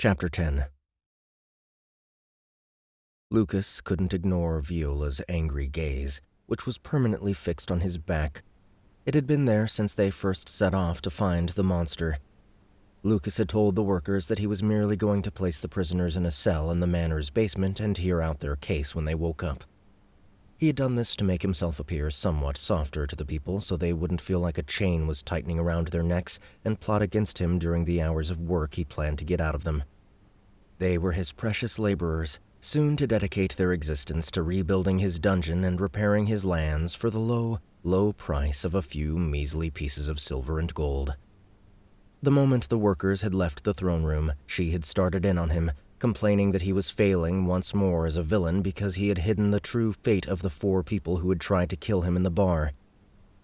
Chapter 10. Lucas couldn't ignore Viola's angry gaze, which was permanently fixed on his back. It had been there since they first set off to find the monster. Lucas had told the workers that he was merely going to place the prisoners in a cell in the manor's basement and hear out their case when they woke up. He had done this to make himself appear somewhat softer to the people so they wouldn't feel like a chain was tightening around their necks and plot against him during the hours of work he planned to get out of them. They were his precious laborers, soon to dedicate their existence to rebuilding his dungeon and repairing his lands for the low price of a few measly pieces of silver and gold. The moment the workers had left the throne room, she had started in on him, complaining that he was failing once more as a villain because he had hidden the true fate of the 4 people who had tried to kill him in the bar.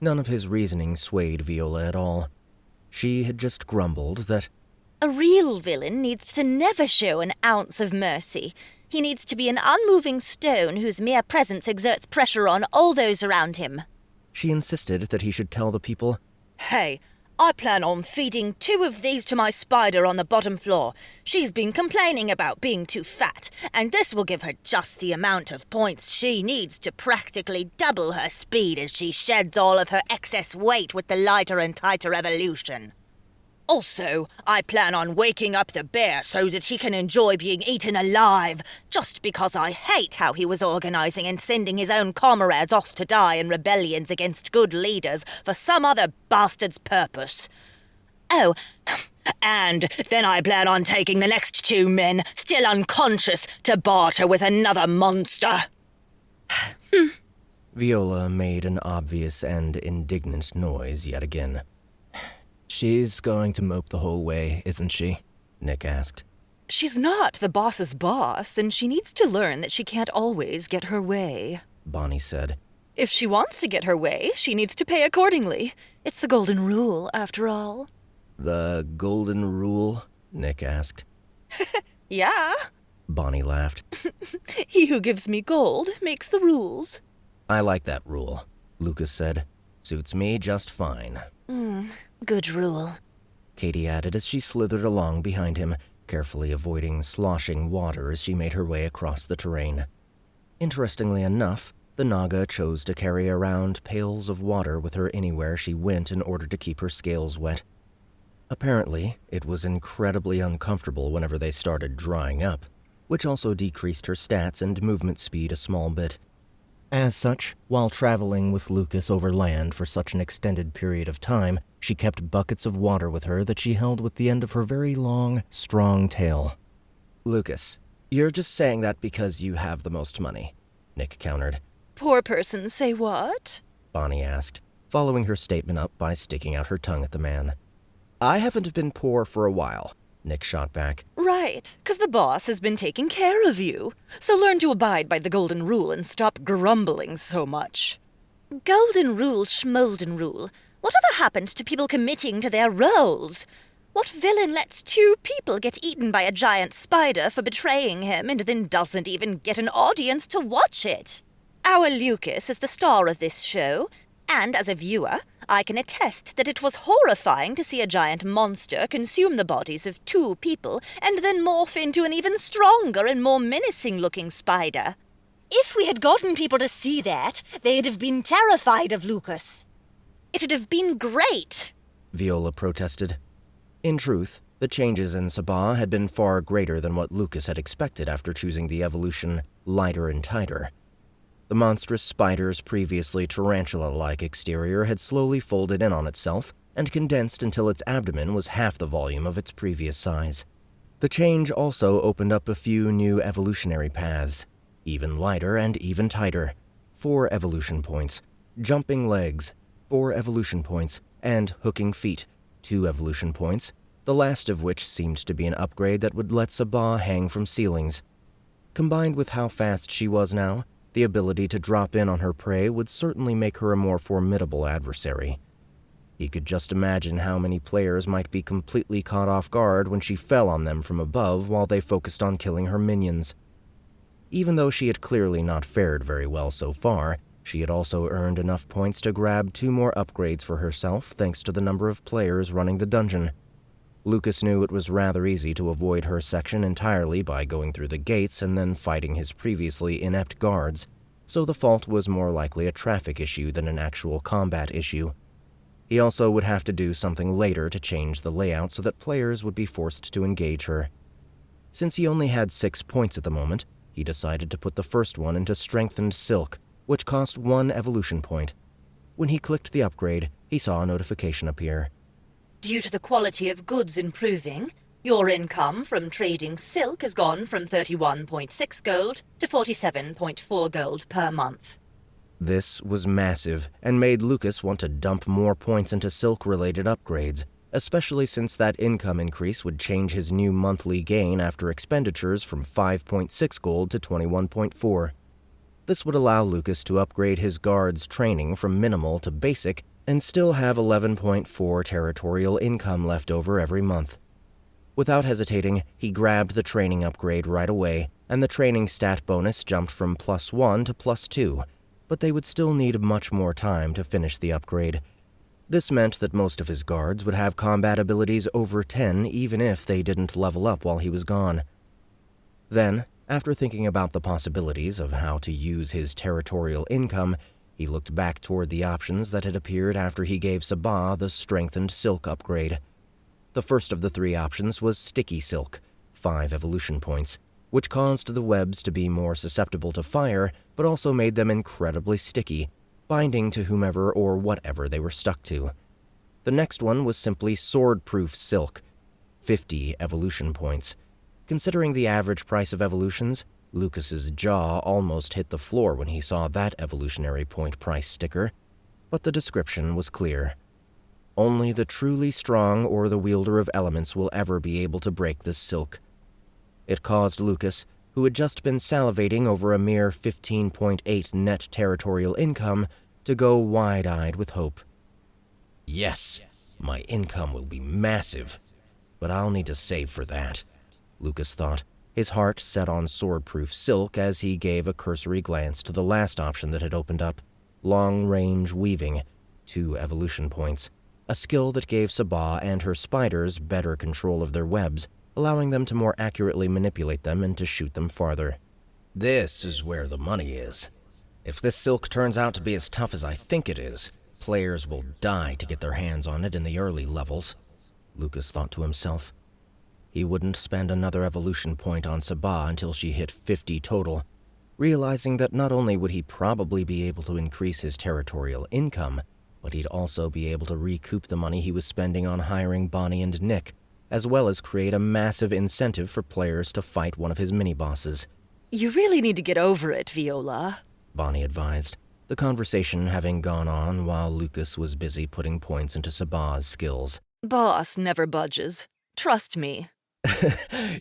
None of his reasoning swayed Viola at all. She had just grumbled that a real villain needs to never show an ounce of mercy. He needs to be an unmoving stone whose mere presence exerts pressure on all those around him. She insisted that he should tell the people, "Hey, I plan on feeding 2 of these to my spider on the bottom floor. She's been complaining about being too fat, and this will give her just the amount of points she needs to practically double her speed as she sheds all of her excess weight with the lighter and tighter evolution. Also, I plan on waking up the bear so that he can enjoy being eaten alive, just because I hate how he was organizing and sending his own comrades off to die in rebellions against good leaders for some other bastard's purpose. Oh, and then I plan on taking the next 2 men, still unconscious, to barter with another monster." Viola made an obvious and indignant noise yet again. "She's going to mope the whole way, isn't she?" Nick asked. "She's not the boss's boss, and she needs to learn that she can't always get her way," Bonnie said. "If she wants to get her way, she needs to pay accordingly. It's the golden rule, after all." "The golden rule?" Nick asked. "Yeah," Bonnie laughed. "He who gives me gold makes the rules." "I like that rule," Lucas said. "Suits me just fine." Good rule. Katie added as she slithered along behind him, carefully avoiding sloshing water as she made her way across the terrain. Interestingly enough, the Naga chose to carry around pails of water with her anywhere she went in order to keep her scales wet. Apparently, it was incredibly uncomfortable whenever they started drying up, which also decreased her stats and movement speed a small bit. As such, while traveling with Lucas over land for such an extended period of time, she kept buckets of water with her that she held with the end of her very long, strong tail. "Lucas, you're just saying that because you have the most money," Nick countered. "Poor person say what?" Bonnie asked, following her statement up by sticking out her tongue at the man. "I haven't been poor for a while," Nick shot back. "Right, 'cause the boss has been taking care of you. So learn to abide by the golden rule and stop grumbling so much." Golden rule, schmolden rule. Whatever happened to people committing to their roles? What villain lets 2 people get eaten by a giant spider for betraying him and then doesn't even get an audience to watch it? Our Lucas is the star of this show, and as a viewer, I can attest that it was horrifying to see a giant monster consume the bodies of 2 people and then morph into an even stronger and more menacing-looking spider. If we had gotten people to see that, they'd have been terrified of Lucas. It'd have been great," Viola protested. In truth, the changes in Sabah had been far greater than what Lucas had expected after choosing the evolution lighter and tighter. The monstrous spider's previously tarantula-like exterior had slowly folded in on itself and condensed until its abdomen was half the volume of its previous size. The change also opened up a few new evolutionary paths, even lighter and even tighter. 4 evolution points, jumping legs, 4 evolution points, and hooking feet, 2 evolution points, the last of which seemed to be an upgrade that would let Sabah hang from ceilings. Combined with how fast she was now, the ability to drop in on her prey would certainly make her a more formidable adversary. He could just imagine how many players might be completely caught off guard when she fell on them from above while they focused on killing her minions. Even though she had clearly not fared very well so far, she had also earned enough points to grab 2 more upgrades for herself thanks to the number of players running the dungeon. Lucas knew it was rather easy to avoid her section entirely by going through the gates and then fighting his previously inept guards, so the fault was more likely a traffic issue than an actual combat issue. He also would have to do something later to change the layout so that players would be forced to engage her. Since he only had 6 points at the moment, he decided to put the first one into Strengthened Silk, which cost 1 evolution point. When he clicked the upgrade, he saw a notification appear. Due to the quality of goods improving, your income from trading silk has gone from 31.6 gold to 47.4 gold per month. This was massive and made Lucas want to dump more points into silk-related upgrades, especially since that income increase would change his new monthly gain after expenditures from 5.6 gold to 21.4. This would allow Lucas to upgrade his guards' training from minimal to basic and still have 11.4 territorial income left over every month. Without hesitating, he grabbed the training upgrade right away, and the training stat bonus jumped from +1 to +2, but they would still need much more time to finish the upgrade. This meant that most of his guards would have combat abilities over 10 even if they didn't level up while he was gone. Then, after thinking about the possibilities of how to use his territorial income, he looked back toward the options that had appeared after he gave Sabah the Strengthened Silk upgrade. The first of the 3 options was Sticky Silk, 5 evolution points, which caused the webs to be more susceptible to fire, but also made them incredibly sticky, binding to whomever or whatever they were stuck to. The next one was simply Swordproof Silk, 50 evolution points. Considering the average price of evolutions, Lucas's jaw almost hit the floor when he saw that evolutionary point price sticker, but the description was clear. Only the truly strong or the wielder of elements will ever be able to break this silk. It caused Lucas, who had just been salivating over a mere 15.8 net territorial income, to go wide-eyed with hope. Yes, my income will be massive, but I'll need to save for that, Lucas thought, his heart set on Swordproof Silk as he gave a cursory glance to the last option that had opened up, Long-Range Weaving, 2 evolution points, a skill that gave Sabah and her spiders better control of their webs, allowing them to more accurately manipulate them and to shoot them farther. This is where the money is. If this silk turns out to be as tough as I think it is, players will die to get their hands on it in the early levels, Lucas thought to himself. He wouldn't spend another evolution point on Sabah until she hit 50 total, realizing that not only would he probably be able to increase his territorial income, but he'd also be able to recoup the money he was spending on hiring Bonnie and Nick, as well as create a massive incentive for players to fight one of his mini-bosses. You really need to get over it, Viola, Bonnie advised, the conversation having gone on while Lucas was busy putting points into Sabah's skills. Boss never budges. Trust me.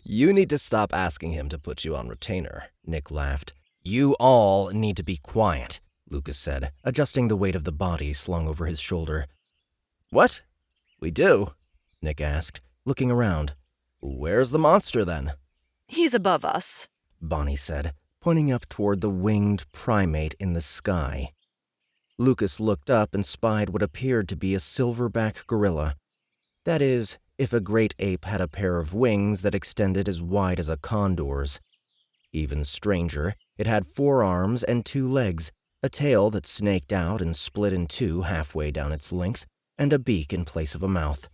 You need to stop asking him to put you on retainer, Nick laughed. You all need to be quiet, Lucas said, adjusting the weight of the body slung over his shoulder. What? We do? Nick asked, looking around. Where's the monster, then? He's above us, Bonnie said, pointing up toward the winged primate in the sky. Lucas looked up and spied what appeared to be a silverback gorilla. That is, if a great ape had a pair of wings that extended as wide as a condor's. Even stranger, it had 4 arms and 2 legs, a tail that snaked out and split in 2 halfway down its length, and a beak in place of a mouth.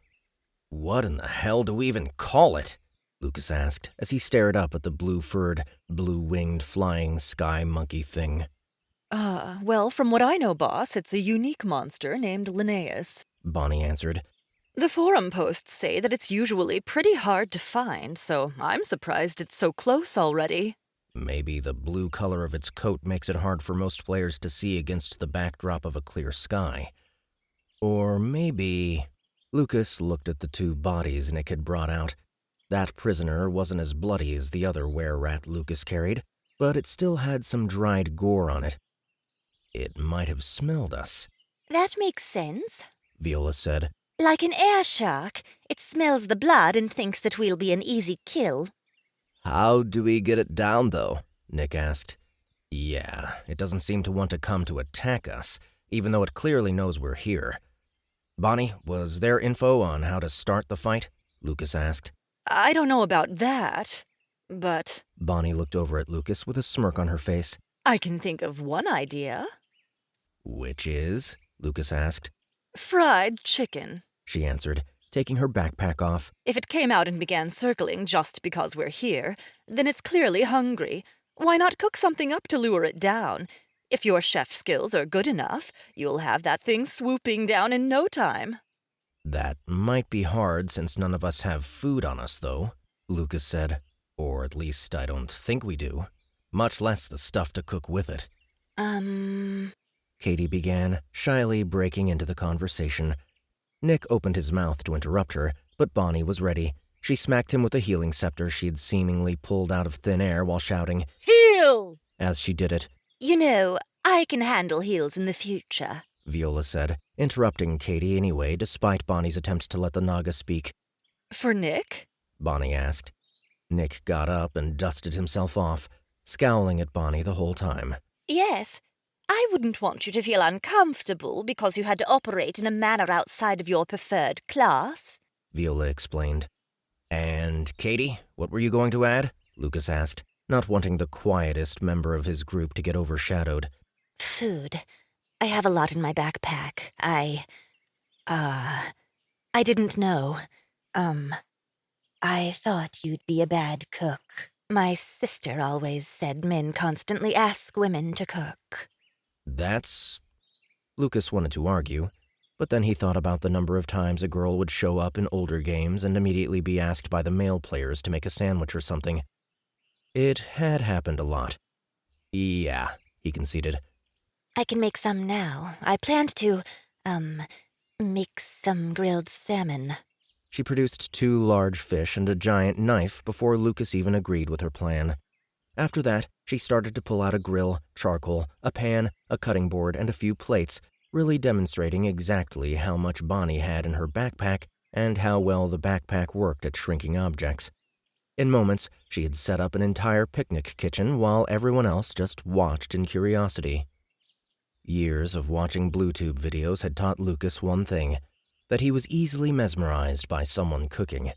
What in the hell do we even call it? Lucas asked as he stared up at the blue-furred, blue-winged flying sky monkey thing. Well, from what I know, boss, it's a unique monster named Linnaeus, Bonnie answered. The forum posts say that it's usually pretty hard to find, so I'm surprised it's so close already. Maybe the blue color of its coat makes it hard for most players to see against the backdrop of a clear sky. Or maybe... Lucas looked at the 2 bodies Nick had brought out. That prisoner wasn't as bloody as the other were-rat Lucas carried, but it still had some dried gore on it. It might have smelled us. That makes sense, Viola said. Like an air shark, it smells the blood and thinks that we'll be an easy kill. How do we get it down, though? Nick asked. Yeah, it doesn't seem to want to come to attack us, even though it clearly knows we're here. Bonnie, was there info on how to start the fight? Lucas asked. I don't know about that, but Bonnie looked over at Lucas with a smirk on her face. I can think of one idea. Which is? Lucas asked. Fried chicken. She answered, taking her backpack off. If it came out and began circling just because we're here, then it's clearly hungry. Why not cook something up to lure it down? If your chef skills are good enough, you'll have that thing swooping down in no time. That might be hard since none of us have food on us, though, Lucas said. Or at least I don't think we do. Much less the stuff to cook with it. Katie began, shyly breaking into the conversation. Nick opened his mouth to interrupt her, but Bonnie was ready. She smacked him with a healing scepter she'd seemingly pulled out of thin air while shouting, Heal! as she did it. You know, I can handle heals in the future, Viola said, interrupting Katie anyway, despite Bonnie's attempts to let the Naga speak. For Nick? Bonnie asked. Nick got up and dusted himself off, scowling at Bonnie the whole time. Yes, I wouldn't want you to feel uncomfortable because you had to operate in a manner outside of your preferred class, Viola explained. And Katie, what were you going to add? Lucas asked, not wanting the quietest member of his group to get overshadowed. Food. I have a lot in my backpack. I didn't know. I thought you'd be a bad cook. My sister always said men constantly ask women to cook. That's... Lucas wanted to argue, but then he thought about the number of times a girl would show up in older games and immediately be asked by the male players to make a sandwich or something. It had happened a lot. Yeah, he conceded. I can make some now. I planned to, make some grilled salmon. She produced 2 large fish and a giant knife before Lucas even agreed with her plan. After that, she started to pull out a grill, charcoal, a pan, a cutting board, and a few plates, really demonstrating exactly how much Bonnie had in her backpack and how well the backpack worked at shrinking objects. In moments, she had set up an entire picnic kitchen while everyone else just watched in curiosity. Years of watching BlueTube videos had taught Lucas one thing, that he was easily mesmerized by someone cooking.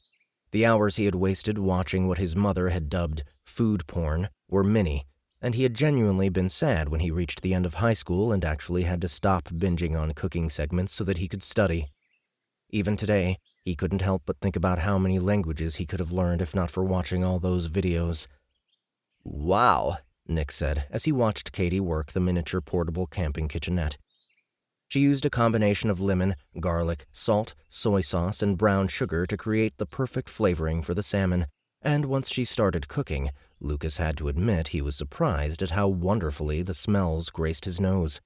The hours he had wasted watching what his mother had dubbed food porn were many, and he had genuinely been sad when he reached the end of high school and actually had to stop binging on cooking segments so that he could study. Even today, he couldn't help but think about how many languages he could have learned if not for watching all those videos. Wow, Nick said as he watched Katie work the miniature portable camping kitchenette. She used a combination of lemon, garlic, salt, soy sauce, and brown sugar to create the perfect flavoring for the salmon, and once she started cooking, Lucas had to admit he was surprised at how wonderfully the smells graced his nose.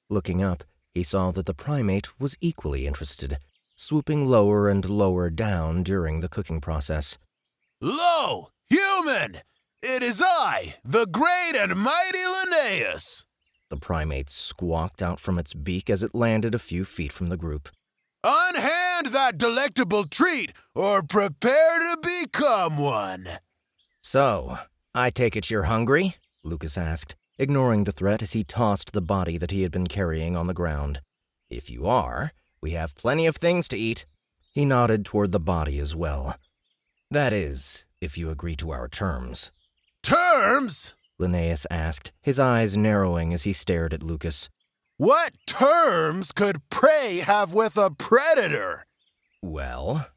Looking up, he saw that the primate was equally interested, swooping lower and lower down during the cooking process. Lo, human! It is I, the great and mighty Linnaeus! The primate squawked out from its beak as it landed a few feet from the group. Unhand that delectable treat, or prepare to become one. So, I take it you're hungry? Lucas asked, ignoring the threat as he tossed the body that he had been carrying on the ground. If you are, we have plenty of things to eat. He nodded toward the body as well. That is, if you agree to our terms. Terms? Linnaeus asked, his eyes narrowing as he stared at Lucas. What terms could prey have with a predator? Well...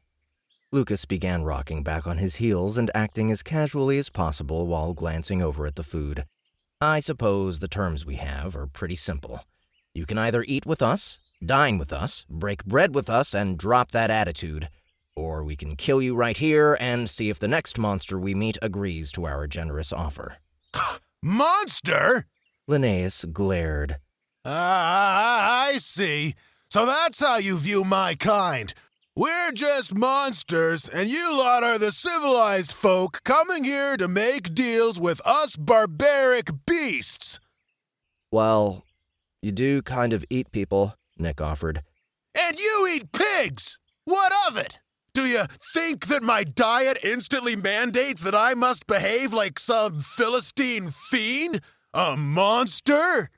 Lucas began rocking back on his heels and acting as casually as possible while glancing over at the food. I suppose the terms we have are pretty simple. You can either eat with us, dine with us, break bread with us, and drop that attitude. Or we can kill you right here and see if the next monster we meet agrees to our generous offer. Monster? Linnaeus glared. I see. So that's how you view my kind. We're just monsters, and you lot are the civilized folk coming here to make deals with us barbaric beasts. Well, you do kind of eat people, Nick offered. And you eat pigs! What of it? Do you think that my diet instantly mandates that I must behave like some Philistine fiend? A monster?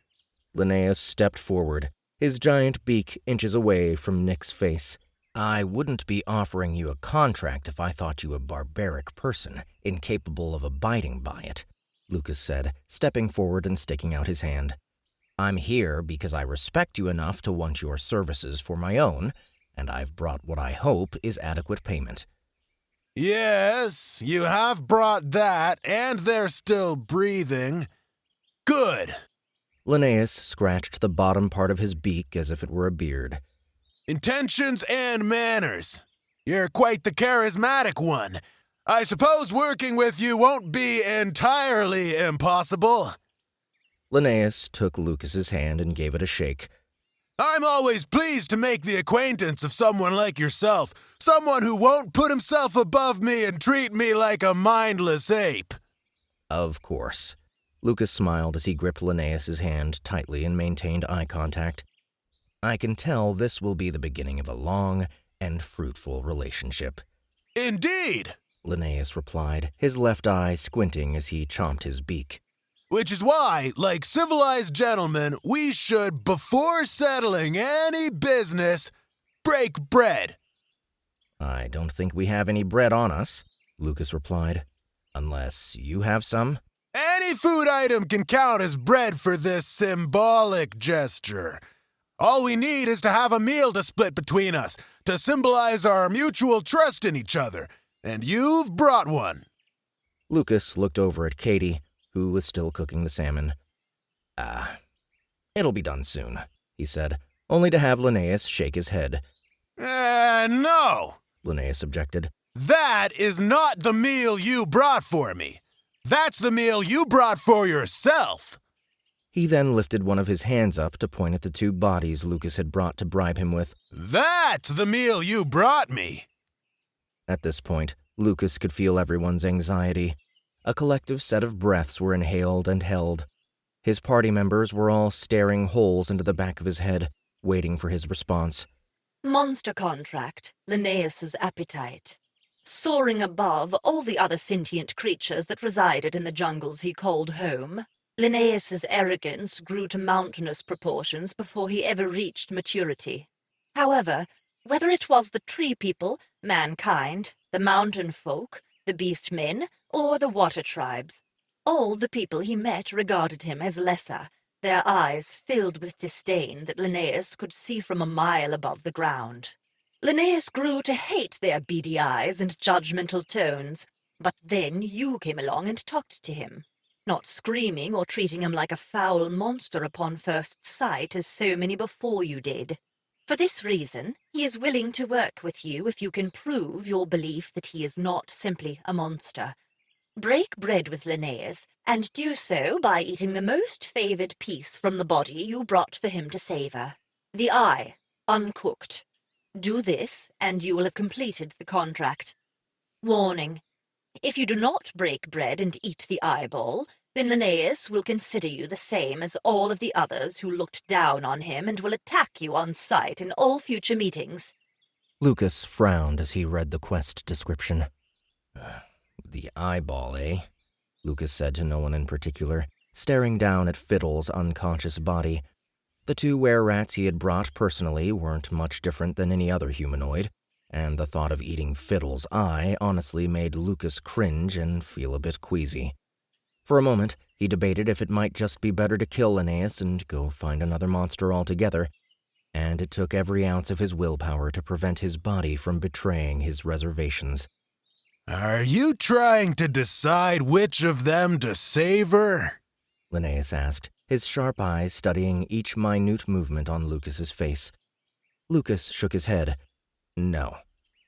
Linnaeus stepped forward, his giant beak inches away from Nick's face. I wouldn't be offering you a contract if I thought you a barbaric person, incapable of abiding by it, Lucas said, stepping forward and sticking out his hand. I'm here because I respect you enough to want your services for my own, and I've brought what I hope is adequate payment. Yes, you have brought that, and they're still breathing. Good. Linnaeus scratched the bottom part of his beak as if it were a beard. Intentions and manners. You're quite the charismatic one. I suppose working with you won't be entirely impossible. Linnaeus took Lucas's hand and gave it a shake. I'm always pleased to make the acquaintance of someone like yourself, someone who won't put himself above me and treat me like a mindless ape. Of course. Lucas smiled as he gripped Linnaeus's hand tightly and maintained eye contact. I can tell this will be the beginning of a long and fruitful relationship. Indeed, Linnaeus replied, his left eye squinting as he chomped his beak. Which is why, like civilized gentlemen, we should, before settling any business, break bread. I don't think we have any bread on us, Lucas replied. Unless you have some? Any food item can count as bread for this symbolic gesture. All we need is to have a meal to split between us, to symbolize our mutual trust in each other. And you've brought one. Lucas looked over at Katie, who was still cooking the salmon. It'll be done soon, he said, only to have Linnaeus shake his head. No, Linnaeus objected. That is not the meal you brought for me. That's the meal you brought for yourself. He then lifted one of his hands up to point at the two bodies Lucas had brought to bribe him with. That's the meal you brought me. At this point, Lucas could feel everyone's anxiety. A collective set of breaths were inhaled and held. His party members were all staring holes into the back of his head, waiting for his response. Monster contract, Linnaeus's appetite. Soaring above all the other sentient creatures that resided in the jungles he called home, Linnaeus's arrogance grew to mountainous proportions before he ever reached maturity. However, whether it was the tree people, mankind, the mountain folk, the beast men, or the water tribes, all the people he met regarded him as lesser, their eyes filled with disdain that Linnaeus could see from a mile above the ground. Linnaeus grew to hate their beady eyes and judgmental tones, but then you came along and talked to him, not screaming or treating him like a foul monster upon first sight as so many before you did. For this reason, he is willing to work with you if you can prove your belief that he is not simply a monster. Break bread with Linnaeus, and do so by eating the most favored piece from the body you brought for him to savor. The eye, uncooked. Do this, and you will have completed the contract. Warning. If you do not break bread and eat the eyeball, then Linnaeus will consider you the same as all of the others who looked down on him and will attack you on sight in all future meetings. Lucas frowned as he read the quest description. The eyeball, eh? Lucas said to no one in particular, staring down at Fiddle's unconscious body. The two were-rats he had brought personally weren't much different than any other humanoid, and the thought of eating Fiddle's eye honestly made Lucas cringe and feel a bit queasy. For a moment, he debated if it might just be better to kill Linnaeus and go find another monster altogether, and it took every ounce of his willpower to prevent his body from betraying his reservations. Are you trying to decide which of them to savor? Linnaeus asked, his sharp eyes studying each minute movement on Lucas's face. Lucas shook his head. No.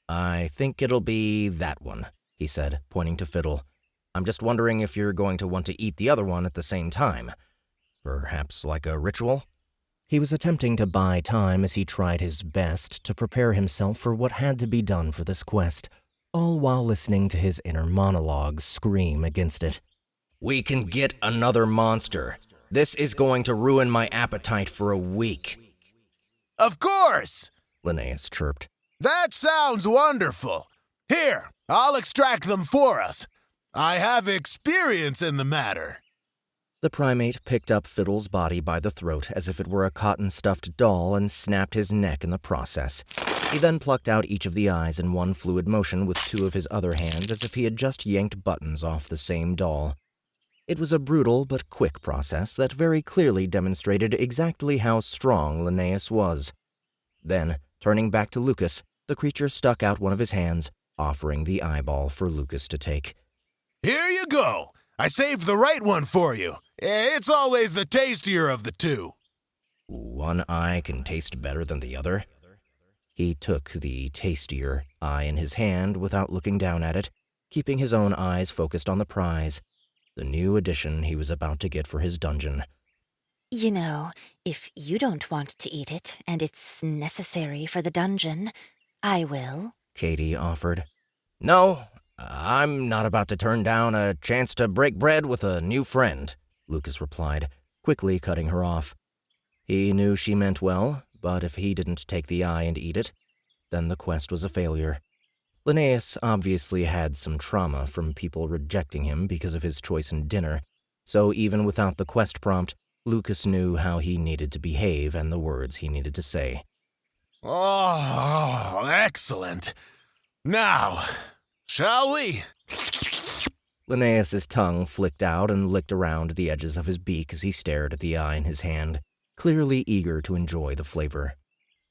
I think it'll be that one, he said, pointing to Fiddle. I'm just wondering if you're going to want to eat the other one at the same time. Perhaps like a ritual? He was attempting to buy time as he tried his best to prepare himself for what had to be done for this quest, all while listening to his inner monologue scream against it. We can get another monster. This is going to ruin my appetite for a week. Of course, Linnaeus chirped. That sounds wonderful. Here, I'll extract them for us. I have experience in the matter. The primate picked up Fiddle's body by the throat as if it were a cotton-stuffed doll and snapped his neck in the process. He then plucked out each of the eyes in one fluid motion with two of his other hands as if he had just yanked buttons off the same doll. It was a brutal but quick process that very clearly demonstrated exactly how strong Linnaeus was. Then, turning back to Lucas, the creature stuck out one of his hands, offering the eyeball for Lucas to take. Here you go. I saved the right one for you. It's always the tastier of the two. One eye can taste better than the other? He took the tastier eye in his hand without looking down at it, keeping his own eyes focused on the prize, the new addition he was about to get for his dungeon. You know, if you don't want to eat it, and it's necessary for the dungeon, I will, Katie offered. No, I'm not about to turn down a chance to break bread with a new friend, Lucas replied, quickly cutting her off. He knew she meant well, but if he didn't take the eye and eat it, then the quest was a failure. Linnaeus obviously had some trauma from people rejecting him because of his choice in dinner, so even without the quest prompt, Lucas knew how he needed to behave and the words he needed to say. Oh, excellent. Now, shall we? Linnaeus's tongue flicked out and licked around the edges of his beak as he stared at the eye in his hand, clearly eager to enjoy the flavor.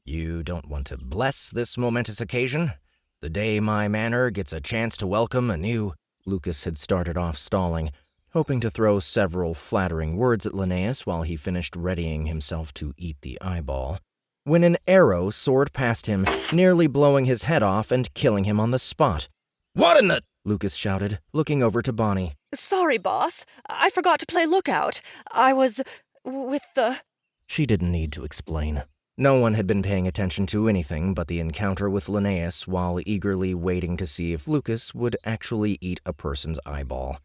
You don't want to bless this momentous occasion? The day my manor gets a chance to welcome a new... Lucas had started off stalling, hoping to throw several flattering words at Linnaeus while he finished readying himself to eat the eyeball, when an arrow soared past him, nearly blowing his head off and killing him on the spot. What in the... Lucas shouted, looking over to Bonnie. Sorry, boss. I forgot to play lookout. I was with the... She didn't need to explain. No one had been paying attention to anything but the encounter with Linnaeus while eagerly waiting to see if Lucas would actually eat a person's eyeball.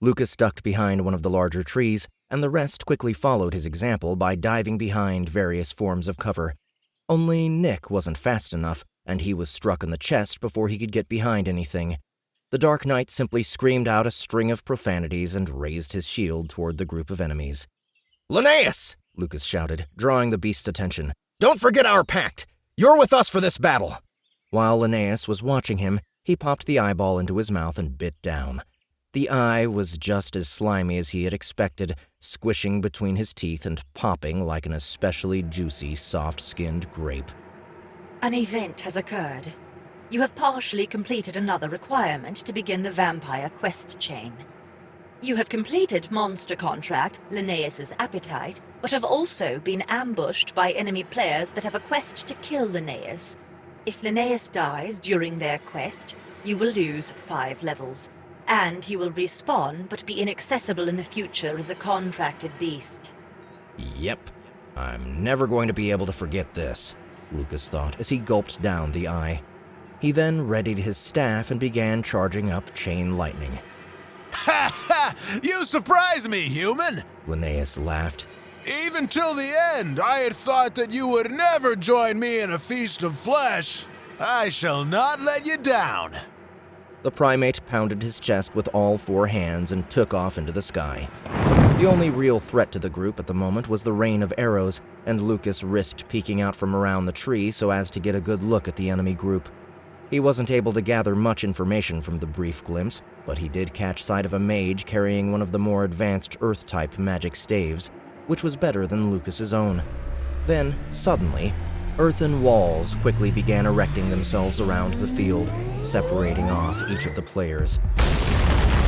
Lucas ducked behind one of the larger trees, and the rest quickly followed his example by diving behind various forms of cover. Only Nick wasn't fast enough, and he was struck in the chest before he could get behind anything. The Dark Knight simply screamed out a string of profanities and raised his shield toward the group of enemies. "Linnaeus!" Lucas shouted, drawing the beast's attention. "Don't forget our pact! You're with us for this battle!" While Linnaeus was watching him, he popped the eyeball into his mouth and bit down. The eye was just as slimy as he had expected, squishing between his teeth and popping like an especially juicy, soft-skinned grape. An event has occurred. You have partially completed another requirement to begin the vampire quest chain. You have completed monster contract Linnaeus's Appetite, but have also been ambushed by enemy players that have a quest to kill Linnaeus. If Linnaeus dies during their quest, you will lose 5 levels, and he will respawn but be inaccessible in the future as a contracted beast. Yep, I'm never going to be able to forget this, Lucas thought as he gulped down the eye. He then readied his staff and began charging up chain lightning. Ha ha! You surprise me, human! Linnaeus laughed. Even till the end, I had thought that you would never join me in a feast of flesh. I shall not let you down. The primate pounded his chest with all 4 hands and took off into the sky. The only real threat to the group at the moment was the rain of arrows, and Lucas risked peeking out from around the tree so as to get a good look at the enemy group. He wasn't able to gather much information from the brief glimpse, but he did catch sight of a mage carrying one of the more advanced Earth-type magic staves, which was better than Lucas's own. Then, suddenly, earthen walls quickly began erecting themselves around the field, separating off each of the players.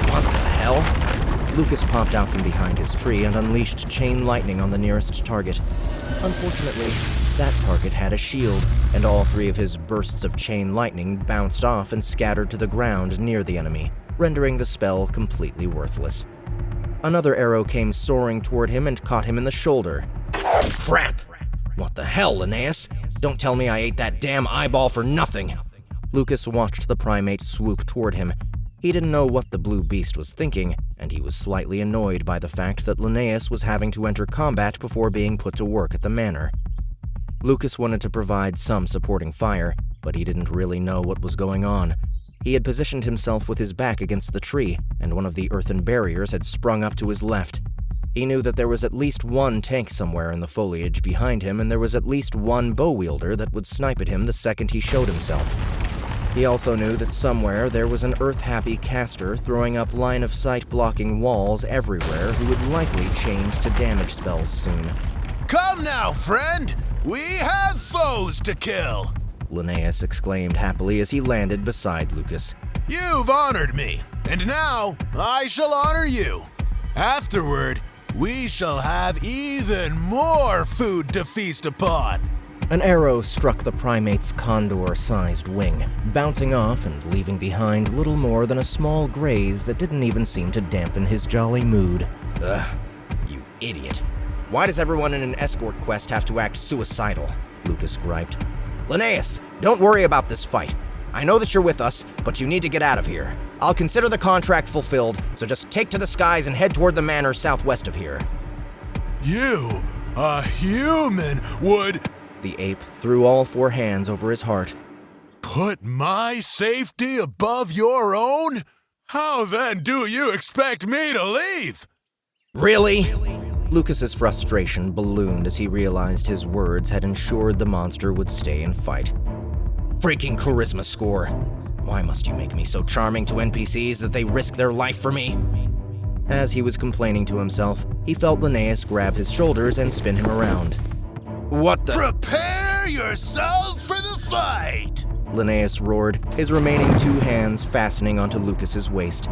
What the hell? Lucas popped out from behind his tree and unleashed chain lightning on the nearest target. Unfortunately, that target had a shield, and all 3 of his bursts of chain lightning bounced off and scattered to the ground near the enemy, rendering the spell completely worthless. Another arrow came soaring toward him and caught him in the shoulder. Crap! What the hell, Linnaeus? Don't tell me I ate that damn eyeball for nothing! Lucas watched the primate swoop toward him. He didn't know what the blue beast was thinking, and he was slightly annoyed by the fact that Linnaeus was having to enter combat before being put to work at the manor. Lucas wanted to provide some supporting fire, but he didn't really know what was going on. He had positioned himself with his back against the tree, and one of the earthen barriers had sprung up to his left. He knew that there was at least one tank somewhere in the foliage behind him, and there was at least one bow wielder that would snipe at him the second he showed himself. He also knew that somewhere there was an Earth-happy caster throwing up line-of-sight blocking walls everywhere who would likely change to damage spells soon. Come now, friend! We have foes to kill! Linnaeus exclaimed happily as he landed beside Lucas. You've honored me, and now I shall honor you. Afterward, we shall have even more food to feast upon. An arrow struck the primate's condor-sized wing, bouncing off and leaving behind little more than a small graze that didn't even seem to dampen his jolly mood. Ugh, you idiot. Why does everyone in an escort quest have to act suicidal? Lucas griped. Linnaeus, don't worry about this fight. I know that you're with us, but you need to get out of here. I'll consider the contract fulfilled, so just take to the skies and head toward the manor southwest of here. You, a human, would... The ape threw all four hands over his heart. Put my safety above your own? How then do you expect me to leave? Really? Lucas's frustration ballooned as he realized his words had ensured the monster would stay and fight. Freaking charisma score. Why must you make me so charming to NPCs that they risk their life for me? As he was complaining to himself, he felt Linnaeus grab his shoulders and spin him around. What the— Prepare yourself for the fight! Linnaeus roared, his remaining two hands fastening onto Lucas's waist.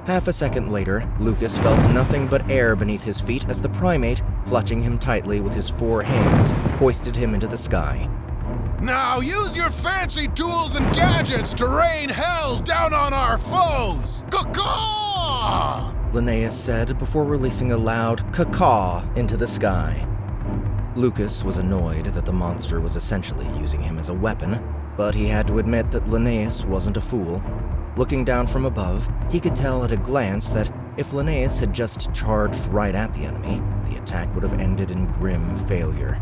Half a second later, Lucas felt nothing but air beneath his feet as the primate, clutching him tightly with his four hands, hoisted him into the sky. Now use your fancy tools and gadgets to rain hell down on our foes! Caw-caw! Linnaeus said before releasing a loud caw-caw into the sky. Lucas was annoyed that the monster was essentially using him as a weapon, but he had to admit that Linnaeus wasn't a fool. Looking down from above, he could tell at a glance that if Linnaeus had just charged right at the enemy, the attack would have ended in grim failure.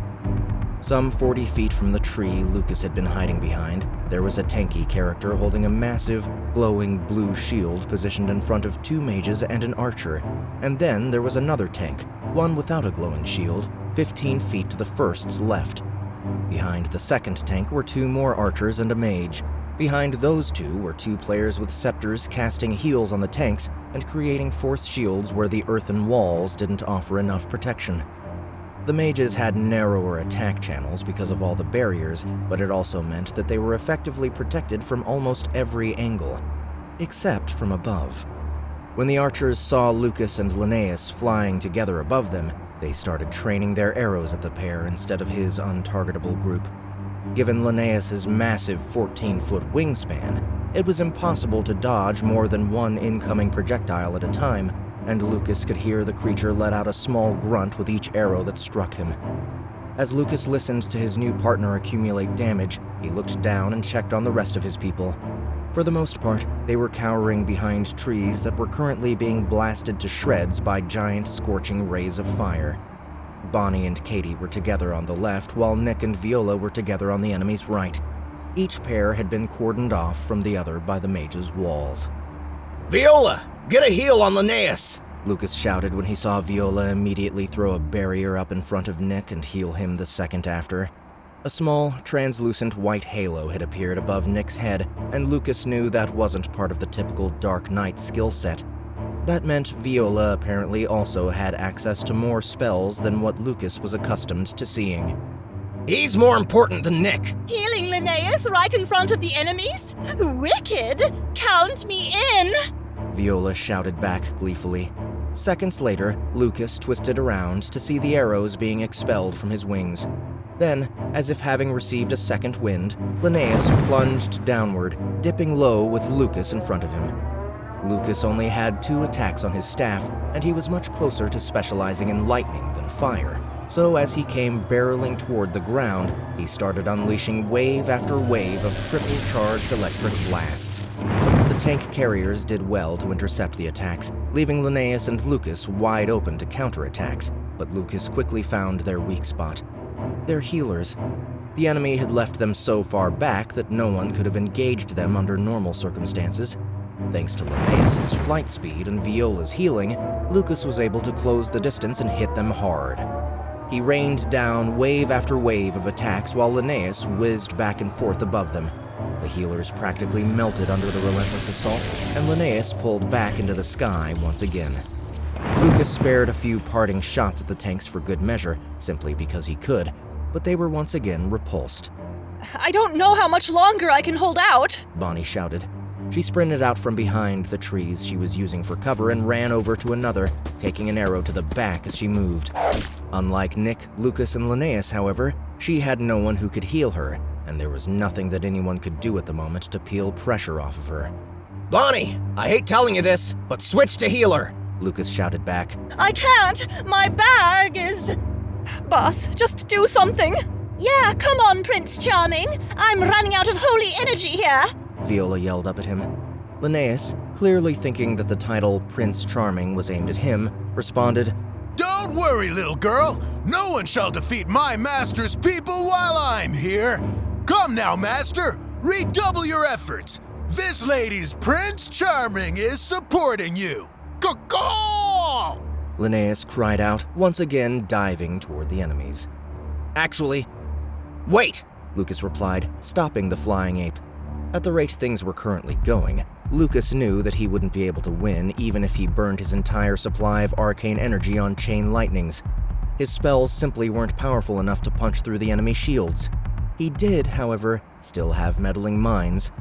Some 40 feet from the tree Lucas had been hiding behind, there was a tanky character holding a massive, glowing blue shield positioned in front of two mages and an archer, and then there was another tank, one without a glowing shield, 15 feet to the first's left. Behind the second tank were two more archers and a mage. Behind those two were two players with scepters casting heals on the tanks and creating force shields where the earthen walls didn't offer enough protection. The mages had narrower attack channels because of all the barriers, but it also meant that they were effectively protected from almost every angle, except from above. When the archers saw Lucas and Linnaeus flying together above them, they started training their arrows at the pair instead of his untargetable group. Given Linnaeus's massive 14-foot wingspan, it was impossible to dodge more than one incoming projectile at a time, and Lucas could hear the creature let out a small grunt with each arrow that struck him. As Lucas listened to his new partner accumulate damage, he looked down and checked on the rest of his people. For the most part, they were cowering behind trees that were currently being blasted to shreds by giant scorching rays of fire. Bonnie and Katie were together on the left, while Nick and Viola were together on the enemy's right. Each pair had been cordoned off from the other by the mage's walls. Viola, get a heal on Linnaeus! Lucas shouted when he saw Viola immediately throw a barrier up in front of Nick and heal him the second after. A small, translucent white halo had appeared above Nick's head, and Lucas knew that wasn't part of the typical Dark Knight skill set. That meant Viola apparently also had access to more spells than what Lucas was accustomed to seeing. He's more important than Nick! Healing Linnaeus right in front of the enemies? Wicked! Count me in! Viola shouted back gleefully. Seconds later, Lucas twisted around to see the arrows being expelled from his wings. Then, as if having received a second wind, Linnaeus plunged downward, dipping low with Lucas in front of him. Lucas only had 2 attacks on his staff, and he was much closer to specializing in lightning than fire. So as he came barreling toward the ground, he started unleashing wave after wave of triple-charged electric blasts. The tank carriers did well to intercept the attacks, leaving Linnaeus and Lucas wide open to counterattacks, but Lucas quickly found their weak spot. Their healers. The enemy had left them so far back that no one could have engaged them under normal circumstances. Thanks to Linnaeus' flight speed and Viola's healing, Lucas was able to close the distance and hit them hard. He rained down wave after wave of attacks while Linnaeus whizzed back and forth above them. The healers practically melted under the relentless assault, and Linnaeus pulled back into the sky once again. Lucas spared a few parting shots at the tanks for good measure, simply because he could, but they were once again repulsed. I don't know how much longer I can hold out, Bonnie shouted. She sprinted out from behind the trees she was using for cover and ran over to another, taking an arrow to the back as she moved. Unlike Nick, Lucas, and Linnaeus, however, she had no one who could heal her, and there was nothing that anyone could do at the moment to peel pressure off of her. Bonnie, I hate telling you this, but switch to healer, Lucas shouted back. I can't! My bag is... Boss, just do something. Yeah, come on, Prince Charming! I'm running out of holy energy here! Viola yelled up at him. Linnaeus, clearly thinking that the title Prince Charming was aimed at him, responded, Don't worry, little girl. No one shall defeat my master's people while I'm here. Come now, master. Redouble your efforts. This lady's Prince Charming is supporting you. Caw-caw! Linnaeus cried out, once again diving toward the enemies. Actually, wait, Lucas replied, stopping the flying ape. At the rate things were currently going, Lucas knew that he wouldn't be able to win even if he burned his entire supply of arcane energy on chain lightnings. His spells simply weren't powerful enough to punch through the enemy shields. He did, however, still have meddling minds.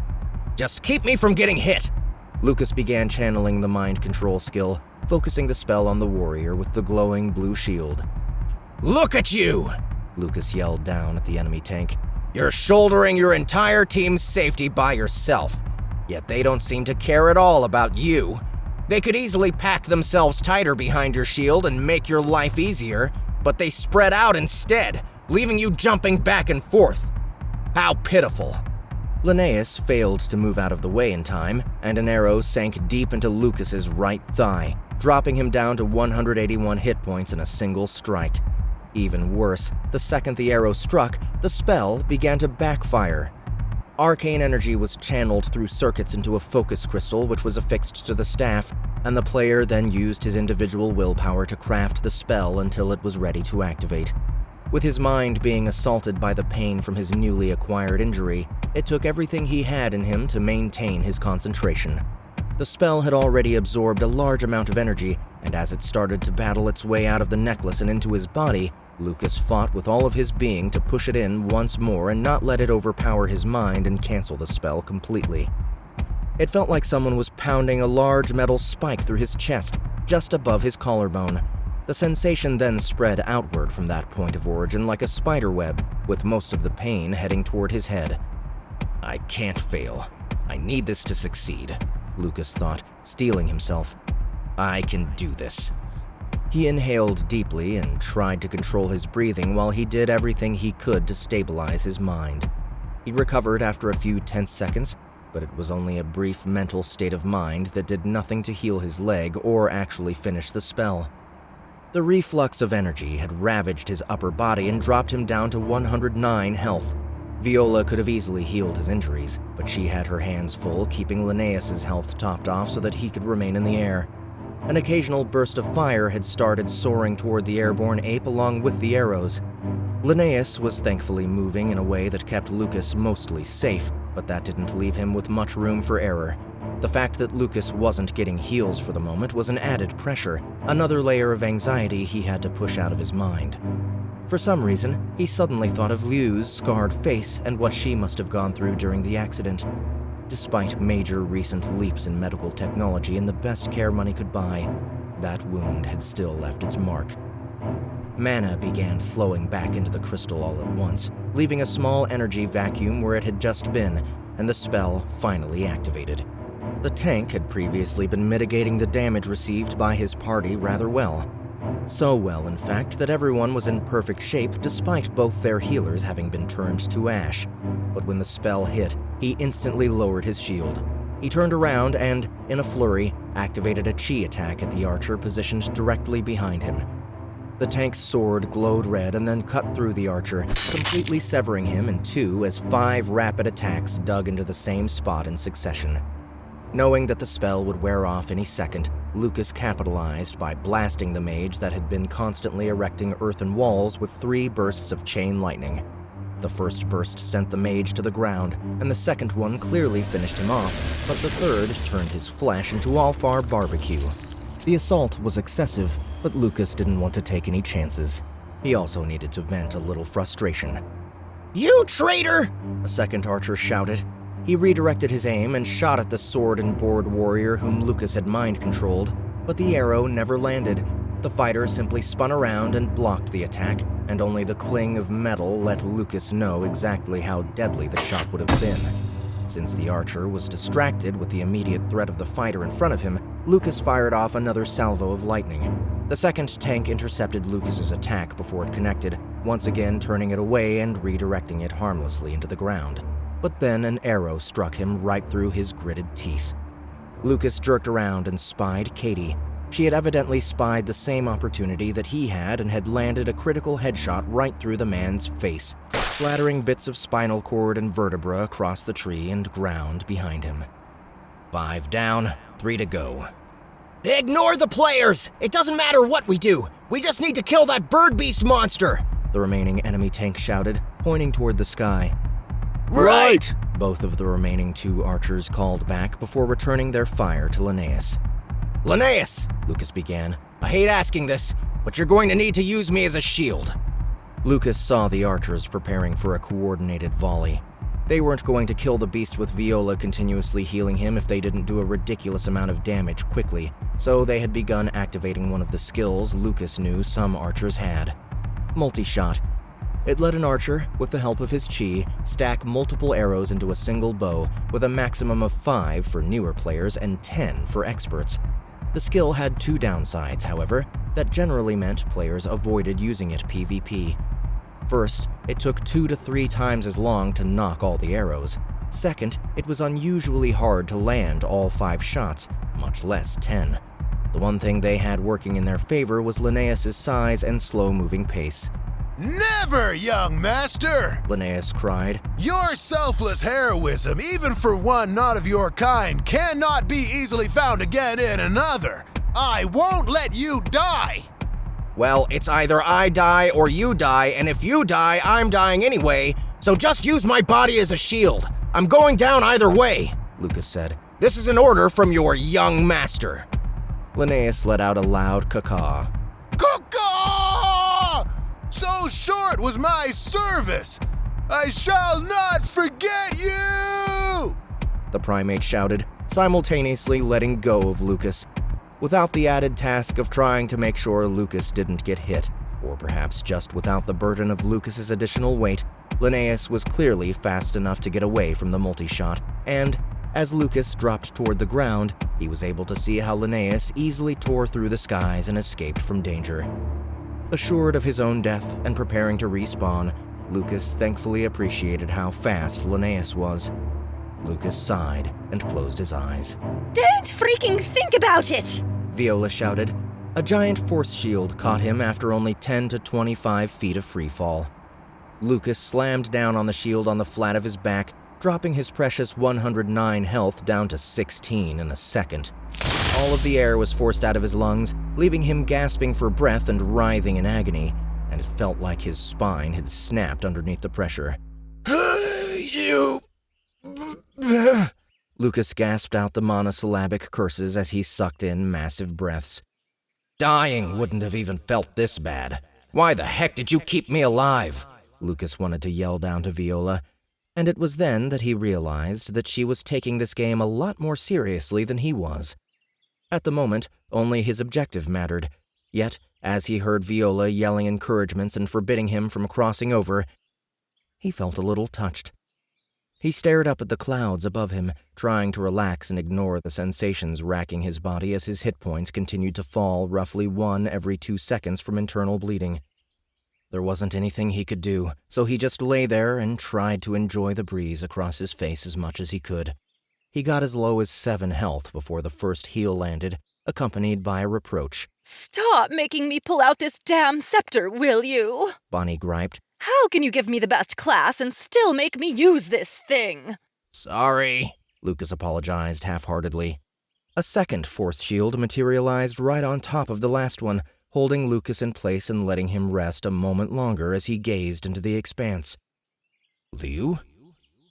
Just keep me from getting hit! Lucas began channeling the mind control skill, focusing the spell on the warrior with the glowing blue shield. Look at you! Lucas yelled down at the enemy tank. You're shouldering your entire team's safety by yourself, yet they don't seem to care at all about you. They could easily pack themselves tighter behind your shield and make your life easier, but they spread out instead, leaving you jumping back and forth. How pitiful. Linnaeus failed to move out of the way in time, and an arrow sank deep into Lucas's right thigh, dropping him down to 181 hit points in a single strike. Even worse, the second the arrow struck, the spell began to backfire. Arcane energy was channeled through circuits into a focus crystal which was affixed to the staff, and the player then used his individual willpower to craft the spell until it was ready to activate. With his mind being assaulted by the pain from his newly acquired injury, it took everything he had in him to maintain his concentration. The spell had already absorbed a large amount of energy, and as it started to battle its way out of the necklace and into his body, Lucas fought with all of his being to push it in once more and not let it overpower his mind and cancel the spell completely. It felt like someone was pounding a large metal spike through his chest, just above his collarbone. The sensation then spread outward from that point of origin like a spider web, with most of the pain heading toward his head. I can't fail. I need this to succeed, Lucas thought, steeling himself. I can do this. He inhaled deeply and tried to control his breathing while he did everything he could to stabilize his mind. He recovered after a few tense seconds, but it was only a brief mental state of mind that did nothing to heal his leg or actually finish the spell. The reflux of energy had ravaged his upper body and dropped him down to 109 health. Viola could have easily healed his injuries, but she had her hands full keeping Linnaeus' health topped off so that he could remain in the air. An occasional burst of fire had started soaring toward the airborne ape along with the arrows. Linnaeus was thankfully moving in a way that kept Lucas mostly safe, but that didn't leave him with much room for error. The fact that Lucas wasn't getting heals for the moment was an added pressure, another layer of anxiety he had to push out of his mind. For some reason, he suddenly thought of Liu's scarred face and what she must have gone through during the accident. Despite major recent leaps in medical technology and the best care money could buy, that wound had still left its mark. Mana began flowing back into the crystal all at once, leaving a small energy vacuum where it had just been, and the spell finally activated. The tank had previously been mitigating the damage received by his party rather well. So well, in fact, that everyone was in perfect shape despite both their healers having been turned to ash. But when the spell hit, he instantly lowered his shield. He turned around and, in a flurry, activated a chi attack at the archer positioned directly behind him. The tank's sword glowed red and then cut through the archer, completely severing him in two as 5 rapid attacks dug into the same spot in succession. Knowing that the spell would wear off any second, Lucas capitalized by blasting the mage that had been constantly erecting earthen walls with 3 bursts of chain lightning. The first burst sent the mage to the ground, and the second one clearly finished him off, but the third turned his flesh into all-far barbecue. The assault was excessive, but Lucas didn't want to take any chances. He also needed to vent a little frustration. You traitor! A second archer shouted. He redirected his aim and shot at the sword and board warrior whom Lucas had mind-controlled, but the arrow never landed. The fighter simply spun around and blocked the attack, and only the cling of metal let Lucas know exactly how deadly the shot would have been. Since the archer was distracted with the immediate threat of the fighter in front of him, Lucas fired off another salvo of lightning. The second tank intercepted Lucas's attack before it connected, once again turning it away and redirecting it harmlessly into the ground. But then an arrow struck him right through his gritted teeth. Lucas jerked around and spied Katie. She had evidently spied the same opportunity that he had and had landed a critical headshot right through the man's face, splattering bits of spinal cord and vertebra across the tree and ground behind him. 5 down, 3 to go. Ignore the players! It doesn't matter what we do! We just need to kill that bird beast monster! The remaining enemy tank shouted, pointing toward the sky. Right! Both of the remaining 2 archers called back before returning their fire to Linnaeus. Linnaeus, Lucas began, I hate asking this, but you're going to need to use me as a shield. Lucas saw the archers preparing for a coordinated volley. They weren't going to kill the beast with Viola continuously healing him if they didn't do a ridiculous amount of damage quickly, so they had begun activating one of the skills Lucas knew some archers had. Multi-shot. It let an archer, with the help of his chi, stack multiple arrows into a single bow, with a maximum of 5 for newer players and 10 for experts. The skill had 2 downsides, however, that generally meant players avoided using it PvP. First, it took 2 to 3 times as long to knock all the arrows. Second, it was unusually hard to land all 5 shots, much less 10. The one thing they had working in their favor was Linnaeus' size and slow-moving pace. Never, young master! Linnaeus cried. Your selfless heroism, even for one not of your kind, cannot be easily found again in another. I won't let you die! Well, it's either I die or you die, and if you die, I'm dying anyway, so just use my body as a shield. I'm going down either way, Lucas said. This is an order from your young master. Linnaeus let out a loud caw. Caw-caw! So short was my service! I shall not forget you! The primate shouted, simultaneously letting go of Lucas, without the added task of trying to make sure Lucas didn't get hit, or perhaps just without the burden of Lucas's additional weight. Linnaeus was clearly fast enough to get away from the multi-shot, and as Lucas dropped toward the ground, he was able to see how Linnaeus easily tore through the skies and escaped from danger. Assured of his own death and preparing to respawn, Lucas thankfully appreciated how fast Linnaeus was. Lucas sighed and closed his eyes. Don't freaking think about it! Viola shouted. A giant force shield caught him after only 10 to 25 feet of freefall. Lucas slammed down on the shield on the flat of his back, dropping his precious 109 health down to 16 in a second. All of the air was forced out of his lungs, leaving him gasping for breath and writhing in agony, and it felt like his spine had snapped underneath the pressure. You... Lucas gasped out the monosyllabic curses as he sucked in massive breaths. Dying wouldn't have even felt this bad. Why the heck did you keep me alive? Lucas wanted to yell down to Viola, and it was then that he realized that she was taking this game a lot more seriously than he was. At the moment, only his objective mattered, yet, as he heard Viola yelling encouragements and forbidding him from crossing over, he felt a little touched. He stared up at the clouds above him, trying to relax and ignore the sensations racking his body as his hit points continued to fall roughly 1 every 2 seconds from internal bleeding. There wasn't anything he could do, so he just lay there and tried to enjoy the breeze across his face as much as he could. He got as low as 7 health before the first heal landed, accompanied by a reproach. Stop making me pull out this damn scepter, will you? Bonnie griped. How can you give me the best class and still make me use this thing? Sorry. Lucas apologized half-heartedly. A second force shield materialized right on top of the last one, holding Lucas in place and letting him rest a moment longer as he gazed into the expanse. Liu?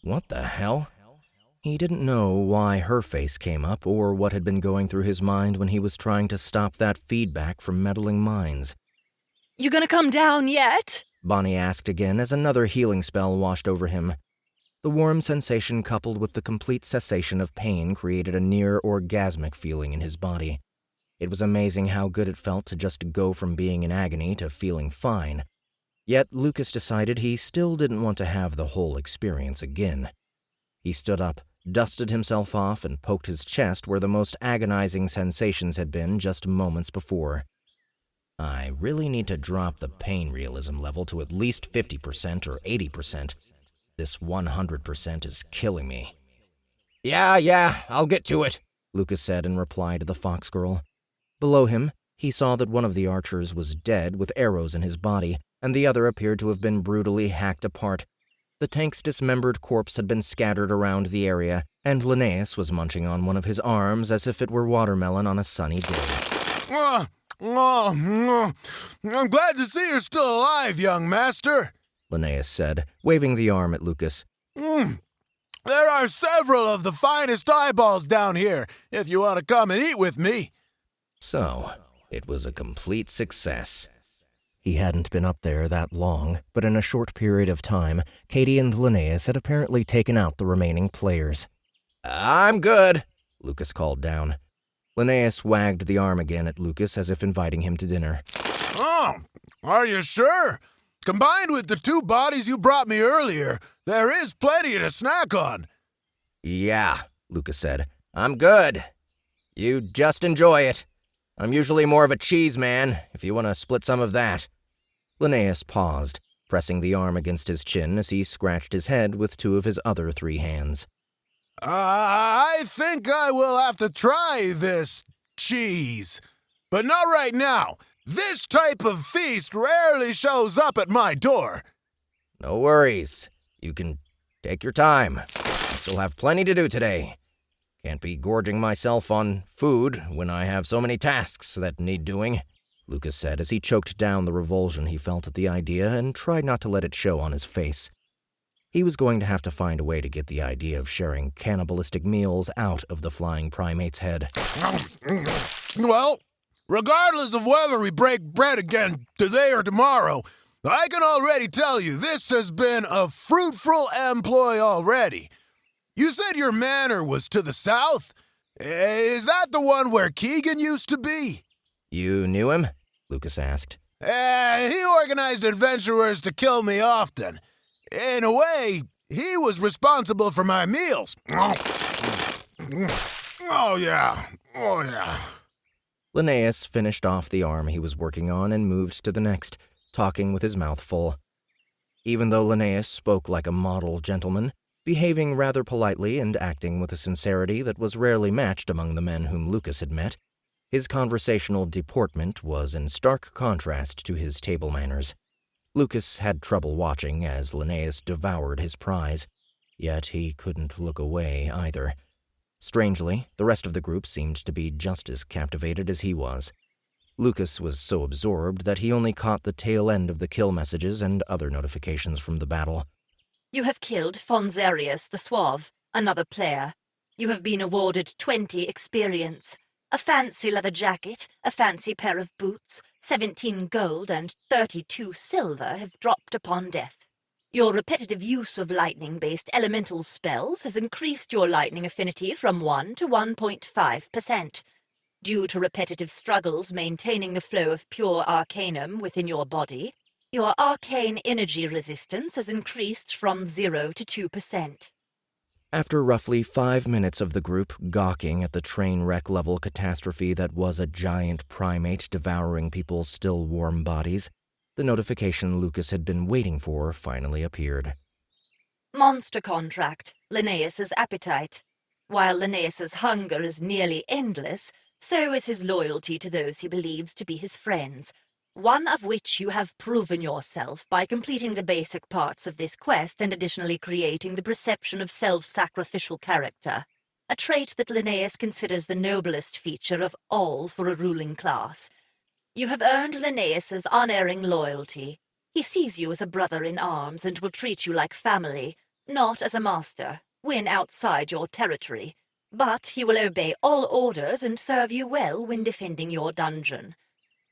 What the hell? He didn't know why her face came up or what had been going through his mind when he was trying to stop that feedback from meddling minds. You gonna come down yet? Bonnie asked again as another healing spell washed over him. The warm sensation coupled with the complete cessation of pain created a near-orgasmic feeling in his body. It was amazing how good it felt to just go from being in agony to feeling fine. Yet Lucas decided he still didn't want to have the whole experience again. He stood up, dusted himself off, and poked his chest where the most agonizing sensations had been just moments before. I really need to drop the pain realism level to at least 50% or 80%. This 100% is killing me. Yeah, I'll get to it, Lucas said in reply to the fox girl. Below him, he saw that one of the archers was dead with arrows in his body, and the other appeared to have been brutally hacked apart. The tank's dismembered corpse had been scattered around the area, and Linnaeus was munching on one of his arms as if it were watermelon on a sunny day. I'm glad to see you're still alive, young master, Linnaeus said, waving the arm at Lucas. There are several of the finest eyeballs down here, if you want to come and eat with me. So, it was a complete success. He hadn't been up there that long, but in a short period of time, Katie and Linnaeus had apparently taken out the remaining players. I'm good, Lucas called down. Linnaeus wagged the arm again at Lucas as if inviting him to dinner. Oh, are you sure? Combined with the 2 bodies you brought me earlier, there is plenty to snack on. Yeah, Lucas said. I'm good. You just enjoy it. I'm usually more of a cheese man, if you want to split some of that. Linnaeus paused, pressing the arm against his chin as he scratched his head with 2 of his other 3 hands. I think I will have to try this cheese. But not right now. This type of feast rarely shows up at my door. No worries. You can take your time. I still have plenty to do today. Can't be gorging myself on food when I have so many tasks that need doing, Lucas said as he choked down the revulsion he felt at the idea and tried not to let it show on his face. He was going to have to find a way to get the idea of sharing cannibalistic meals out of the flying primate's head. Well, regardless of whether we break bread again today or tomorrow, I can already tell you this has been a fruitful employ already. You said your manor was to the south? Is that the one where Keegan used to be? You knew him? Lucas asked. He organized adventurers to kill me often. In a way, he was responsible for my meals. Oh, yeah. Linnaeus finished off the arm he was working on and moved to the next, talking with his mouth full. Even though Linnaeus spoke like a model gentleman, behaving rather politely and acting with a sincerity that was rarely matched among the men whom Lucas had met, his conversational deportment was in stark contrast to his table manners. Lucas had trouble watching as Linnaeus devoured his prize, yet he couldn't look away either. Strangely, the rest of the group seemed to be just as captivated as he was. Lucas was so absorbed that he only caught the tail end of the kill messages and other notifications from the battle. You have killed Fonzarius the Suave, another player. You have been awarded 20 experience, a fancy leather jacket, a fancy pair of boots, 17 gold and 32 silver have dropped upon death. Your repetitive use of lightning-based elemental spells has increased your lightning affinity from 1 to 1.5%. Due to repetitive struggles maintaining the flow of pure arcanum within your body, your arcane energy resistance has increased from 0 to 2%. After roughly 5 minutes of the group gawking at the train wreck-level catastrophe that was a giant primate devouring people's still warm bodies, the notification Lucas had been waiting for finally appeared. Monster contract, Linnaeus's appetite. While Linnaeus's hunger is nearly endless, so is his loyalty to those he believes to be his friends, one of which you have proven yourself by completing the basic parts of this quest and additionally creating the perception of self-sacrificial character. a trait that Linnaeus considers the noblest feature of all for a ruling class. You have earned Linnaeus's unerring loyalty. He sees you as a brother in arms and will treat you like family, not as a master, when outside your territory. But he will obey all orders and serve you well when defending your dungeon.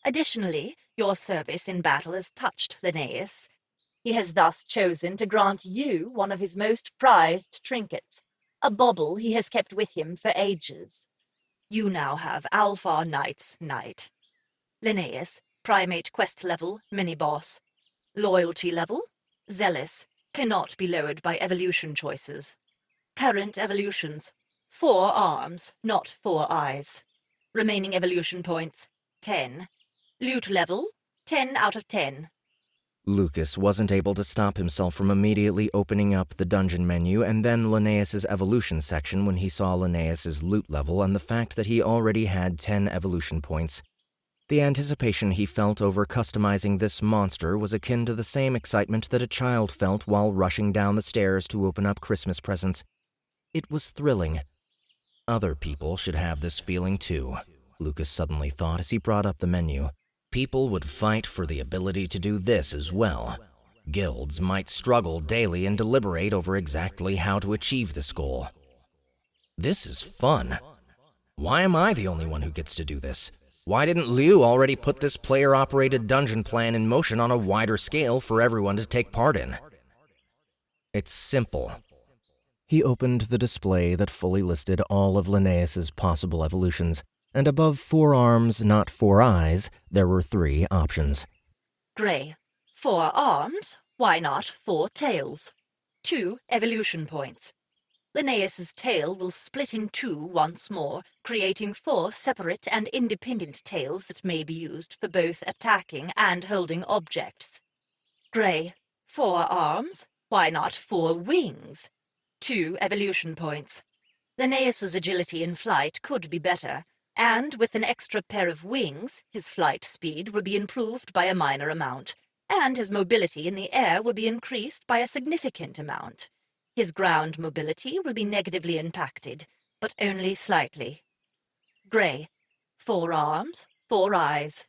Additionally, your service in battle has touched Linnaeus. He has thus chosen to grant you one of his most prized trinkets, a bauble he has kept with him for ages. You now have Alpha Knight's Knight. Linnaeus, Primate Quest level, Mini-Boss. Loyalty level, Zealous, cannot be lowered by evolution choices. Current evolutions, 4 arms, not 4 eyes. Remaining evolution points, 10. Loot level, 10 out of 10. Lucas wasn't able to stop himself from immediately opening up the dungeon menu and then Linnaeus's evolution section when he saw Linnaeus's loot level and the fact that he already had 10 evolution points. The anticipation he felt over customizing this monster was akin to the same excitement that a child felt while rushing down the stairs to open up Christmas presents. It was thrilling. Other people should have this feeling too, Lucas suddenly thought as he brought up the menu. People would fight for the ability to do this as well. Guilds might struggle daily and deliberate over exactly how to achieve this goal. This is fun. Why am I the only one who gets to do this? Why didn't Liu already put this player-operated dungeon plan in motion on a wider scale for everyone to take part in? It's simple. He opened the display that fully listed all of Linnaeus's possible evolutions, and above 4 arms, not 4 eyes, there were 3 options. Grey, 4 arms, why not 4 tails? 2 evolution points. Linnaeus's tail will split in 2 once more, creating 4 separate and independent tails that may be used for both attacking and holding objects. Grey, 4 arms, why not 4 wings? 2 evolution points. Linnaeus's agility in flight could be better, and with an extra pair of wings, his flight speed will be improved by a minor amount, and his mobility in the air will be increased by a significant amount. His ground mobility will be negatively impacted, but only slightly. Grey, 4 arms, 4 eyes.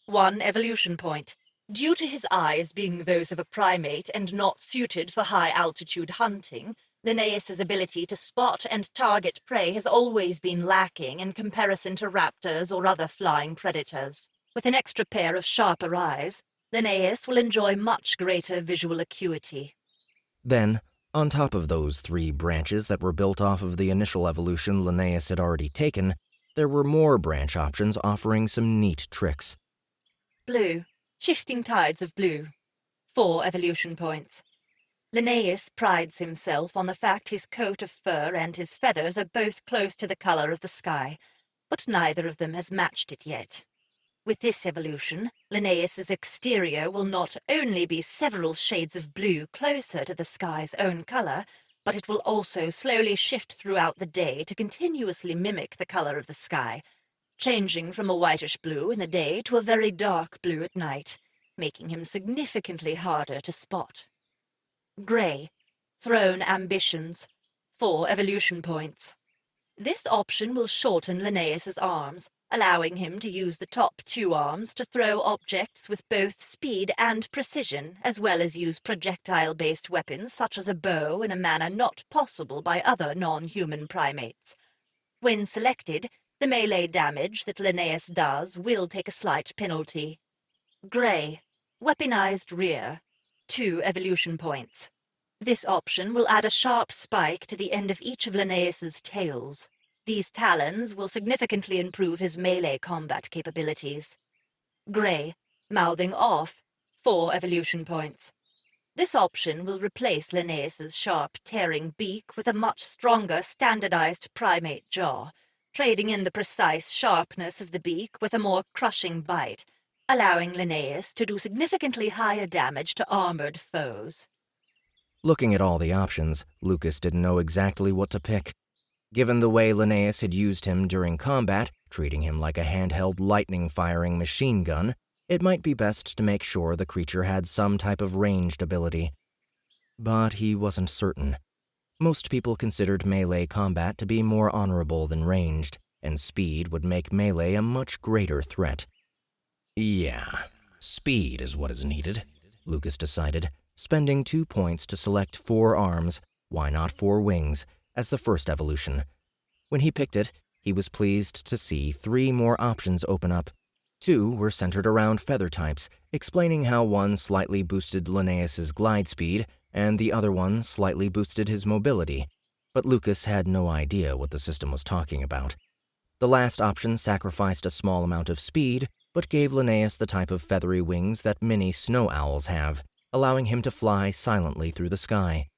1 evolution point. Due to his eyes being those of a primate and not suited for high-altitude hunting, Linnaeus's ability to spot and target prey has always been lacking in comparison to raptors or other flying predators. With an extra pair of sharper eyes, Linnaeus will enjoy much greater visual acuity. Then, on top of those 3 branches that were built off of the initial evolution Linnaeus had already taken, there were more branch options offering some neat tricks. Blue. Shifting tides of blue. 4 evolution points. Linnaeus prides himself on the fact his coat of fur and his feathers are both close to the color of the sky, but neither of them has matched it yet. With this evolution, Linnaeus's exterior will not only be several shades of blue closer to the sky's own color, but it will also slowly shift throughout the day to continuously mimic the color of the sky, changing from a whitish blue in the day to a very dark blue at night, making him significantly harder to spot. Grey. Throne ambitions. 4 evolution points. This option will shorten Linnaeus's arms, allowing him to use the top 2 arms to throw objects with both speed and precision, as well as use projectile-based weapons such as a bow in a manner not possible by other non-human primates. When selected, the melee damage that Linnaeus does will take a slight penalty. Grey. Weaponized rear. 2 evolution points. This option will add a sharp spike to the end of each of Linnaeus's tails. These talons will significantly improve his melee combat capabilities. Grey. Mouthing off. 4 evolution points. This option will replace Linnaeus's sharp, tearing beak with a much stronger, standardized primate jaw, trading in the precise sharpness of the beak with a more crushing bite, allowing Linnaeus to do significantly higher damage to armored foes. Looking at all the options, Lucas didn't know exactly what to pick. Given the way Linnaeus had used him during combat, treating him like a handheld lightning-firing machine gun, it might be best to make sure the creature had some type of ranged ability. But he wasn't certain. Most people considered melee combat to be more honorable than ranged, and speed would make melee a much greater threat. Yeah, speed is what is needed, Lucas decided, spending 2 points to select 4 arms, why not 4 wings, as the first evolution. When he picked it, he was pleased to see 3 more options open up. 2 were centered around feather types, explaining how one slightly boosted Linnaeus's glide speed and the other one slightly boosted his mobility, but Lucas had no idea what the system was talking about. The last option sacrificed a small amount of speed, but gave Linnaeus the type of feathery wings that many snow owls have, allowing him to fly silently through the sky.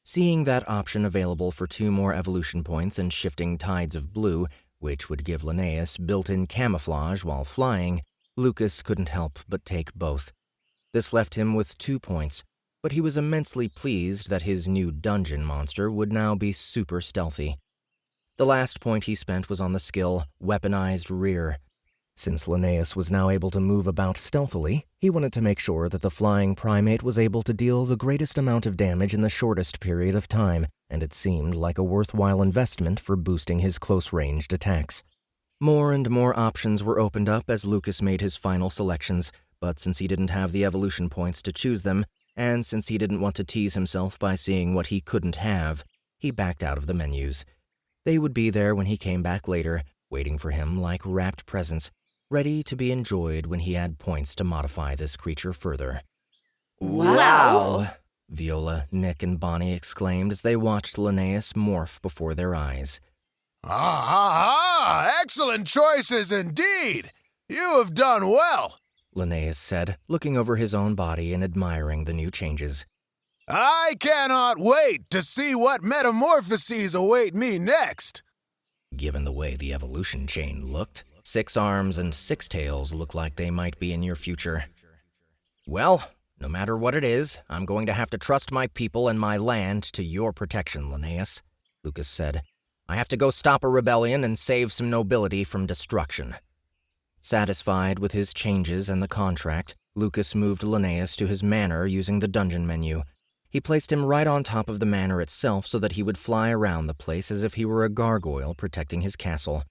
Seeing that option available for 2 more evolution points and shifting tides of blue, which would give Linnaeus built-in camouflage while flying, Lucas couldn't help but take both. This left him with 2 points, but he was immensely pleased that his new dungeon monster would now be super stealthy. The last point he spent was on the skill Weaponized Rear. Since Linnaeus was now able to move about stealthily, he wanted to make sure that the flying primate was able to deal the greatest amount of damage in the shortest period of time, and it seemed like a worthwhile investment for boosting his close-ranged attacks. More and more options were opened up as Lucas made his final selections, but since he didn't have the evolution points to choose them, and since he didn't want to tease himself by seeing what he couldn't have, he backed out of the menus. They would be there when he came back later, waiting for him like wrapped presents, ready to be enjoyed when he had points to modify this creature further. Wow! Viola, Nick, and Bonnie exclaimed as they watched Linnaeus morph before their eyes. Excellent choices indeed! You have done well! Linnaeus said, looking over his own body and admiring the new changes. I cannot wait to see what metamorphoses await me next! Given the way the evolution chain looked, 6 arms and 6 tails look like they might be in your future. Well, no matter what it is, I'm going to have to trust my people and my land to your protection, Linnaeus, Lucas said. I have to go stop a rebellion and save some nobility from destruction. Satisfied with his changes and the contract, Lucas moved Linnaeus to his manor using the dungeon menu. He placed him right on top of the manor itself so that he would fly around the place as if he were a gargoyle protecting his castle.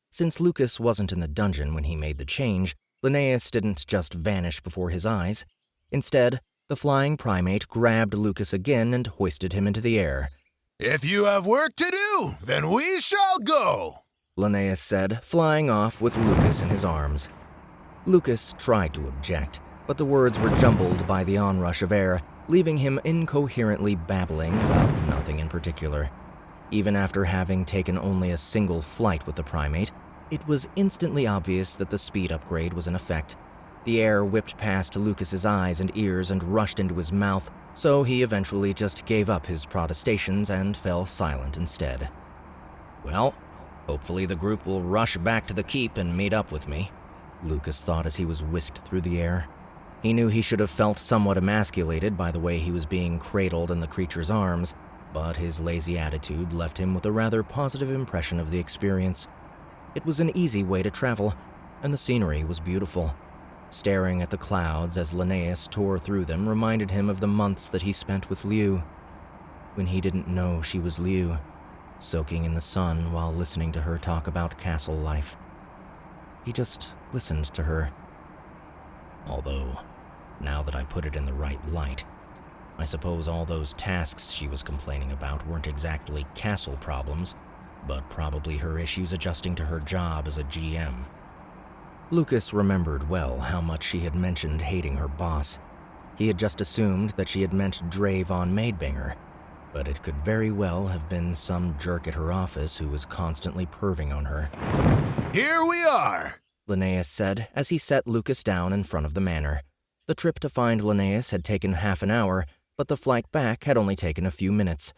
Since Lucas wasn't in the dungeon when he made the change, Linnaeus didn't just vanish before his eyes. Instead, the flying primate grabbed Lucas again and hoisted him into the air. If you have work to do, then we shall go, Linnaeus said, flying off with Lucas in his arms. Lucas tried to object, but the words were jumbled by the onrush of air, leaving him incoherently babbling about nothing in particular. Even after having taken only a single flight with the primate, it was instantly obvious that the speed upgrade was in effect. The air whipped past Lucas's eyes and ears and rushed into his mouth, so he eventually just gave up his protestations and fell silent instead. Well, hopefully the group will rush back to the keep and meet up with me, Lucas thought as he was whisked through the air. He knew he should have felt somewhat emasculated by the way he was being cradled in the creature's arms, but his lazy attitude left him with a rather positive impression of the experience. It was an easy way to travel, and the scenery was beautiful. Staring at the clouds as Linnaeus tore through them reminded him of the months that he spent with Liu, when he didn't know she was Liu, soaking in the sun while listening to her talk about castle life. He just listened to her. Although, now that I put it in the right light, I suppose all those tasks she was complaining about weren't exactly castle problems, but probably her issues adjusting to her job as a GM. Lucas remembered well how much she had mentioned hating her boss. He had just assumed that she had meant Dre von Maidbanger, but it could very well have been some jerk at her office who was constantly perving on her. Here we are, Linnaeus said as he set Lucas down in front of the manor. The trip to find Linnaeus had taken half an hour, but the flight back had only taken a few minutes.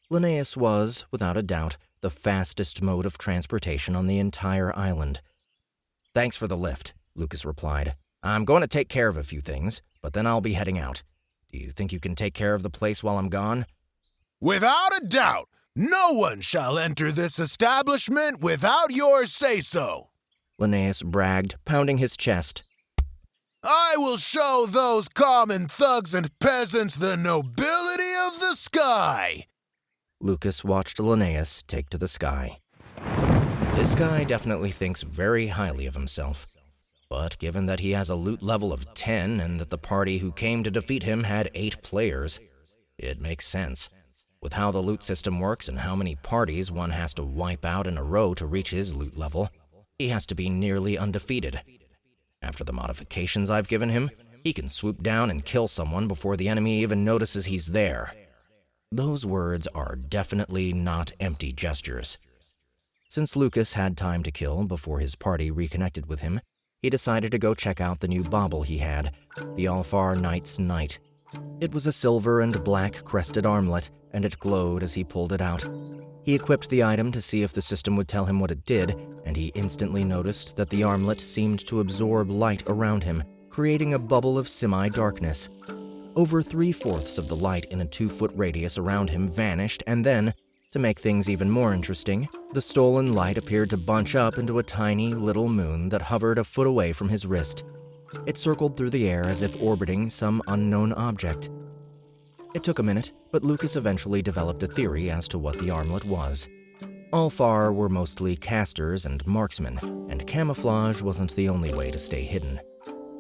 Linnaeus was, without a doubt, the fastest mode of transportation on the entire island. Thanks for the lift, Lucas replied. I'm going to take care of a few things, but then I'll be heading out. Do you think you can take care of the place while I'm gone? Without a doubt, no one shall enter this establishment without your say-so, Linnaeus bragged, pounding his chest. I will show those common thugs and peasants the nobility of the sky. Lucas watched Linnaeus take to the sky. This guy definitely thinks very highly of himself. But given that he has a loot level of 10 and that the party who came to defeat him had 8 players, it makes sense. With how the loot system works and how many parties one has to wipe out in a row to reach his loot level, he has to be nearly undefeated. After the modifications I've given him, he can swoop down and kill someone before the enemy even notices he's there. Those words are definitely not empty gestures. Since Lucas had time to kill before his party reconnected with him, he decided to go check out the new bauble he had, the Alfar Knight's Knight. It was a silver and black crested armlet, and it glowed as he pulled it out. He equipped the item to see if the system would tell him what it did, and he instantly noticed that the armlet seemed to absorb light around him, creating a bubble of semi-darkness. Over 3/4 of the light in a 2-foot radius around him vanished, and then, to make things even more interesting, the stolen light appeared to bunch up into a tiny little moon that hovered a foot away from his wrist. It circled through the air as if orbiting some unknown object. It took a minute, but Lucas eventually developed a theory as to what the armlet was. Alfar were mostly casters and marksmen, and camouflage wasn't the only way to stay hidden.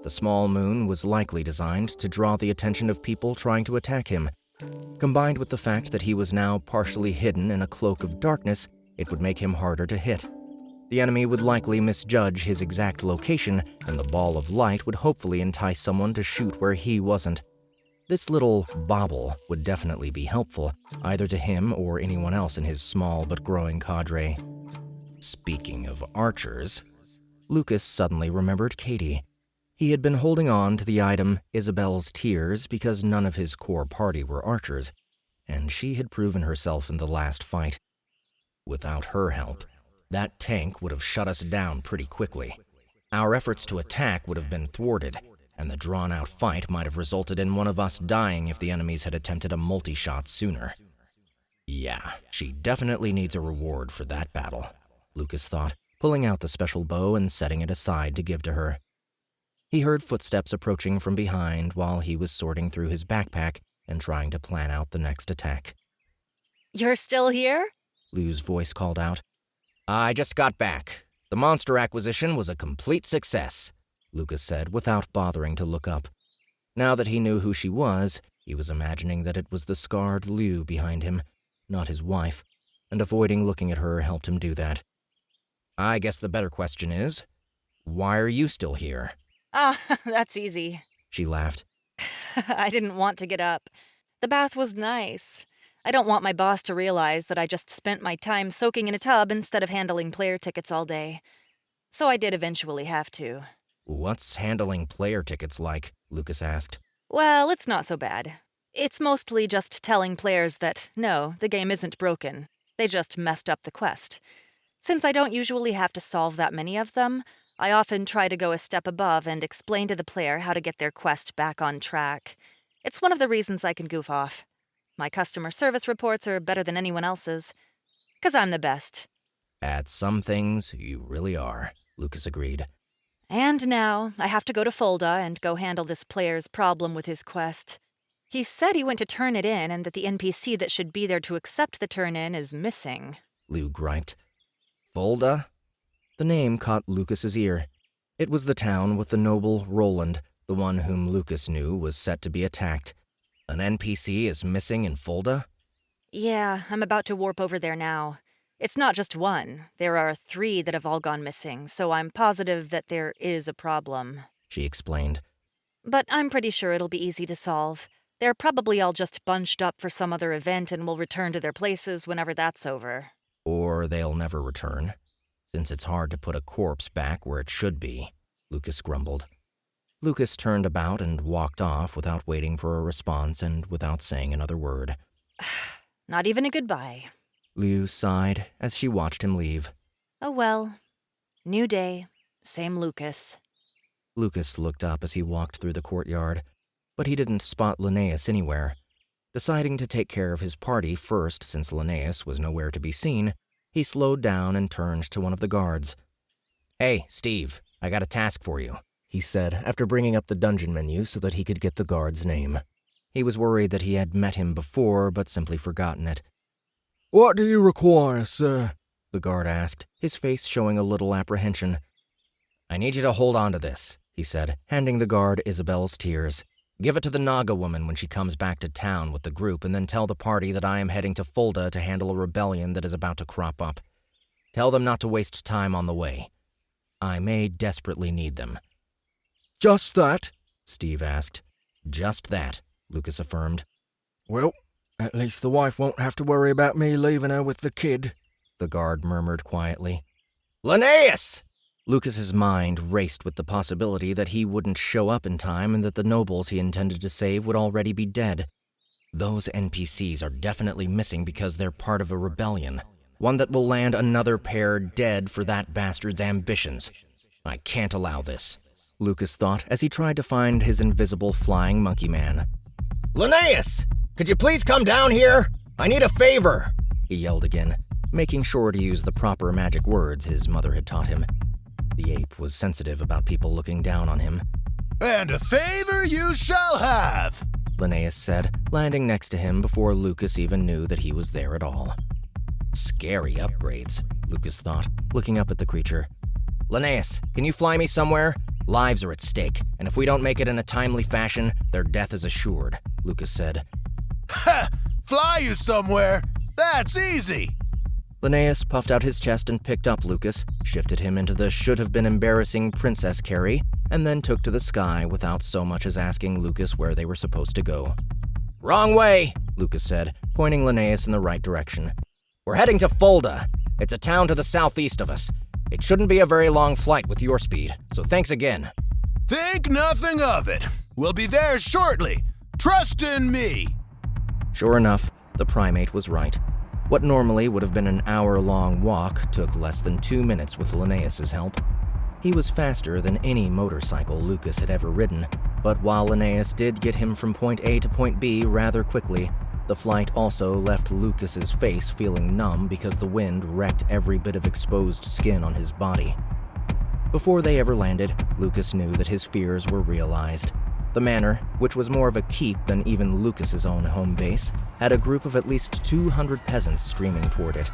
The small moon was likely designed to draw the attention of people trying to attack him. Combined with the fact that he was now partially hidden in a cloak of darkness, it would make him harder to hit. The enemy would likely misjudge his exact location, and the ball of light would hopefully entice someone to shoot where he wasn't. This little bauble would definitely be helpful, either to him or anyone else in his small but growing cadre. Speaking of archers, Lucas suddenly remembered Katie. He had been holding on to the item Isabel's Tears because none of his core party were archers, and she had proven herself in the last fight. Without her help, that tank would have shut us down pretty quickly. Our efforts to attack would have been thwarted, and the drawn-out fight might have resulted in one of us dying if the enemies had attempted a multi-shot sooner. Yeah, she definitely needs a reward for that battle, Lucas thought, pulling out the special bow and setting it aside to give to her. He heard footsteps approaching from behind while he was sorting through his backpack and trying to plan out the next attack. You're still here? Lou's voice called out. I just got back. The monster acquisition was a complete success, Lucas said without bothering to look up. Now that he knew who she was, he was imagining that it was the scarred Lou behind him, not his wife, and avoiding looking at her helped him do that. I guess the better question is, why are you still here? Ah, that's easy. She laughed. I didn't want to get up. The bath was nice. I don't want my boss to realize that I just spent my time soaking in a tub instead of handling player tickets all day. So I did eventually have to. What's handling player tickets like? Lucas asked. Well, it's not so bad. It's mostly just telling players that, no, the game isn't broken. They just messed up the quest. Since I don't usually have to solve that many of them, I often try to go a step above and explain to the player how to get their quest back on track. It's one of the reasons I can goof off. My customer service reports are better than anyone else's. 'Cause I'm the best. At some things, you really are, Lucas agreed. And now, I have to go to Fulda and go handle this player's problem with his quest. He said he went to turn it in and that the NPC that should be there to accept the turn-in is missing. Lou griped. Fulda? The name caught Lucas's ear. It was the town with the noble Roland, the one whom Lucas knew was set to be attacked. An NPC is missing in Fulda? Yeah, I'm about to warp over there now. It's not just one. There are 3 that have all gone missing, so I'm positive that there is a problem. She explained. But I'm pretty sure it'll be easy to solve. They're probably all just bunched up for some other event and will return to their places whenever that's over. Or they'll never return, since it's hard to put a corpse back where it should be, Lucas grumbled. Lucas turned about and walked off without waiting for a response and without saying another word. Not even a goodbye. Lou sighed as she watched him leave. Oh well. New day. Same Lucas. Lucas looked up as he walked through the courtyard, but he didn't spot Linnaeus anywhere. Deciding to take care of his party first since Linnaeus was nowhere to be seen, he slowed down and turned to one of the guards. Hey, Steve, I got a task for you, he said after bringing up the dungeon menu so that he could get the guard's name. He was worried that he had met him before but simply forgotten it. What do you require, sir? The guard asked, his face showing a little apprehension. I need you to hold on to this, he said, handing the guard Isabel's tears. Give it to the Naga woman when she comes back to town with the group, and then tell the party that I am heading to Fulda to handle a rebellion that is about to crop up. Tell them not to waste time on the way. I may desperately need them. Just that? Steve asked. Just that, Lucas affirmed. Well, at least the wife won't have to worry about me leaving her with the kid, the guard murmured quietly. Linnaeus! Lucas's mind raced with the possibility that he wouldn't show up in time and that the nobles he intended to save would already be dead. Those NPCs are definitely missing because they're part of a rebellion, one that will land another pair dead for that bastard's ambitions. I can't allow this, Lucas thought as he tried to find his invisible flying monkey man. Linnaeus! Could you please come down here? I need a favor, he yelled again, making sure to use the proper magic words his mother had taught him. The ape was sensitive about people looking down on him. And a favor you shall have, Linnaeus said, landing next to him before Lucas even knew that he was there at all. Scary upgrades, Lucas thought, looking up at the creature. Linnaeus, can you fly me somewhere? Lives are at stake, and if we don't make it in a timely fashion, their death is assured, Lucas said. Ha! Fly you somewhere? That's easy! Linnaeus puffed out his chest and picked up Lucas, shifted him into the should-have-been embarrassing princess carry, and then took to the sky without so much as asking Lucas where they were supposed to go. Wrong way, Lucas said, pointing Linnaeus in the right direction. We're heading to Fulda. It's a town to the southeast of us. It shouldn't be a very long flight with your speed, so thanks again. Think nothing of it. We'll be there shortly. Trust in me. Sure enough, the primate was right. What normally would have been an hour-long walk took less than 2 minutes with Linnaeus' help. He was faster than any motorcycle Lucas had ever ridden, but while Linnaeus did get him from point A to point B rather quickly, the flight also left Lucas's face feeling numb because the wind wrecked every bit of exposed skin on his body. Before they ever landed, Lucas knew that his fears were realized. The manor, which was more of a keep than even Lucas's own home base, had a group of at least 200 peasants streaming toward it.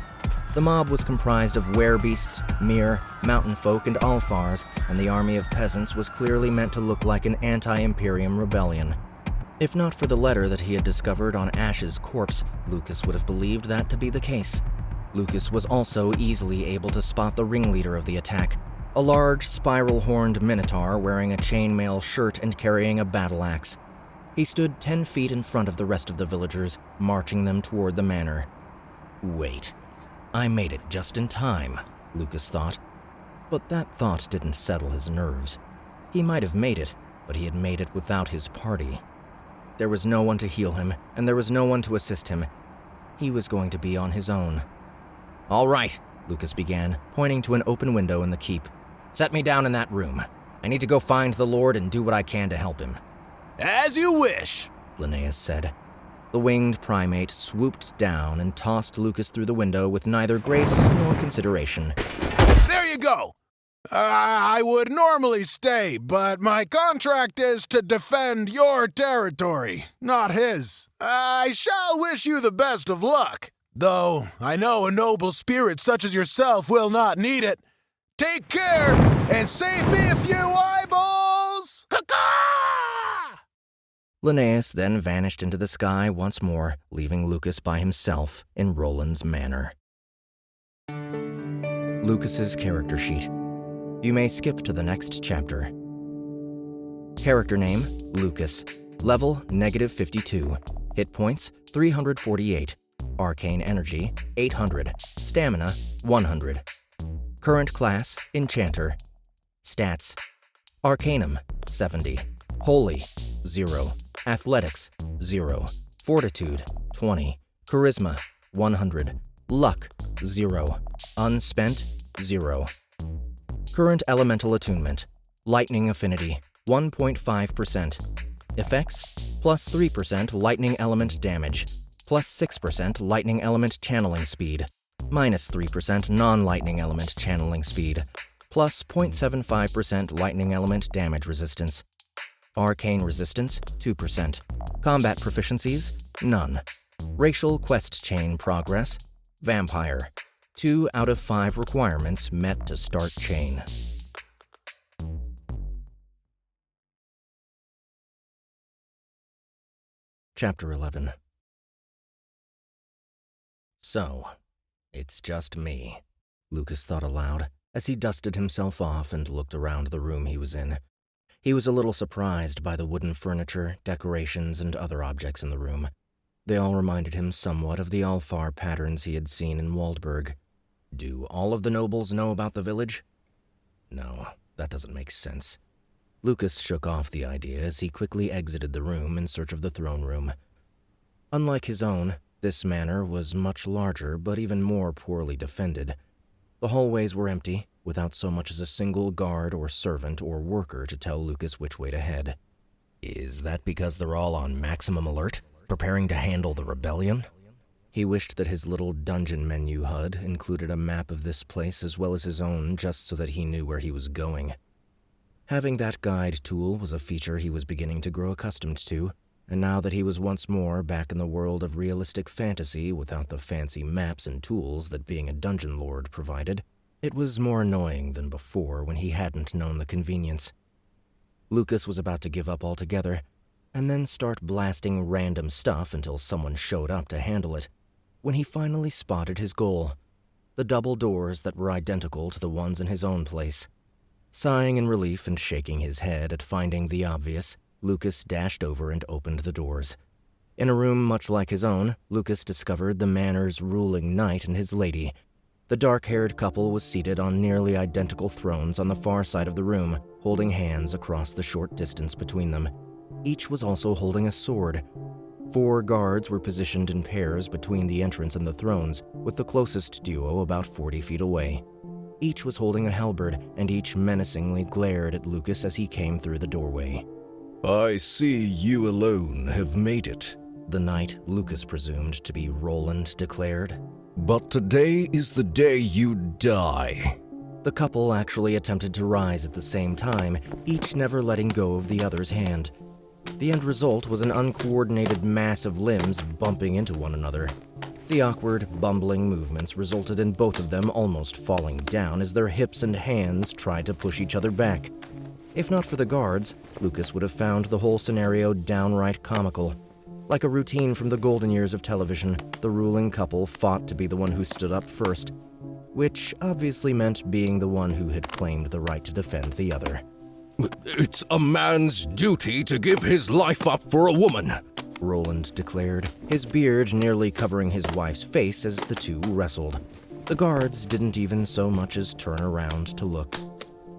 The mob was comprised of werebeasts, mere, mountain folk, and alfars, and the army of peasants was clearly meant to look like an anti-Imperium rebellion. If not for the letter that he had discovered on Ash's corpse, Lucas would have believed that to be the case. Lucas was also easily able to spot the ringleader of the attack, a large, spiral-horned minotaur wearing a chainmail shirt and carrying a battle axe. He stood 10 feet in front of the rest of the villagers, marching them toward the manor. Wait, I made it just in time, Lucas thought. But that thought didn't settle his nerves. He might have made it, but he had made it without his party. There was no one to heal him, and there was no one to assist him. He was going to be on his own. All right, Lucas began, pointing to an open window in the keep. Set me down in that room. I need to go find the Lord and do what I can to help him. As you wish, Linnaeus said. The winged primate swooped down and tossed Lucas through the window with neither grace nor consideration. There you go. I would normally stay, but my contract is to defend your territory, not his. I shall wish you the best of luck, though I know a noble spirit such as yourself will not need it. Take care, and save me a few eyeballs! Caw-caw! Linnaeus then vanished into the sky once more, leaving Lucas by himself in Roland's manor. Lucas's character sheet. You may skip to the next chapter. Character name, Lucas. Level, -52. Hit points, 348. Arcane energy, 800. Stamina, 100. Current class, Enchanter. Stats. Arcanum, 70. Holy, 0. Athletics, 0. Fortitude, 20. Charisma, 100. Luck, 0. Unspent, 0. Current elemental attunement. Lightning affinity, 1.5%. Effects, +3% lightning element damage, +6% lightning element channeling speed, -3% non-lightning element channeling speed, +0.75% lightning element damage resistance. Arcane resistance, 2%. Combat proficiencies, none. Racial quest chain progress, Vampire. 2 out of 5 requirements met to start chain. Chapter 11. So, it's just me, Lucas thought aloud as he dusted himself off and looked around the room he was in. He was a little surprised by the wooden furniture, decorations, and other objects in the room. They all reminded him somewhat of the Alfar patterns he had seen in Waldburg. Do all of the nobles know about the village? No, that doesn't make sense. Lucas shook off the idea as he quickly exited the room in search of the throne room. Unlike his own, this manor was much larger but even more poorly defended. The hallways were empty, without so much as a single guard or servant or worker to tell Lucas which way to head. Is that because they're all on maximum alert, preparing to handle the rebellion? He wished that his little dungeon menu HUD included a map of this place as well as his own, just so that he knew where he was going. Having that guide tool was a feature he was beginning to grow accustomed to, and now that he was once more back in the world of realistic fantasy without the fancy maps and tools that being a dungeon lord provided, it was more annoying than before when he hadn't known the convenience. Lucas was about to give up altogether, and then start blasting random stuff until someone showed up to handle it, when he finally spotted his goal, the double doors that were identical to the ones in his own place. Sighing in relief and shaking his head at finding the obvious, Lucas dashed over and opened the doors. In a room much like his own, Lucas discovered the manor's ruling knight and his lady. The dark-haired couple was seated on nearly identical thrones on the far side of the room, holding hands across the short distance between them. Each was also holding a sword. 4 guards were positioned in pairs between the entrance and the thrones, with the closest duo about 40 feet away. Each was holding a halberd, and each menacingly glared at Lucas as he came through the doorway. I see you alone have made it, the knight Lucas presumed to be Roland declared. But today is the day you die. The couple actually attempted to rise at the same time, each never letting go of the other's hand. The end result was an uncoordinated mass of limbs bumping into one another. The awkward, bumbling movements resulted in both of them almost falling down as their hips and hands tried to push each other back. If not for the guards, Lucas would have found the whole scenario downright comical. Like a routine from the golden years of television, the ruling couple fought to be the one who stood up first, which obviously meant being the one who had claimed the right to defend the other. It's a man's duty to give his life up for a woman, Roland declared, his beard nearly covering his wife's face as the two wrestled. The guards didn't even so much as turn around to look.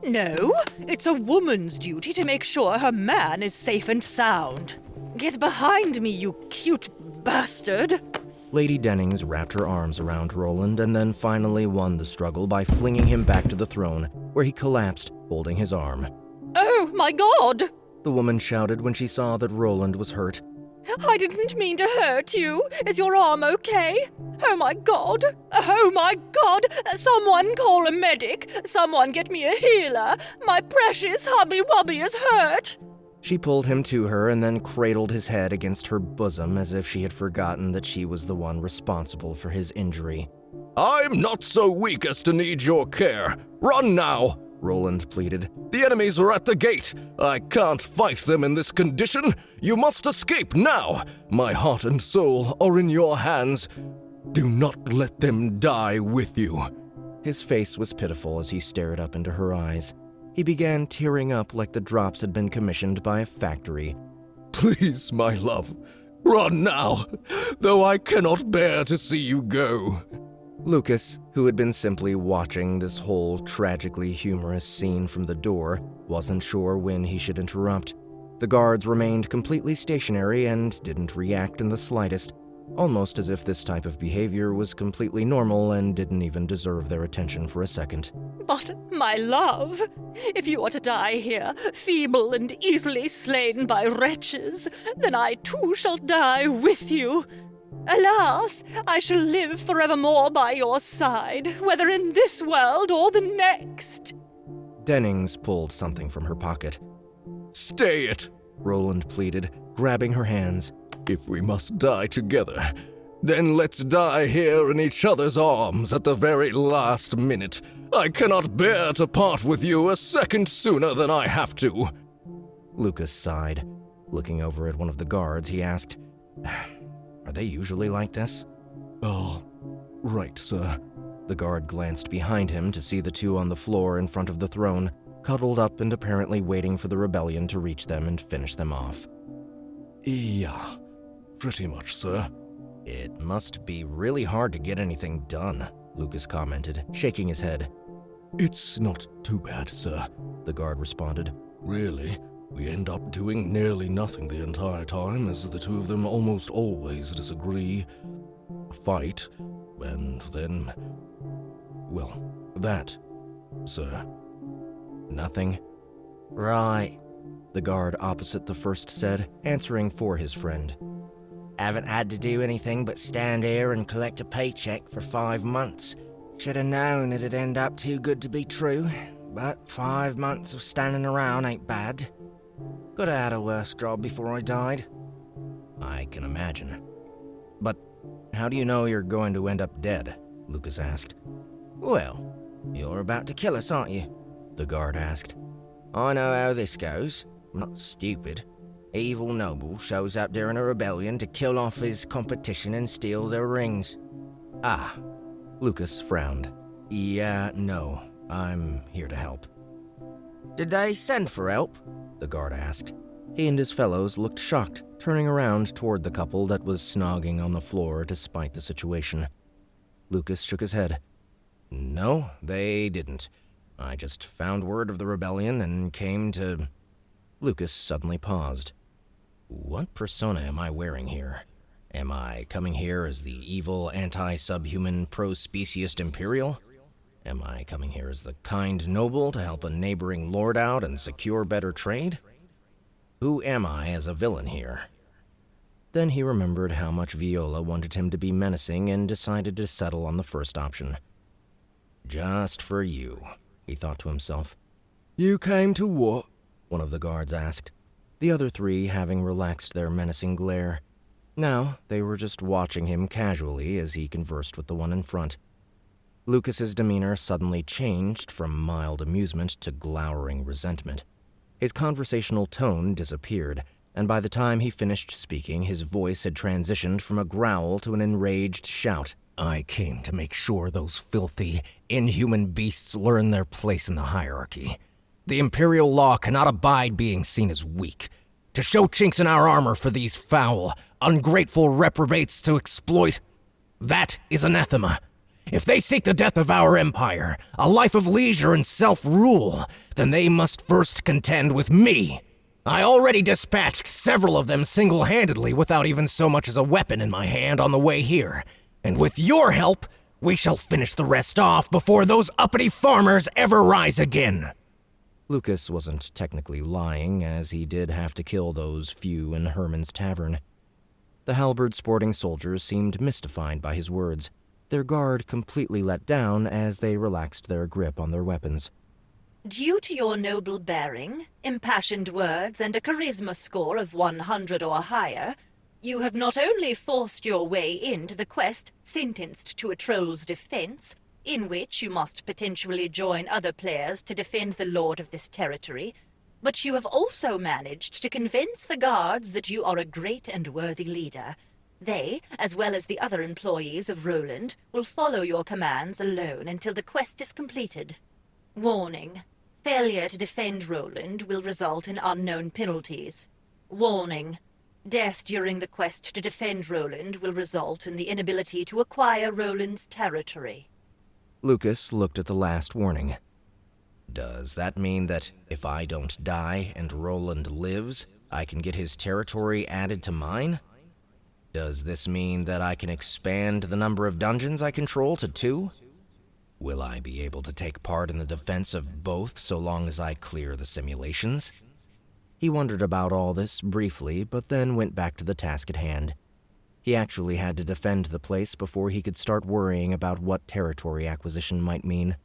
No, it's a woman's duty to make sure her man is safe and sound. Get behind me, you cute bastard! Lady Dennings wrapped her arms around Roland and then finally won the struggle by flinging him back to the throne, where he collapsed, holding his arm. Oh, my God! The woman shouted when she saw that Roland was hurt. I didn't mean to hurt you. Is your arm okay? Oh my God! Oh my God! Someone call a medic! Someone get me a healer! My precious hubby-wubby is hurt! She pulled him to her and then cradled his head against her bosom as if she had forgotten that she was the one responsible for his injury. I'm not so weak as to need your care. Run now, Roland pleaded. The enemies are at the gate. I can't fight them in this condition. You must escape now. My heart and soul are in your hands. Do not let them die with you. His face was pitiful as he stared up into her eyes. He began tearing up like the drops had been commissioned by a factory. Please, my love, run now, though I cannot bear to see you go. Lucas, who had been simply watching this whole tragically humorous scene from the door, wasn't sure when he should interrupt. The guards remained completely stationary and didn't react in the slightest, almost as if this type of behavior was completely normal and didn't even deserve their attention for a second. But, my love, if you are to die here, feeble and easily slain by wretches, then I too shall die with you. Alas, I shall live forevermore by your side, whether in this world or the next. Dennings pulled something from her pocket. Stay it, Roland pleaded, grabbing her hands. If we must die together, Then let's die here in each other's arms at the very last minute. I cannot bear to part with you a second sooner than I have to." Lucas sighed. Looking over at one of the guards, he asked, "Are they usually like this?" "Oh, right, sir." The guard glanced behind him to see the two on the floor in front of the throne, cuddled up and apparently waiting for the rebellion to reach them and finish them off. "Yeah, pretty much, sir." "It must be really hard to get anything done," Lucas commented, shaking his head. "It's not too bad, sir," the guard responded. "Really, we end up doing nearly nothing the entire time, as the two of them almost always disagree, fight, and then, well, that, sir." "Nothing?" "Right," the guard opposite the first said, answering for his friend. "Haven't had to do anything but stand here and collect a paycheck for 5 months. Should have known it'd end up too good to be true, but 5 months of standing around ain't bad. Could have had a worse job before I died." "I can imagine. But how do you know you're going to end up dead?" Lucas asked. "Well, you're about to kill us, aren't you?" the guard asked. "I know how this goes. I'm not stupid. Evil noble shows up during a rebellion to kill off his competition and steal their rings." "Ah," Lucas frowned. "Yeah, no, I'm here to help." "Did they send for help?" the guard asked. He and his fellows looked shocked, turning around toward the couple that was snogging on the floor despite the situation. Lucas shook his head. "No, they didn't. I just found word of the rebellion and came to..." Lucas suddenly paused. "What persona am I wearing here? Am I coming here as the evil, anti-subhuman, pro-speciest Imperial? Am I coming here as the kind noble to help a neighboring lord out and secure better trade? Who am I as a villain here?" Then he remembered how much Viola wanted him to be menacing and decided to settle on the first option. "Just for you," he thought to himself. "You came to what?" one of the guards asked, the other three having relaxed their menacing glare. Now they were just watching him casually as he conversed with the one in front. Lucas's demeanor suddenly changed from mild amusement to glowering resentment. His conversational tone disappeared, and by the time he finished speaking, his voice had transitioned from a growl to an enraged shout. "I came to make sure those filthy, inhuman beasts learn their place in the hierarchy. The Imperial law cannot abide being seen as weak. To show chinks in our armor for these foul, ungrateful reprobates to exploit, that is anathema. If they seek the death of our empire, a life of leisure and self-rule, then they must first contend with me. I already dispatched several of them single-handedly without even so much as a weapon in my hand on the way here. And with your help, we shall finish the rest off before those uppity farmers ever rise again." Lucas wasn't technically lying, as he did have to kill those few in Herman's tavern. The halberd-sporting soldiers seemed mystified by his words, their guard completely let down as they relaxed their grip on their weapons. Due to your noble bearing, impassioned words, and a charisma score of 100 or higher, you have not only forced your way into the quest sentenced to a troll's defense, in which you must potentially join other players to defend the lord of this territory, but you have also managed to convince the guards that you are a great and worthy leader. They, as well as the other employees of Roland, will follow your commands alone until the quest is completed. Warning. Failure to defend Roland will result in unknown penalties. Warning. Death during the quest to defend Roland will result in the inability to acquire Roland's territory. Lucas looked at the last warning. Does that mean that if I don't die and Roland lives, I can get his territory added to mine? Does this mean that I can expand the number of dungeons I control to 2? Will I be able to take part in the defense of both so long as I clear the simulations? He wondered about all this briefly, but then went back to the task at hand. He actually had to defend the place before he could start worrying about what territory acquisition might mean.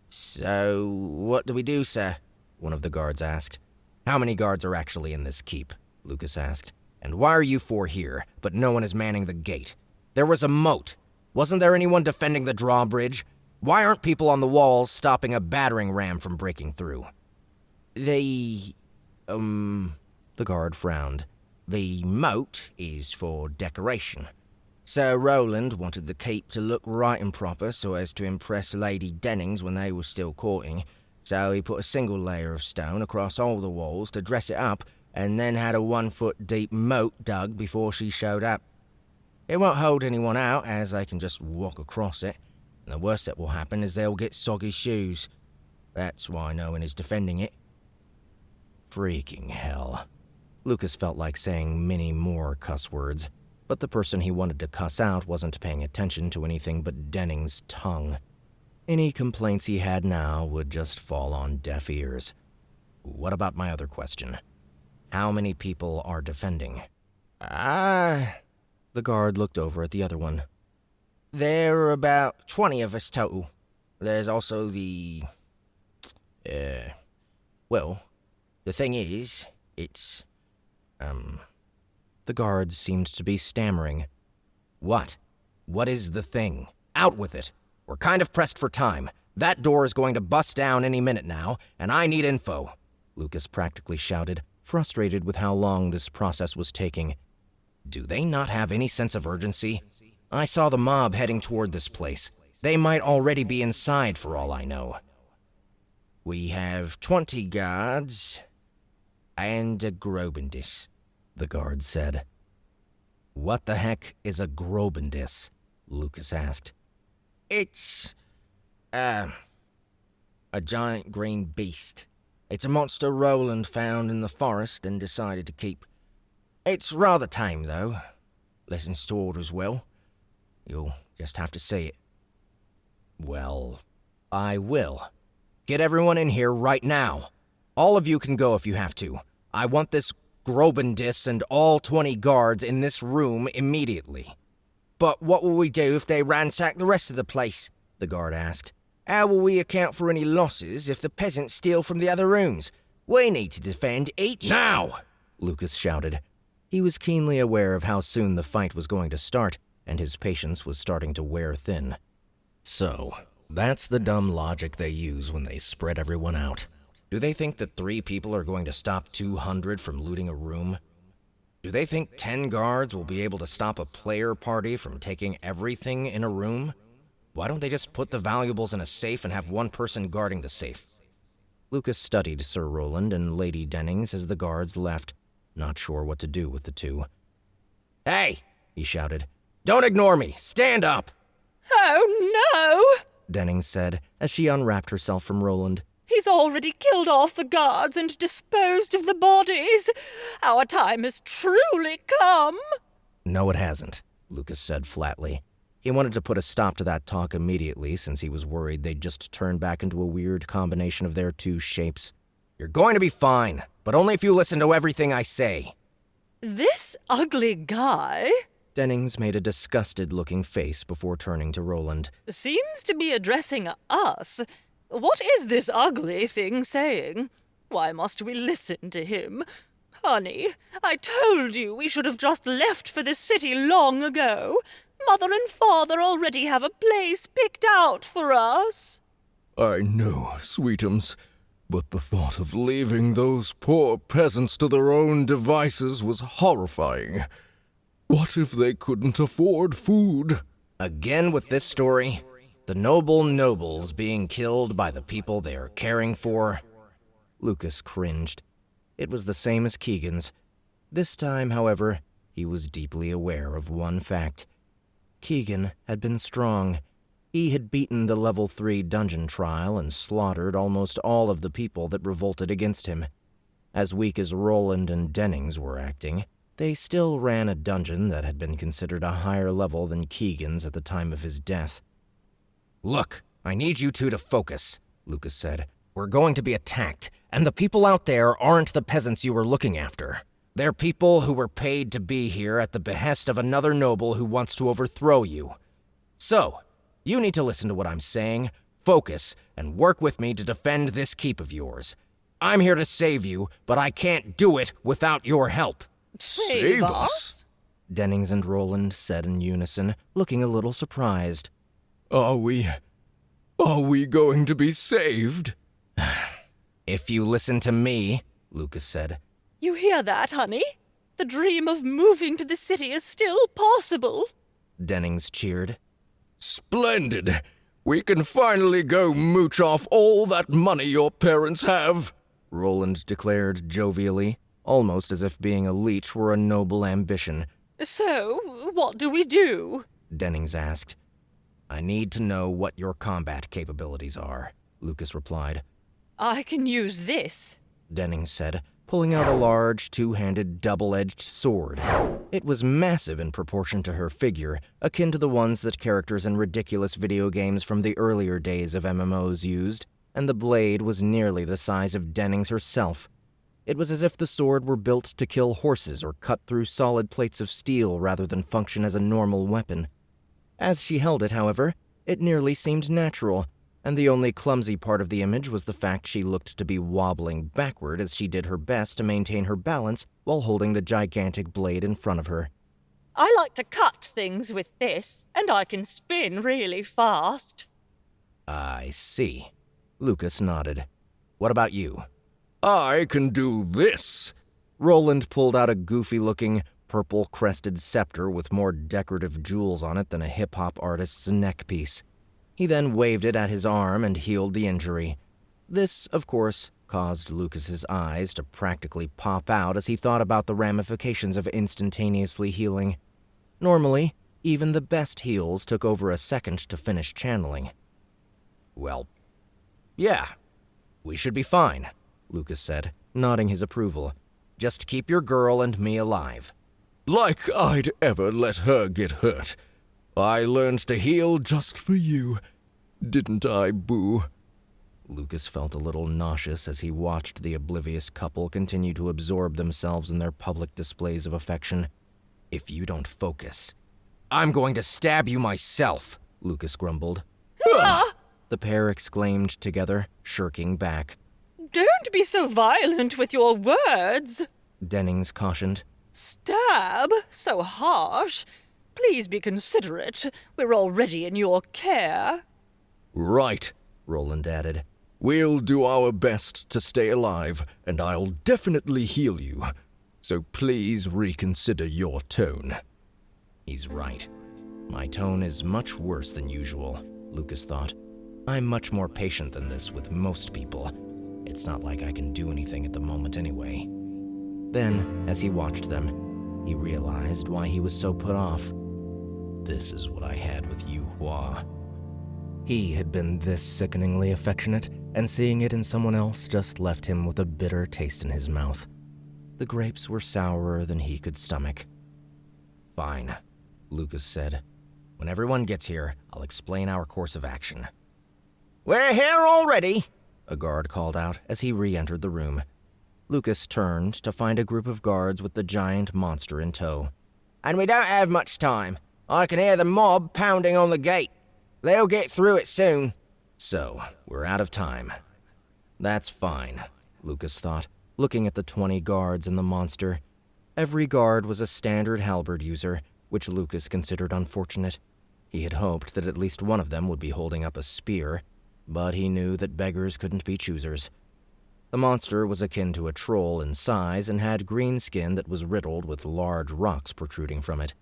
"So, what do we do, sir?" one of the guards asked. "How many guards are actually in this keep?" Lucas asked. "And why are you 4 here, but no one is manning the gate? There was a moat. Wasn't there anyone defending the drawbridge? Why aren't people on the walls stopping a battering ram from breaking through? The guard frowned. The moat is for decoration. Sir Roland wanted the keep to look right and proper so as to impress Lady Dennings when they were still courting, so he put a single layer of stone across all the walls to dress it up, and then had a 1-foot-deep moat dug before she showed up. It won't hold anyone out, as they can just walk across it, and the worst that will happen is they'll get soggy shoes. That's why no one is defending it. Freaking hell. Lucas felt like saying many more cuss words, but the person he wanted to cuss out wasn't paying attention to anything but Denning's tongue. Any complaints he had now would just fall on deaf ears. What about my other question? How many people are defending? The guard looked over at the other one. There are about 20 of us total. There's also the thing is, it's, The guard seemed to be stammering. What? What is the thing? Out with it. We're kind of pressed for time. That door is going to bust down any minute now, and I need info, Lucas practically shouted, frustrated with how long this process was taking. Do they not have any sense of urgency? I saw the mob heading toward this place. They might already be inside for all I know. We have 20 guards and a Grobendis, the guard said. What the heck is a Grobendis? Lucas asked. It's, a giant green beast. It's a monster Roland found in the forest and decided to keep. It's rather tame, though. Listens to orders well. You'll just have to see it. Well, I will. Get everyone in here right now. All of you can go if you have to. I want this Grobendis and all 20 guards in this room immediately. But what will we do if they ransack the rest of the place? The guard asked. How will we account for any losses if the peasants steal from the other rooms? We need to defend each— Now! Lucas shouted. He was keenly aware of how soon the fight was going to start, and his patience was starting to wear thin. So, that's the dumb logic they use when they spread everyone out. Do they think that 3 people are going to stop 200 from looting a room? Do they think 10 guards will be able to stop a player party from taking everything in a room? Why don't they just put the valuables in a safe and have one person guarding the safe? Lucas studied Sir Roland and Lady Dennings as the guards left, not sure what to do with the two. Hey, he shouted. Don't ignore me. Stand up. Oh, no! Dennings said as she unwrapped herself from Roland. He's already killed off the guards and disposed of the bodies. Our time has truly come. No, it hasn't, Lucas said flatly. He wanted to put a stop to that talk immediately since he was worried they'd just turn back into a weird combination of their two shapes. You're going to be fine, but only if you listen to everything I say. This ugly guy Dennings made a disgusted-looking face before turning to Roland. seems to be addressing us. What is this ugly thing saying? Why must we listen to him? Honey, I told you we should have just left for this city long ago. Mother and Father already have a place picked out for us. I know, sweetums, but the thought of leaving those poor peasants to their own devices was horrifying. What if they couldn't afford food? Again with this story? The noble nobles being killed by the people they are caring for? Lucas cringed. It was the same as Keegan's. This time, however, he was deeply aware of one fact. Keegan had been strong. He had beaten the level 3 dungeon trial and slaughtered almost all of the people that revolted against him. As weak as Roland and Dennings were acting, they still ran a dungeon that had been considered a higher level than Keegan's at the time of his death. Look, I need you two to focus, Lucas said. We're going to be attacked, and the people out there aren't the peasants you were looking after. They're people who were paid to be here at the behest of another noble who wants to overthrow you. So, you need to listen to what I'm saying, focus, and work with me to defend this keep of yours. I'm here to save you, but I can't do it without your help. Save us? Dennings and Roland said in unison, looking a little surprised. Are we going to be saved? If you listen to me, Lucas said. You hear that, honey? The dream of moving to the city is still possible. Dennings cheered. Splendid! We can finally go mooch off all that money your parents have, Roland declared jovially, almost as if being a leech were a noble ambition. So, what do we do? Dennings asked. I need to know what your combat capabilities are, Lucas replied. I can use this, Dennings said, pulling out a large, two-handed, double-edged sword. It was massive in proportion to her figure, akin to the ones that characters in ridiculous video games from the earlier days of MMOs used, and the blade was nearly the size of Dennings herself. It was as if the sword were built to kill horses or cut through solid plates of steel rather than function as a normal weapon. As she held it, however, it nearly seemed natural, and the only clumsy part of the image was the fact she looked to be wobbling backward as she did her best to maintain her balance while holding the gigantic blade in front of her. I like to cut things with this, and I can spin really fast. I see. Lucas nodded. What about you? I can do this. Roland pulled out a goofy-looking, purple-crested scepter with more decorative jewels on it than a hip-hop artist's neckpiece. He then waved it at his arm and healed the injury. This, of course, caused Lucas's eyes to practically pop out as he thought about the ramifications of instantaneously healing. Normally, even the best heals took over a second to finish channeling. Well, yeah, we should be fine, Lucas said, nodding his approval. Just keep your girl and me alive. Like I'd ever let her get hurt. I learned to heal just for you. Didn't I, Boo? Lucas felt a little nauseous as he watched the oblivious couple continue to absorb themselves in their public displays of affection. If you don't focus, I'm going to stab you myself, Lucas grumbled. The pair exclaimed together, shirking back. Don't be so violent with your words, Dennings cautioned. Stab? So harsh. Please be considerate. We're already in your care. Right, Roland added. We'll do our best to stay alive, and I'll definitely heal you. So please reconsider your tone. He's right. My tone is much worse than usual, Lucas thought. I'm much more patient than this with most people. It's not like I can do anything at the moment anyway. Then, as he watched them, he realized why he was so put off. This is what I had with Yu Hua. He had been this sickeningly affectionate, and seeing it in someone else just left him with a bitter taste in his mouth. The grapes were sourer than he could stomach. Fine, Lucas said. When everyone gets here, I'll explain our course of action. We're here already, a guard called out as he re-entered the room. Lucas turned to find a group of guards with the giant monster in tow. And we don't have much time. I can hear the mob pounding on the gate. They'll get through it soon. So, we're out of time. That's fine, Lucas thought, looking at the 20 guards and the monster. Every guard was a standard halberd user, which Lucas considered unfortunate. He had hoped that at least one of them would be holding up a spear, but he knew that beggars couldn't be choosers. The monster was akin to a troll in size and had green skin that was riddled with large rocks protruding from it.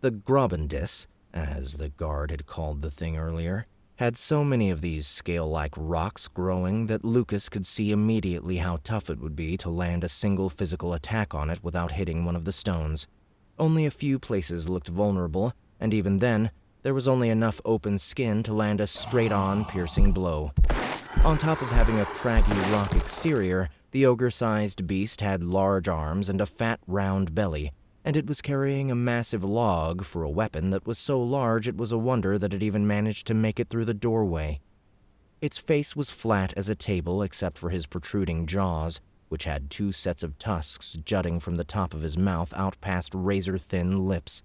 The Grobendis, as the guard had called the thing earlier, had so many of these scale-like rocks growing that Lucas could see immediately how tough it would be to land a single physical attack on it without hitting one of the stones. Only a few places looked vulnerable, and even then, there was only enough open skin to land a straight-on piercing blow. On top of having a craggy rock exterior, the ogre-sized beast had large arms and a fat, round belly, and it was carrying a massive log for a weapon that was so large it was a wonder that it even managed to make it through the doorway. Its face was flat as a table except for his protruding jaws, which had 2 sets of tusks jutting from the top of his mouth out past razor-thin lips.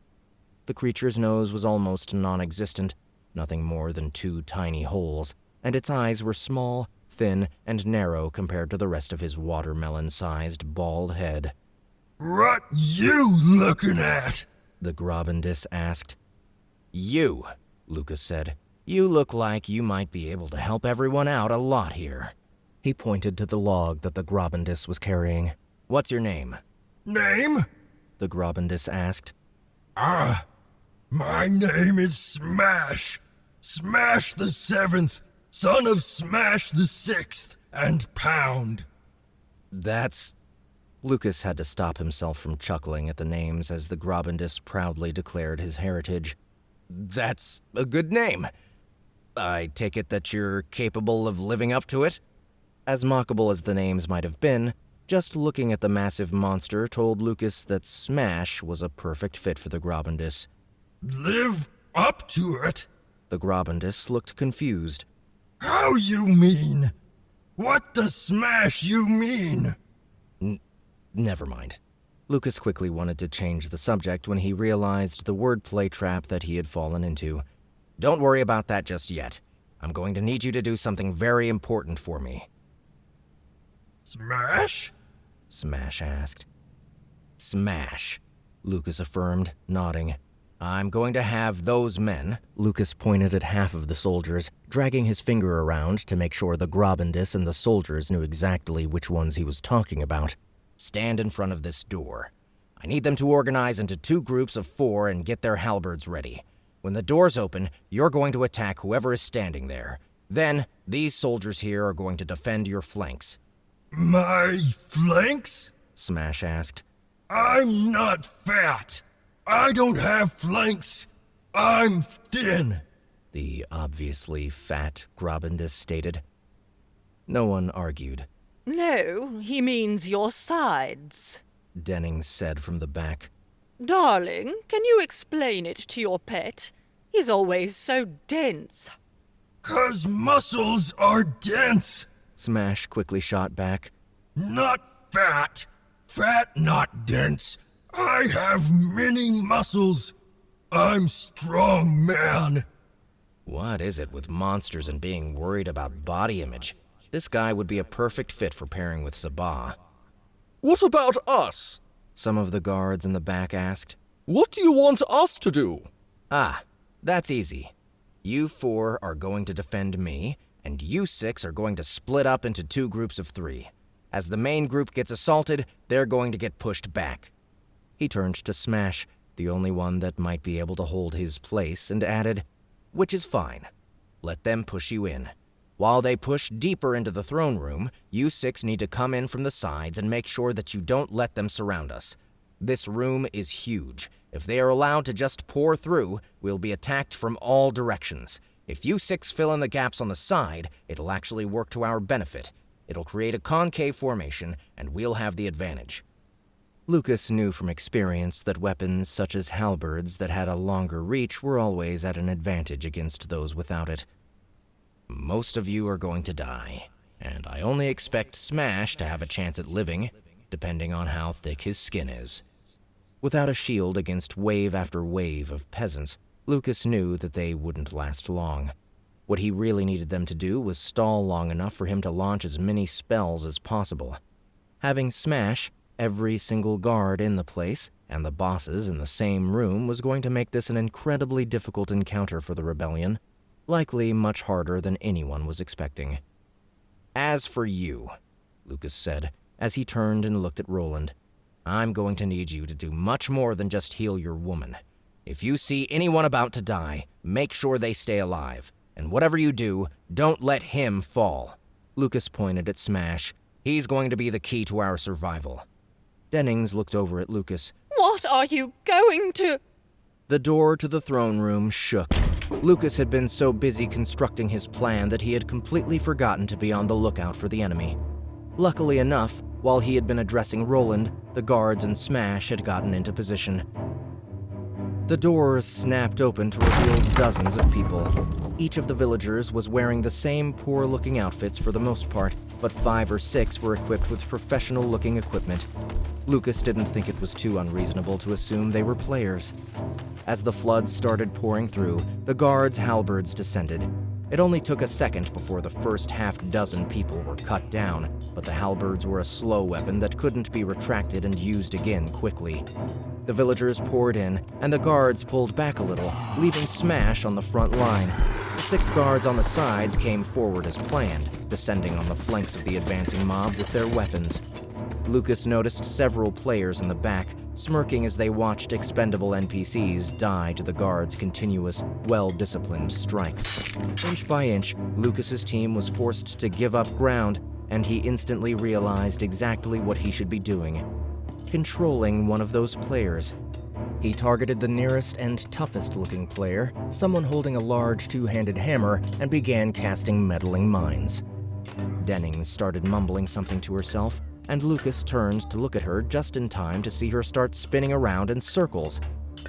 The creature's nose was almost non-existent, nothing more than 2 tiny holes, and its eyes were small, thin, and narrow compared to the rest of his watermelon-sized bald head. What you looking at? the Grobendis asked. You, Lucas said. You look like you might be able to help everyone out a lot here. He pointed to the log that the Grobendis was carrying. What's your name? Name? The Grobendis asked. My name is Smash. Smash the 7th, son of Smash the 6th, and Pound. That's... Lucas had to stop himself from chuckling at the names as the Grobendis proudly declared his heritage. That's a good name. I take it that you're capable of living up to it? As mockable as the names might have been, just looking at the massive monster told Lucas that Smash was a perfect fit for the Grobendis. Live up to it? The Grobendis looked confused. How you mean? What does Smash you mean? Never mind. Lucas quickly wanted to change the subject when he realized the wordplay trap that he had fallen into. Don't worry about that just yet. I'm going to need you to do something very important for me. Smash? Smash asked. Smash, Lucas affirmed, nodding. I'm going to have those men, Lucas pointed at half of the soldiers, dragging his finger around to make sure the Grobendis and the soldiers knew exactly which ones he was talking about. Stand in front of this door. I need them to organize into 2 groups of 4 and get their halberds ready. When the doors open, you're going to attack whoever is standing there. Then, these soldiers here are going to defend your flanks. My flanks? Smash asked. I'm not fat. I don't have flanks. I'm thin, the obviously fat Grobendis stated. No one argued. No, he means your sides. Dennings said from the back. Darling, can you explain it to your pet? He's always so dense. 'Cause muscles are dense. Smash quickly shot back. Not fat. Fat, not dense. I have many muscles. I'm strong, man. What is it with monsters and being worried about body image? This guy would be a perfect fit for pairing with Sabah. What about us? Some of the guards in the back asked. What do you want us to do? That's easy. You 4 are going to defend me, and you 6 are going to split up into 2 groups of 3. As the main group gets assaulted, they're going to get pushed back. He turned to Smash, the only one that might be able to hold his place, and added, which is fine. Let them push you in. While they push deeper into the throne room, you 6 need to come in from the sides and make sure that you don't let them surround us. This room is huge. If they are allowed to just pour through, we'll be attacked from all directions. If you 6 fill in the gaps on the side, it'll actually work to our benefit. It'll create a concave formation, and we'll have the advantage. Lucas knew from experience that weapons such as halberds that had a longer reach were always at an advantage against those without it. Most of you are going to die, and I only expect Smash to have a chance at living, depending on how thick his skin is. Without a shield against wave after wave of peasants, Lucas knew that they wouldn't last long. What he really needed them to do was stall long enough for him to launch as many spells as possible. Having Smash, every single guard in the place, and the bosses in the same room was going to make this an incredibly difficult encounter for the rebellion, likely much harder than anyone was expecting. As for you, Lucas said, as he turned and looked at Roland, I'm going to need you to do much more than just heal your woman. If you see anyone about to die, make sure they stay alive. And whatever you do, don't let him fall. Lucas pointed at Smash. He's going to be the key to our survival. Dennings looked over at Lucas. What are you going to... The door to the throne room shook. Lucas had been so busy constructing his plan that he had completely forgotten to be on the lookout for the enemy. Luckily enough, while he had been addressing Roland, the guards and Smash had gotten into position. The doors snapped open to reveal dozens of people. Each of the villagers was wearing the same poor-looking outfits for the most part, but 5 or 6 were equipped with professional-looking equipment. Lucas didn't think it was too unreasonable to assume they were players. As the flood started pouring through, the guards' halberds descended. It only took a second before the first half-dozen people were cut down, but the halberds were a slow weapon that couldn't be retracted and used again quickly. The villagers poured in, and the guards pulled back a little, leaving Smash on the front line. The 6 guards on the sides came forward as planned, descending on the flanks of the advancing mob with their weapons. Lucas noticed several players in the back, smirking as they watched expendable NPCs die to the guards' continuous, well-disciplined strikes. Inch by inch, Lucas's team was forced to give up ground, and he instantly realized exactly what he should be doing: controlling one of those players. He targeted the nearest and toughest-looking player, someone holding a large 2-handed hammer, and began casting meddling mines. Dennings started mumbling something to herself, and Lucas turned to look at her just in time to see her start spinning around in circles.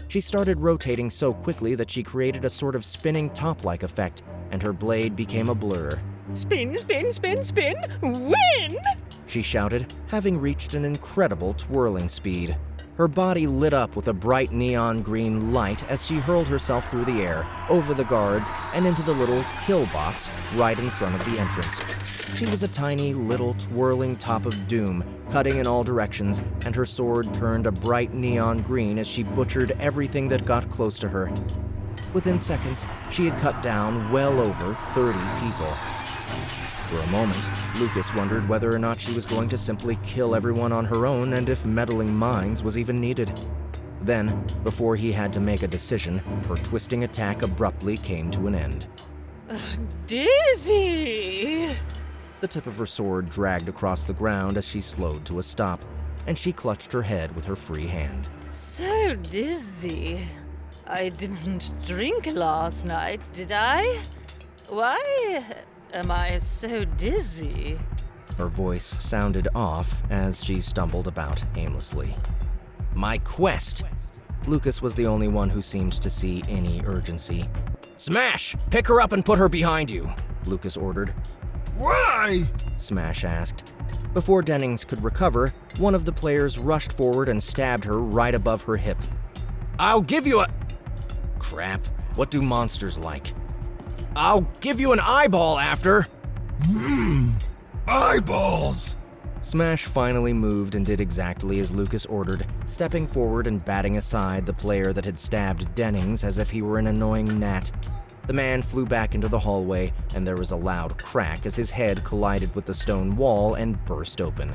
She started rotating so quickly that she created a sort of spinning top-like effect, and her blade became a blur. Spin, spin, spin, spin! Win! She shouted, having reached an incredible twirling speed. Her body lit up with a bright neon green light as she hurled herself through the air, over the guards, and into the little kill box right in front of the entrance. She was a tiny, little, twirling top of doom, cutting in all directions, and her sword turned a bright neon green as she butchered everything that got close to her. Within seconds, she had cut down well over 30 people. For a moment, Lucas wondered whether or not she was going to simply kill everyone on her own and if meddling mines was even needed. Then, before he had to make a decision, her twisting attack abruptly came to an end. Dizzy! The tip of her sword dragged across the ground as she slowed to a stop, and she clutched her head with her free hand. So dizzy. I didn't drink last night, did I? Why am I so dizzy? Her voice sounded off as she stumbled about aimlessly. My quest! Lucas was the only one who seemed to see any urgency. Smash! Pick her up and put her behind you, Lucas ordered. Why? Smash asked. Before Dennings could recover, one of the players rushed forward and stabbed her right above her hip. I'll give you a... Crap. What do monsters like? I'll give you an eyeball after. Eyeballs! Smash finally moved and did exactly as Lucas ordered, stepping forward and batting aside the player that had stabbed Dennings as if he were an annoying gnat. The man flew back into the hallway, and there was a loud crack as his head collided with the stone wall and burst open.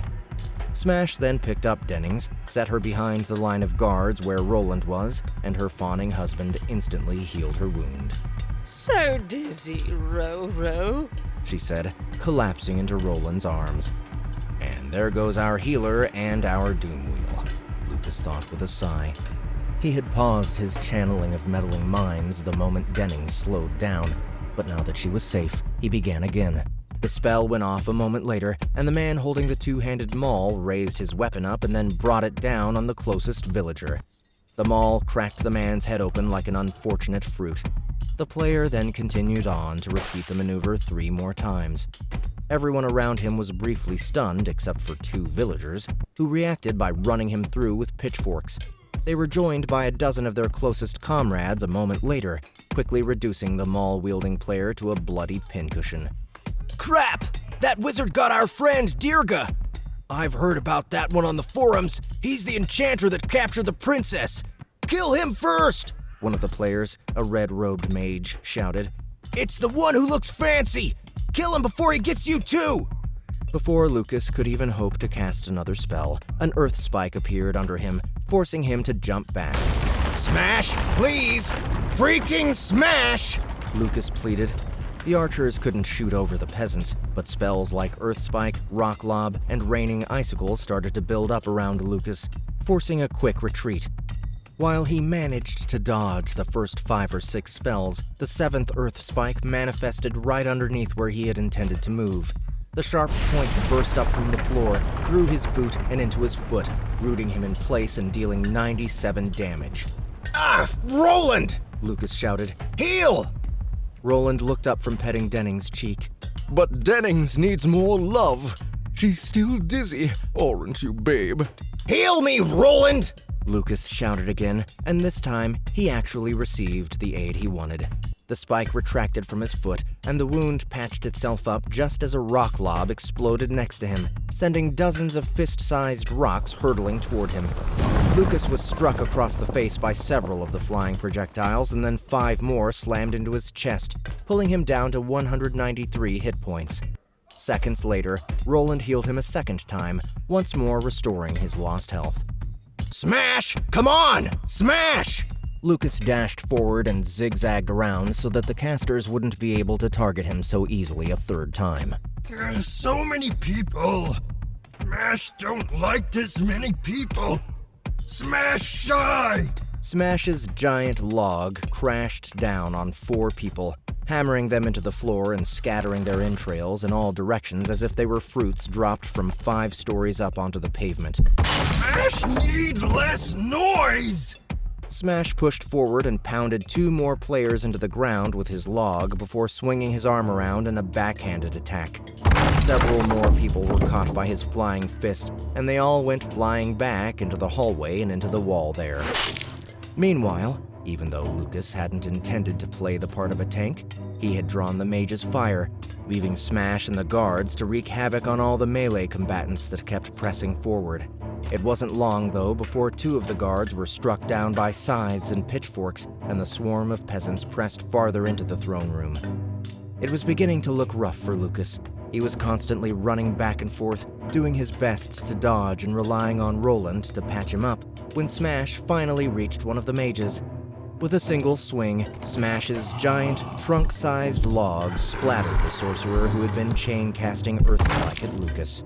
Smash then picked up Dennings, set her behind the line of guards where Roland was, and her fawning husband instantly healed her wound. So dizzy, Ro-Ro, she said, collapsing into Roland's arms. And there goes our healer and our doom wheel, Lucas thought with a sigh. He had paused his channeling of meddling minds the moment Dennings slowed down, but now that she was safe, he began again. The spell went off a moment later, and the man holding the 2-handed maul raised his weapon up and then brought it down on the closest villager. The maul cracked the man's head open like an unfortunate fruit. The player then continued on to repeat the maneuver 3 more times. Everyone around him was briefly stunned except for 2 villagers, who reacted by running him through with pitchforks. They were joined by a dozen of their closest comrades a moment later, quickly reducing the maul-wielding player to a bloody pincushion. Crap! That wizard got our friend, Dirga! I've heard about that one on the forums. He's the enchanter that captured the princess. Kill him first! One of the players, a red-robed mage, shouted. It's the one who looks fancy! Kill him before he gets you too! Before Lucas could even hope to cast another spell, an earth spike appeared under him, forcing him to jump back. Smash, please! Freaking smash! Lucas pleaded. The archers couldn't shoot over the peasants, but spells like Earth Spike, Rock Lob, and Raining Icicles started to build up around Lucas, forcing a quick retreat. While he managed to dodge the first 5 or 6 spells, the 7th Earth Spike manifested right underneath where he had intended to move. The sharp point burst up from the floor, through his boot and into his foot, rooting him in place and dealing 97 damage. Ah, Roland! Lucas shouted. Heal! Roland looked up from petting Dennings' cheek. But Dennings needs more love. She's still dizzy, aren't you, babe? Heal me, Roland! Lucas shouted again, and this time he actually received the aid he wanted. The spike retracted from his foot, and the wound patched itself up just as a rock lob exploded next to him, sending dozens of fist-sized rocks hurtling toward him. Lucas was struck across the face by several of the flying projectiles, and then 5 more slammed into his chest, pulling him down to 193 hit points. Seconds later, Roland healed him a second time, once more restoring his lost health. Smash! Come on! Smash! Lucas dashed forward and zigzagged around so that the casters wouldn't be able to target him so easily a third time. There's so many people. Smash don't like this many people. Smash shy! Smash's giant log crashed down on 4 people, hammering them into the floor and scattering their entrails in all directions as if they were fruits dropped from 5 stories up onto the pavement. Smash need less noise! Smash pushed forward and pounded 2 more players into the ground with his log before swinging his arm around in a backhanded attack. Several more people were caught by his flying fist, and they all went flying back into the hallway and into the wall there. Meanwhile, even though Lucas hadn't intended to play the part of a tank, he had drawn the mage's fire, leaving Smash and the guards to wreak havoc on all the melee combatants that kept pressing forward. It wasn't long, though, before 2 of the guards were struck down by scythes and pitchforks, and the swarm of peasants pressed farther into the throne room. It was beginning to look rough for Lucas. He was constantly running back and forth, doing his best to dodge and relying on Roland to patch him up, when Smash finally reached one of the mages. With a single swing, Smash's giant, trunk-sized log splattered the sorcerer who had been chain-casting Earthstrike at Lucas.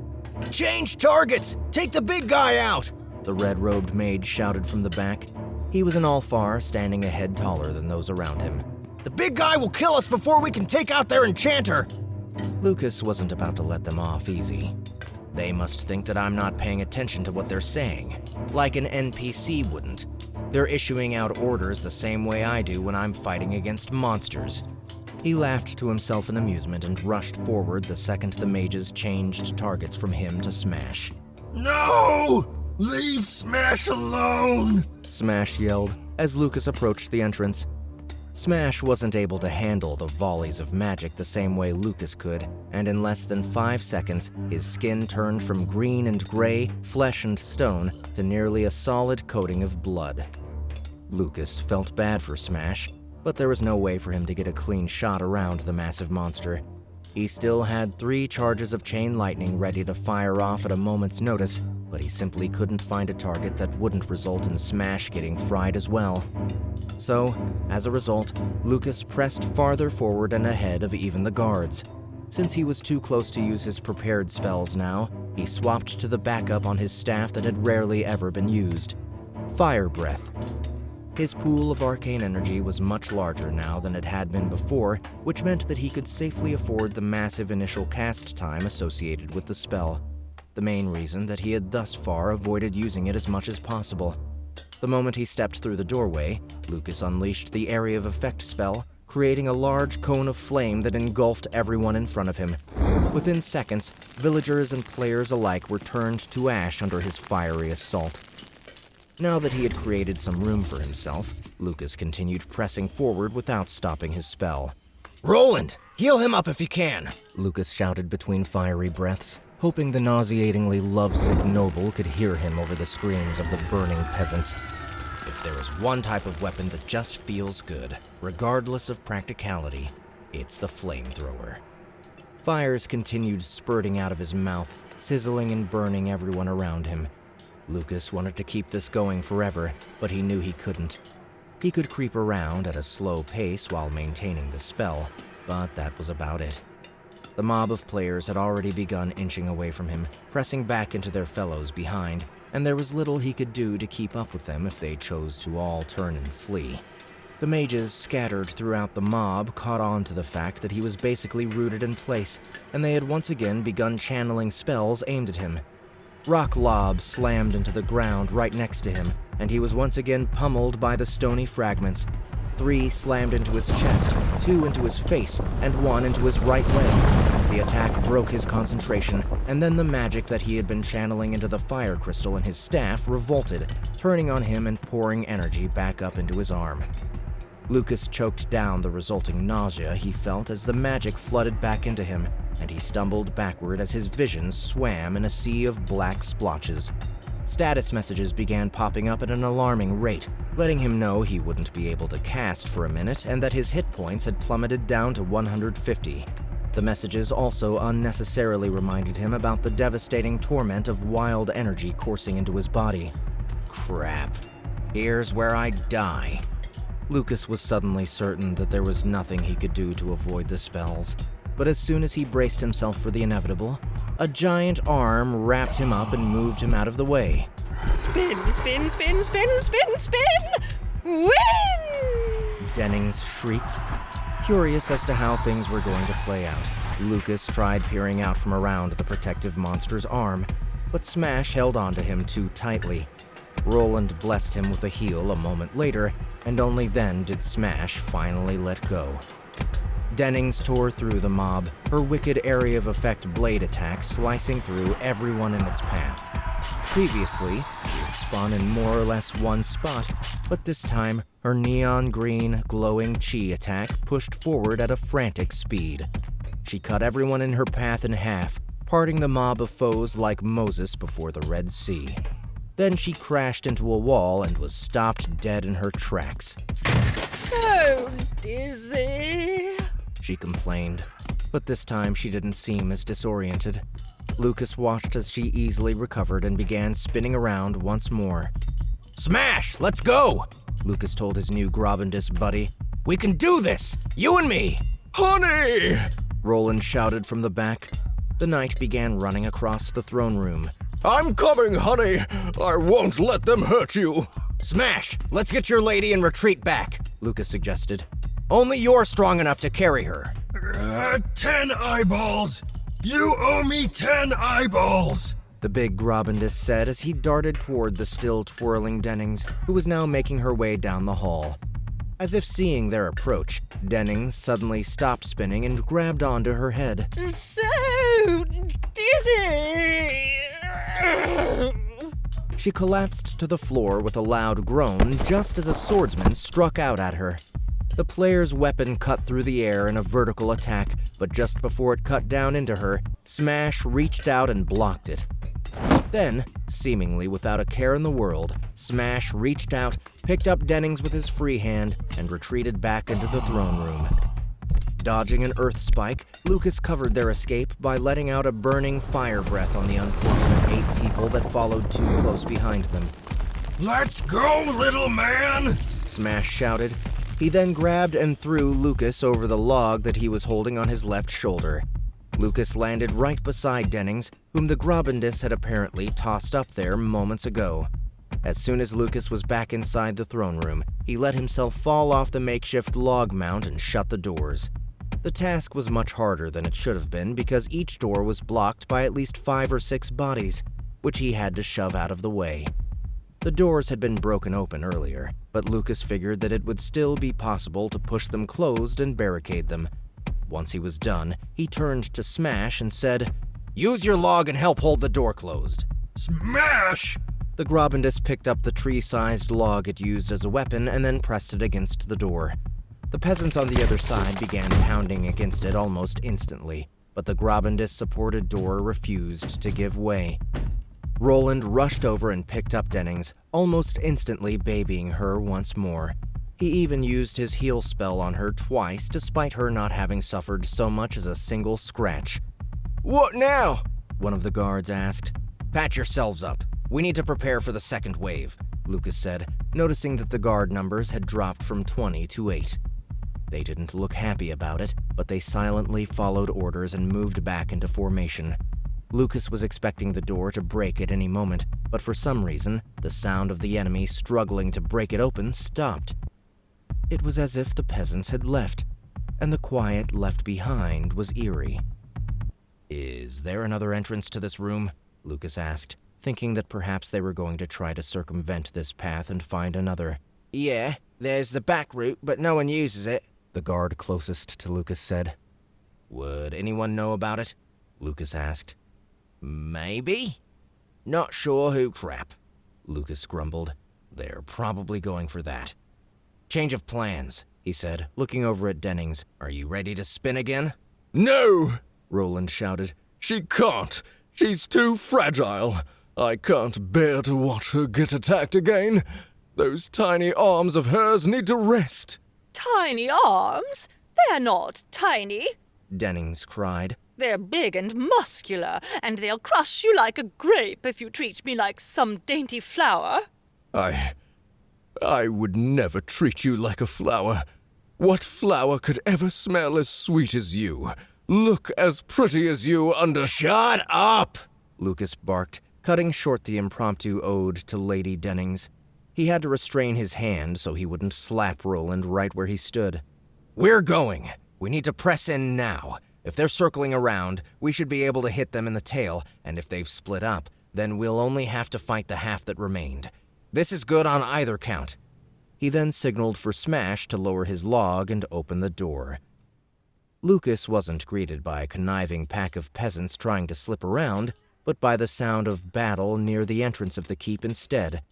Change targets! Take the big guy out! The red-robed mage shouted from the back. He was an Alfar, standing a head taller than those around him. The big guy will kill us before we can take out their enchanter! Lucas wasn't about to let them off easy. They must think that I'm not paying attention to what they're saying, like an NPC wouldn't. They're issuing out orders the same way I do when I'm fighting against monsters. He laughed to himself in amusement and rushed forward the second the mages changed targets from him to Smash. No! Leave Smash alone! Smash yelled as Lucas approached the entrance. Smash wasn't able to handle the volleys of magic the same way Lucas could, and in less than 5 seconds, his skin turned from green and gray, flesh and stone, to nearly a solid coating of blood. Lucas felt bad for Smash, but there was no way for him to get a clean shot around the massive monster. He still had 3 charges of chain lightning ready to fire off at a moment's notice, but he simply couldn't find a target that wouldn't result in Smash getting fried as well. So, as a result, Lucas pressed farther forward and ahead of even the guards. Since he was too close to use his prepared spells now, he swapped to the backup on his staff that had rarely ever been used. Fire Breath. His pool of arcane energy was much larger now than it had been before, which meant that he could safely afford the massive initial cast time associated with the spell. The main reason that he had thus far avoided using it as much as possible. The moment he stepped through the doorway, Lucas unleashed the Area of Effect spell, creating a large cone of flame that engulfed everyone in front of him. Within seconds, villagers and players alike were turned to ash under his fiery assault. Now that he had created some room for himself, Lucas continued pressing forward without stopping his spell. Roland, heal him up if you can! Lucas shouted between fiery breaths, hoping the nauseatingly lovesick noble could hear him over the screams of the burning peasants. If there is one type of weapon that just feels good, regardless of practicality, it's the flamethrower. Fires continued spurting out of his mouth, sizzling and burning everyone around him. Lucas wanted to keep this going forever, but he knew he couldn't. He could creep around at a slow pace while maintaining the spell, but that was about it. The mob of players had already begun inching away from him, pressing back into their fellows behind, and there was little he could do to keep up with them if they chose to all turn and flee. The mages scattered throughout the mob caught on to the fact that he was basically rooted in place, and they had once again begun channeling spells aimed at him. Rock lobs slammed into the ground right next to him, and he was once again pummeled by the stony fragments. 3 slammed into his chest, 2 into his face, and 1 into his right leg. The attack broke his concentration, and then the magic that he had been channeling into the fire crystal in his staff revolted, turning on him and pouring energy back up into his arm. Lucas choked down the resulting nausea he felt as the magic flooded back into him, and he stumbled backward as his vision swam in a sea of black splotches. Status messages began popping up at an alarming rate, letting him know he wouldn't be able to cast for a minute and that his hit points had plummeted down to 150. The messages also unnecessarily reminded him about the devastating torment of wild energy coursing into his body. Crap. Here's where I die. Lucas was suddenly certain that there was nothing he could do to avoid the spells, but as soon as he braced himself for the inevitable, a giant arm wrapped him up and moved him out of the way. Spin, spin, spin, spin, spin, spin! Win! Dennings shrieked. Curious as to how things were going to play out, Lucas tried peering out from around the protective monster's arm, but Smash held onto him too tightly. Roland blessed him with a heal a moment later, and only then did Smash finally let go. Dennings tore through the mob, her wicked area of effect blade attack slicing through everyone in its path. Previously, she had spun in more or less one spot, but this time, her neon green, glowing chi attack pushed forward at a frantic speed. She cut everyone in her path in half, parting the mob of foes like Moses before the Red Sea. Then she crashed into a wall and was stopped dead in her tracks. So dizzy, she complained, but this time she didn't seem as disoriented. Lucas watched as she easily recovered and began spinning around once more. Smash! Let's go! Lucas told his new Grobendis buddy. We can do this! You and me! Honey! Roland shouted from the back. The knight began running across the throne room. I'm coming, honey! I won't let them hurt you! Smash! Let's get your lady and retreat back, Lucas suggested. Only you're strong enough to carry her. 10 eyeballs! You owe me 10 eyeballs! The big Grobendis said as he darted toward the still twirling Dennings, who was now making her way down the hall. As if seeing their approach, Dennings suddenly stopped spinning and grabbed onto her head. so dizzy. She collapsed to the floor with a loud groan just as a swordsman struck out at her. The player's weapon cut through the air in a vertical attack, but just before it cut down into her, Smash reached out and blocked it. Then, seemingly without a care in the world, Smash reached out, picked up Dennings with his free hand, and retreated back into the throne room. Dodging an earth spike, Lucas covered their escape by letting out a burning fire breath on the unfortunate 8 people that followed too close behind them. Let's go, little man! Smash shouted. He then grabbed and threw Lucas over the log that he was holding on his left shoulder. Lucas landed right beside Dennings, whom the Grobendis had apparently tossed up there moments ago. As soon as Lucas was back inside the throne room, he let himself fall off the makeshift log mount and shut the doors. The task was much harder than it should have been because each door was blocked by at least 5 or 6 bodies, which he had to shove out of the way. The doors had been broken open earlier, but Lucas figured that it would still be possible to push them closed and barricade them. Once he was done, he turned to Smash and said, Use your log and help hold the door closed. Smash! The Grobendis picked up the tree-sized log it used as a weapon and then pressed it against the door. The peasants on the other side began pounding against it almost instantly, but the Grobendis-supported door refused to give way. Roland rushed over and picked up Dennings, almost instantly babying her once more. He even used his heal spell on her twice, despite her not having suffered so much as a single scratch. What now? One of the guards asked. Patch yourselves up. We need to prepare for the second wave, Lucas said, noticing that the guard numbers had dropped from 20 to 8. They didn't look happy about it, but they silently followed orders and moved back into formation. Lucas was expecting the door to break at any moment, but for some reason, the sound of the enemy struggling to break it open stopped. It was as if the peasants had left, and the quiet left behind was eerie. Is there another entrance to this room? Lucas asked, thinking that perhaps they were going to try to circumvent this path and find another. Yeah, there's the back route, but no one uses it, the guard closest to Lucas said. Would anyone know about it? Lucas asked. Maybe? Not sure who. Crap, Lucas grumbled. They're probably going for that. Change of plans, he said, looking over at Dennings. Are you ready to spin again? No! Roland shouted. She can't. She's too fragile. I can't bear to watch her get attacked again. Those tiny arms of hers need to rest. Tiny arms? They're not tiny. Dennings cried. They're big and muscular, and they'll crush you like a grape if you treat me like some dainty flower. I would never treat you like a flower. What flower could ever smell as sweet as you? Look as pretty as you under— Shut up! Lucas barked, cutting short the impromptu ode to Lady Dennings. He had to restrain his hand so he wouldn't slap Roland right where he stood. We're going. We need to press in now. If they're circling around, we should be able to hit them in the tail, and if they've split up, then we'll only have to fight the half that remained. This is good on either count. He then signaled for Smash to lower his log and open the door. Lucas wasn't greeted by a conniving pack of peasants trying to slip around, but by the sound of battle near the entrance of the keep instead.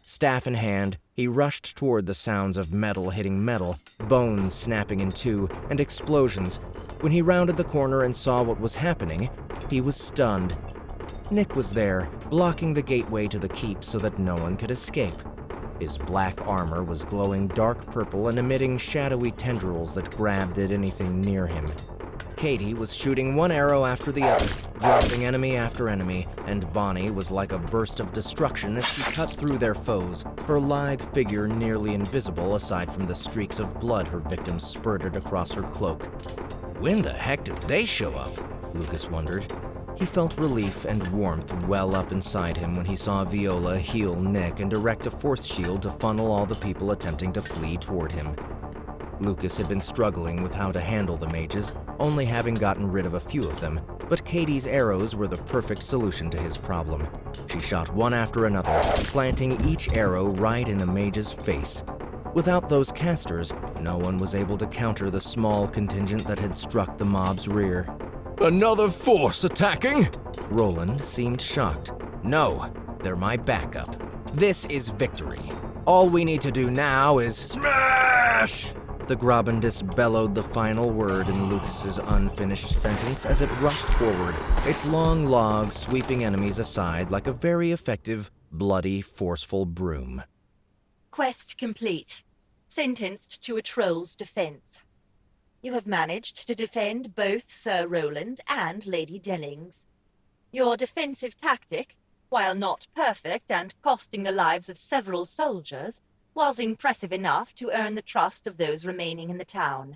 Staff in hand, he rushed toward the sounds of metal hitting metal, bones snapping in two, and explosions. When he rounded the corner and saw what was happening, he was stunned. Nick was there, blocking the gateway to the keep so that no one could escape. His black armor was glowing dark purple and emitting shadowy tendrils that grabbed at anything near him. Katie was shooting one arrow after the other, dropping enemy after enemy, and Bonnie was like a burst of destruction as she cut through their foes, her lithe figure nearly invisible aside from the streaks of blood her victims spurted across her cloak. When the heck did they show up? Lucas wondered. He felt relief and warmth well up inside him when he saw Viola heal Nick and erect a force shield to funnel all the people attempting to flee toward him. Lucas had been struggling with how to handle the mages, only having gotten rid of a few of them, but Katie's arrows were the perfect solution to his problem. She shot one after another, planting each arrow right in the mage's face. Without those casters, no one was able to counter the small contingent that had struck the mob's rear. Another force attacking? Roland seemed shocked. No, they're my backup. This is victory. All we need to do now is— Smash! The Grobendis bellowed the final word in Lucas's unfinished sentence as it rushed forward, its long log sweeping enemies aside like a very effective, bloody, forceful broom. Quest complete. Sentenced to a troll's defense. You have managed to defend both Sir Roland and Lady Dennings. Your defensive tactic, while not perfect and costing the lives of several soldiers, was impressive enough to earn the trust of those remaining in the town.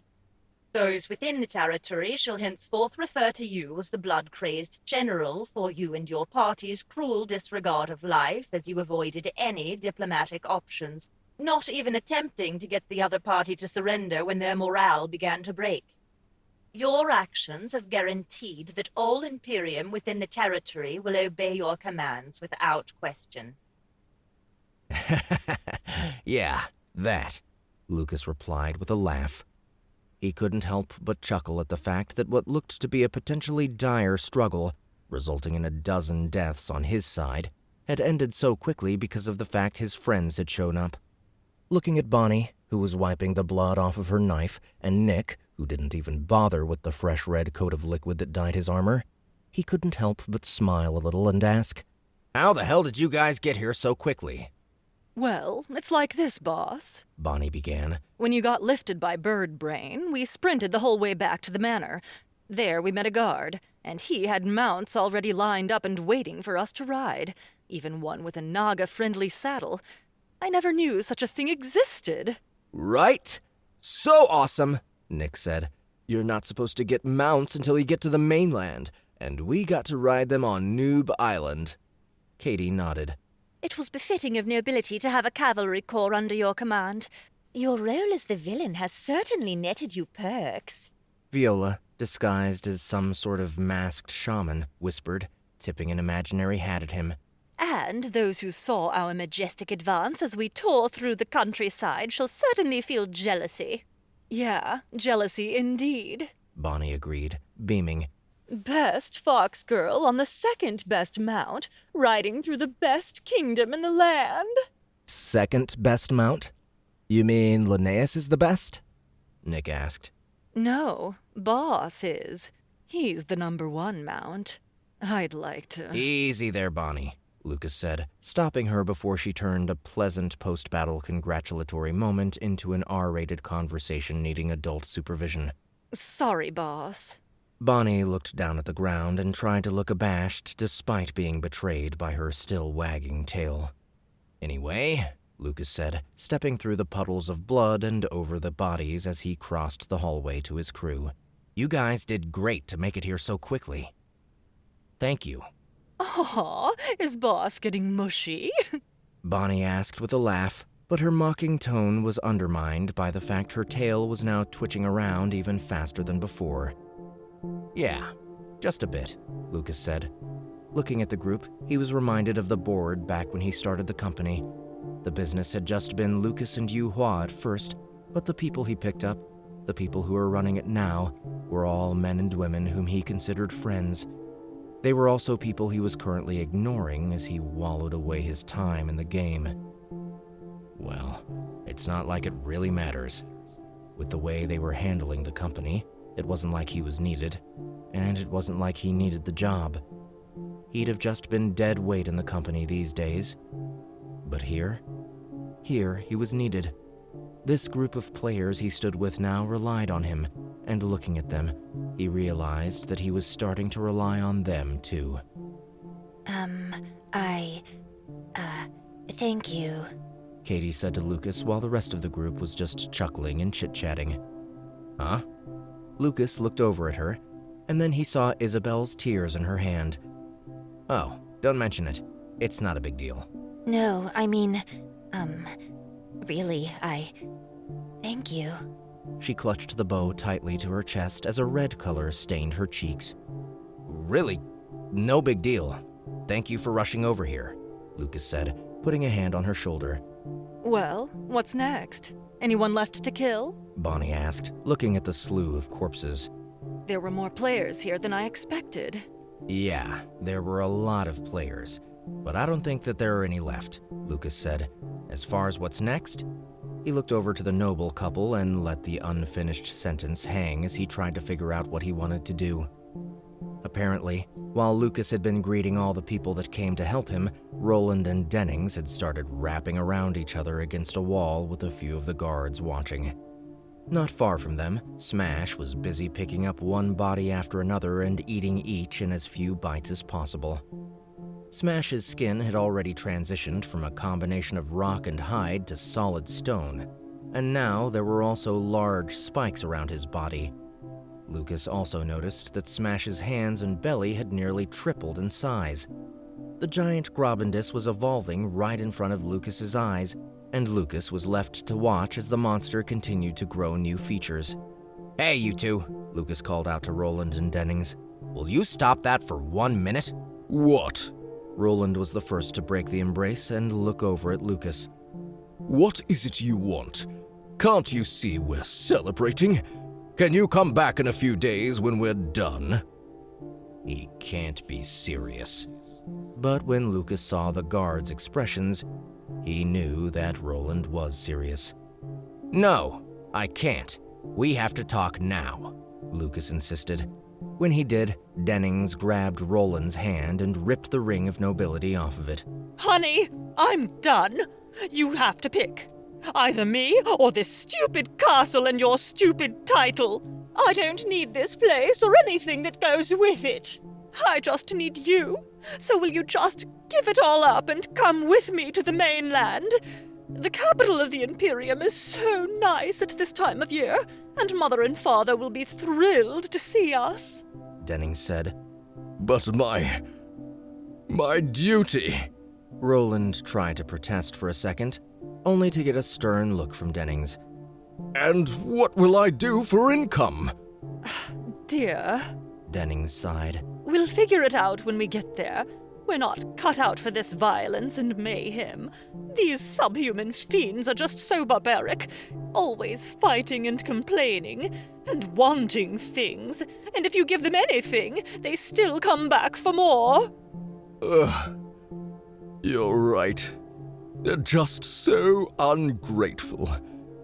Those within the territory shall henceforth refer to you as the blood-crazed general for you and your party's cruel disregard of life as you avoided any diplomatic options, not even attempting to get the other party to surrender when their morale began to break. Your actions have guaranteed that all Imperium within the territory will obey your commands without question. Yeah, that, Lucas replied with a laugh. He couldn't help but chuckle at the fact that what looked to be a potentially dire struggle, resulting in a dozen deaths on his side, had ended so quickly because of the fact his friends had shown up. Looking at Bonnie, who was wiping the blood off of her knife, and Nick, who didn't even bother with the fresh red coat of liquid that dyed his armor, he couldn't help but smile a little and ask, "How the hell did you guys get here so quickly?" Well, it's like this, boss. Bonnie began. When you got lifted by Bird Brain, we sprinted the whole way back to the manor. There we met a guard, and he had mounts already lined up and waiting for us to ride, even one with a Naga-friendly saddle. I never knew such a thing existed. Right? So awesome, Nick said. You're not supposed to get mounts until you get to the mainland, and we got to ride them on Noob Island. Katie nodded. It was befitting of nobility to have a cavalry corps under your command. Your role as the villain has certainly netted you perks. Viola, disguised as some sort of masked shaman, whispered, tipping an imaginary hat at him. And those who saw our majestic advance as we tore through the countryside shall certainly feel jealousy. Yeah, jealousy indeed, Bonnie agreed, beaming. Best fox girl on the second best mount, riding through the best kingdom in the land. Second best mount? You mean Linnaeus is the best? Nick asked. No, Boss is. He's the #1 mount. I'd like to... Easy there, Bonnie. Lucas said, stopping her before she turned a pleasant post-battle congratulatory moment into an R-rated conversation needing adult supervision. Sorry, boss. Bonnie looked down at the ground and tried to look abashed despite being betrayed by her still wagging tail. Anyway, Lucas said, stepping through the puddles of blood and over the bodies as he crossed the hallway to his crew. You guys did great to make it here so quickly. Thank you. Aw, is boss getting mushy? Bonnie asked with a laugh, but her mocking tone was undermined by the fact her tail was now twitching around even faster than before. Yeah, just a bit, Lucas said. Looking at the group, he was reminded of the board back when he started the company. The business had just been Lucas and Yu Hua at first, but the people he picked up, the people who were running it now, were all men and women whom he considered friends. They were also people he was currently ignoring as he wallowed away his time in the game. Well, it's not like it really matters. With the way they were handling the company, it wasn't like he was needed, and it wasn't like he needed the job. He'd have just been dead weight in the company these days. But here he was needed. This group of players he stood with now relied on him, and looking at them, he realized that he was starting to rely on them too. Thank you. Katie said to Lucas while the rest of the group was just chuckling and chit-chatting. Huh? Lucas looked over at her, and then he saw Isabel's tears in her hand. Oh, don't mention it. It's not a big deal. No, I mean, really, thank you. She clutched the bow tightly to her chest as a red color stained her cheeks. Really, no big deal. Thank you for rushing over here, Lucas said, putting a hand on her shoulder. Well, what's next? Anyone left to kill? Bonnie asked, looking at the slew of corpses. There were more players here than I expected. Yeah, there were a lot of players, but I don't think that there are any left, Lucas said. As far as what's next, he looked over to the noble couple and let the unfinished sentence hang as he tried to figure out what he wanted to do. Apparently, while Lucas had been greeting all the people that came to help him, Roland and Dennings had started wrapping around each other against a wall with a few of the guards watching. Not far from them, Smash was busy picking up one body after another and eating each in as few bites as possible. Smash's skin had already transitioned from a combination of rock and hide to solid stone, and now there were also large spikes around his body. Lucas also noticed that Smash's hands and belly had nearly tripled in size. The giant Grobendis was evolving right in front of Lucas's eyes, and Lucas was left to watch as the monster continued to grow new features. Hey, you two, Lucas called out to Roland and Dennings. Will you stop that for 1 minute? What? Roland was the first to break the embrace and look over at Lucas. What is it you want? Can't you see we're celebrating? Can you come back in a few days when we're done? He can't be serious. But when Lucas saw the guards' expressions, he knew that Roland was serious. No, I can't. We have to talk now, Lucas insisted. When he did, Dennings grabbed Roland's hand and ripped the ring of nobility off of it. Honey, I'm done. You have to pick. Either me or this stupid castle and your stupid title. I don't need this place or anything that goes with it. I just need you. So will you just give it all up and come with me to the mainland? The capital of the Imperium is so nice at this time of year, and Mother and Father will be thrilled to see us. Dennings said. But my duty. Roland tried to protest for a second, only to get a stern look from Dennings. And what will I do for income? Dear, Dennings sighed. We'll figure it out when we get there. We're not cut out for this violence and mayhem. These subhuman fiends are just so barbaric, always fighting and complaining, and wanting things. And if you give them anything, they still come back for more. You're right. They're just so ungrateful.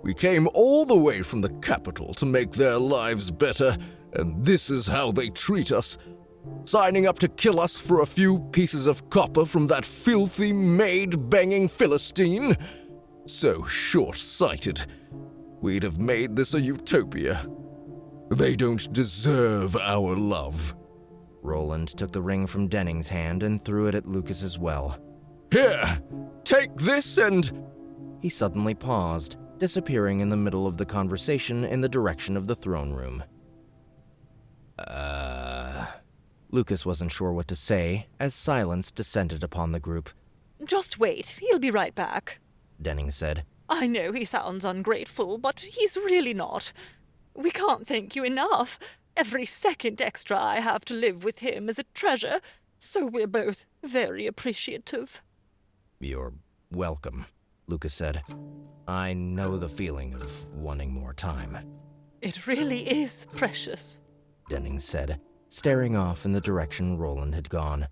We came all the way from the capital to make their lives better, and this is how they treat us. Signing up to kill us for a few pieces of copper from that filthy maid-banging Philistine? So short-sighted. We'd have made this a utopia. They don't deserve our love. Roland took the ring from Denning's hand and threw it at Lucas as well. Here, take this and... He suddenly paused, disappearing in the middle of the conversation in the direction of the throne room. Lucas wasn't sure what to say as silence descended upon the group. Just wait, he'll be right back. Denning said. I know he sounds ungrateful, but he's really not. We can't thank you enough. Every second extra I have to live with him is a treasure, so we're both very appreciative. You're welcome, Lucas said. I know the feeling of wanting more time. It really is precious, Denning said, staring off in the direction Roland had gone.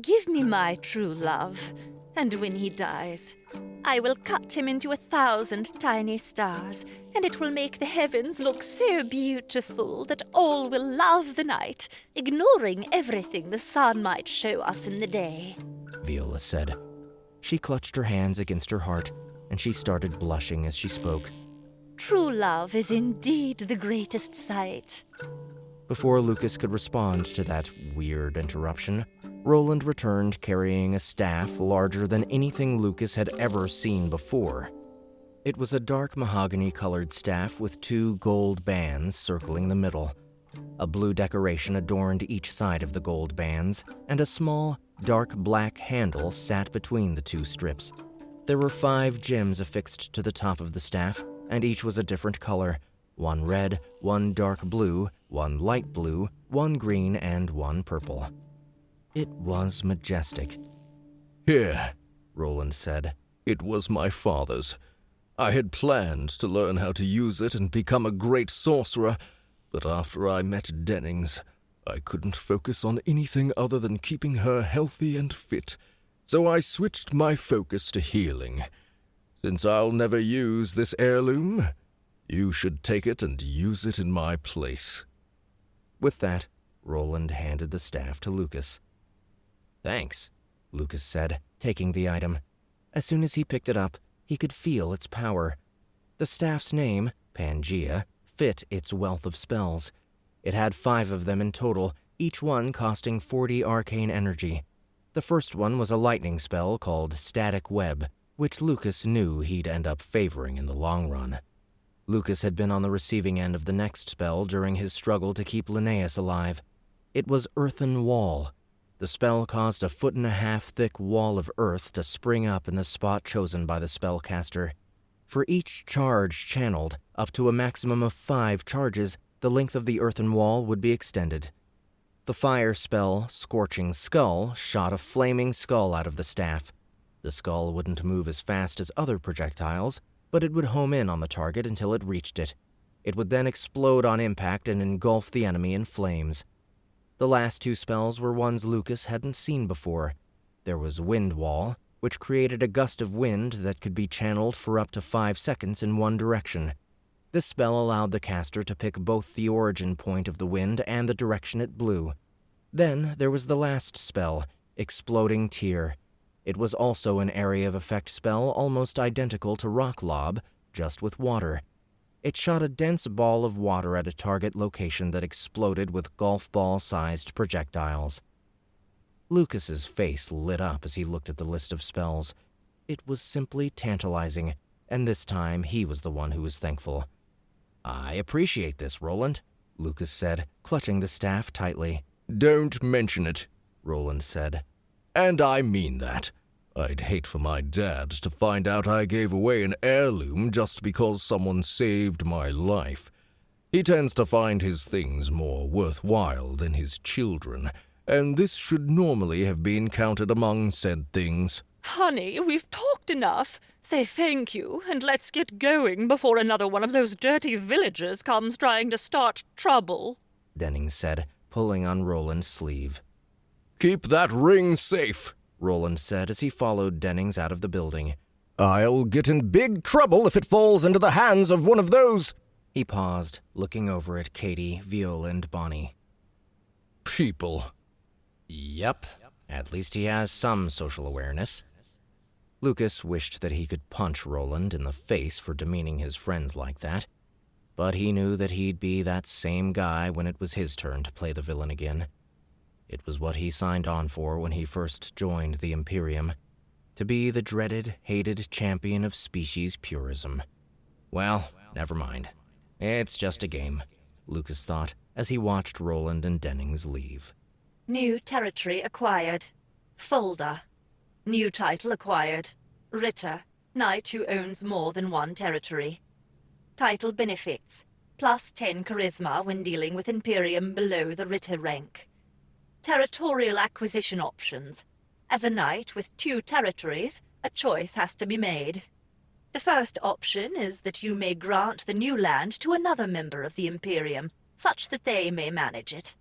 Give me my true love, and when he dies, I will cut him into 1,000 tiny stars, and it will make the heavens look so beautiful that all will love the night, ignoring everything the sun might show us in the day. Viola said. She clutched her hands against her heart, and she started blushing as she spoke. True love is indeed the greatest sight. Before Lucas could respond to that weird interruption, Roland returned carrying a staff larger than anything Lucas had ever seen before. It was a dark mahogany-colored staff with 2 gold bands circling the middle. A blue decoration adorned each side of the gold bands, and a small, dark black handle sat between the 2 strips. There were 5 gems affixed to the top of the staff, and each was a different color. 1 red, 1 dark blue, 1 light blue, 1 green, and 1 purple. It was majestic. Here, Roland said. It was my father's. I had planned to learn how to use it and become a great sorcerer, but after I met Dennings, I couldn't focus on anything other than keeping her healthy and fit, so I switched my focus to healing. Since I'll never use this heirloom, you should take it and use it in my place. With that, Roland handed the staff to Lucas. Thanks, Lucas said, taking the item. As soon as he picked it up, he could feel its power. The staff's name, Pangea, fit its wealth of spells. It had 5 of them in total, each one costing 40 arcane energy. The first one was a lightning spell called Static Web, which Lucas knew he'd end up favoring in the long run. Lucas had been on the receiving end of the next spell during his struggle to keep Linnaeus alive. It was Earthen Wall. The spell caused a 1.5 foot thick wall of earth to spring up in the spot chosen by the spellcaster. For each charge channeled, up to a maximum of 5 charges, the length of the earthen wall would be extended. The fire spell, Scorching Skull, shot a flaming skull out of the staff. The skull wouldn't move as fast as other projectiles, but it would home in on the target until it reached it. It would then explode on impact and engulf the enemy in flames. The last 2 spells were ones Lucas hadn't seen before. There was Wind Wall, which created a gust of wind that could be channeled for up to 5 seconds in one direction. This spell allowed the caster to pick both the origin point of the wind and the direction it blew. Then there was the last spell, Exploding Tear. It was also an area of effect spell almost identical to Rock Lob, just with water. It shot a dense ball of water at a target location that exploded with golf ball-sized projectiles. Lucas's face lit up as he looked at the list of spells. It was simply tantalizing, and this time he was the one who was thankful. I appreciate this, Roland, Lucas said, clutching the staff tightly. Don't mention it, Roland said. And I mean that. I'd hate for my dad to find out I gave away an heirloom just because someone saved my life. He tends to find his things more worthwhile than his children, and this should normally have been counted among said things. Honey, we've talked enough. Say thank you, and let's get going before another one of those dirty villagers comes trying to start trouble, Denning said, pulling on Roland's sleeve. Keep that ring safe, Roland said as he followed Dennings out of the building. I'll get in big trouble if it falls into the hands of one of those. He paused, looking over at Katie, Viola, and Bonnie. People, Yep, at least he has some social awareness. Lucas wished that he could punch Roland in the face for demeaning his friends like that, but he knew that he'd be that same guy when it was his turn to play the villain again. It was what he signed on for when he first joined the Imperium, to be the dreaded, hated champion of species purism. Well, never mind. It's just a game, Lucas thought as he watched Roland and Dennings leave. New territory acquired. Folder. New title acquired. Ritter, knight who owns more than one territory. Title benefits. Plus 10 charisma when dealing with Imperium below the Ritter rank. Territorial acquisition options. As a knight with 2 territories, a choice has to be made. The first option is that you may grant the new land to another member of the Imperium, such that they may manage it.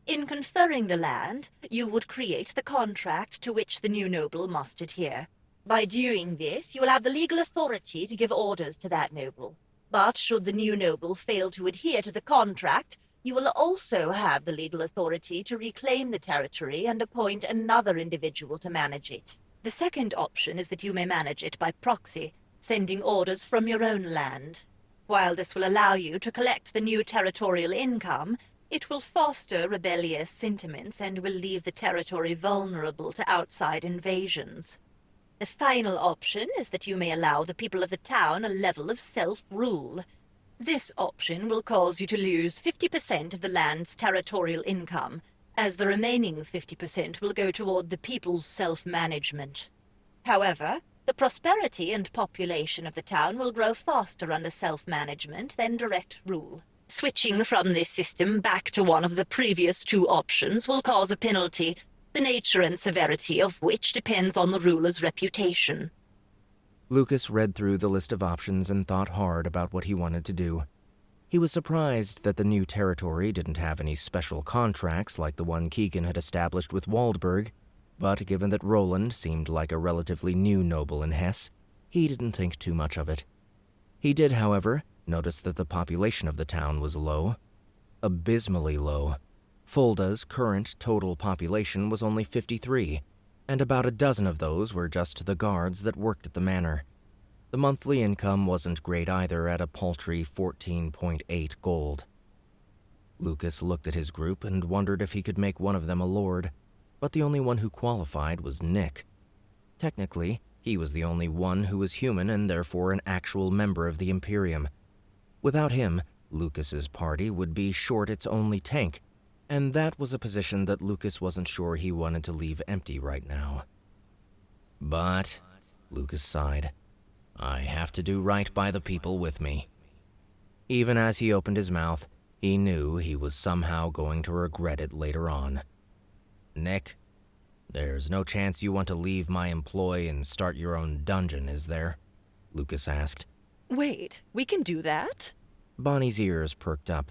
In conferring the land, you would create the contract to which the new noble must adhere. By doing this, you will have the legal authority to give orders to that noble. But should the new noble fail to adhere to the contract, you will also have the legal authority to reclaim the territory and appoint another individual to manage it. The second option is that you may manage it by proxy, sending orders from your own land. While this will allow you to collect the new territorial income, it will foster rebellious sentiments and will leave the territory vulnerable to outside invasions. The final option is that you may allow the people of the town a level of self-rule. This option will cause you to lose 50% of the land's territorial income, as the remaining 50% will go toward the people's self-management. However, the prosperity and population of the town will grow faster under self-management than direct rule. Switching from this system back to one of the previous 2 options will cause a penalty, the nature and severity of which depends on the ruler's reputation. Lucas read through the list of options and thought hard about what he wanted to do. He was surprised that the new territory didn't have any special contracts like the one Keegan had established with Waldburg, but given that Roland seemed like a relatively new noble in Hesse, he didn't think too much of it. He did, however, notice that the population of the town was low. Abysmally low. Fulda's current total population was only 53, and about a dozen of those were just the guards that worked at the manor. The monthly income wasn't great either at a paltry 14.8 gold. Lucas looked at his group and wondered if he could make one of them a lord, but the only one who qualified was Nick. Technically, he was the only one who was human and therefore an actual member of the Imperium. Without him, Lucas's party would be short its only tank, and that was a position that Lucas wasn't sure he wanted to leave empty right now. But, Lucas sighed, I have to do right by the people with me. Even as he opened his mouth, he knew he was somehow going to regret it later on. Nick, there's no chance you want to leave my employ and start your own dungeon, is there? Lucas asked. Wait, we can do that? Bonnie's ears perked up.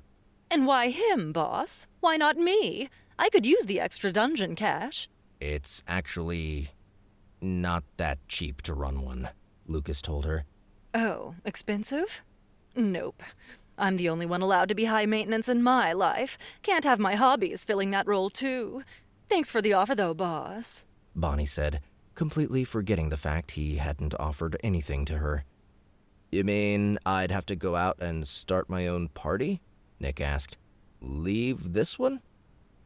And why him, boss? Why not me? I could use the extra dungeon cash. It's actually not that cheap to run one, Lucas told her. Oh, expensive? Nope. I'm the only one allowed to be high maintenance in my life. Can't have my hobbies filling that role too. Thanks for the offer though, boss, Bonnie said, completely forgetting the fact he hadn't offered anything to her. You mean I'd have to go out and start my own party? Nick asked. Leave this one?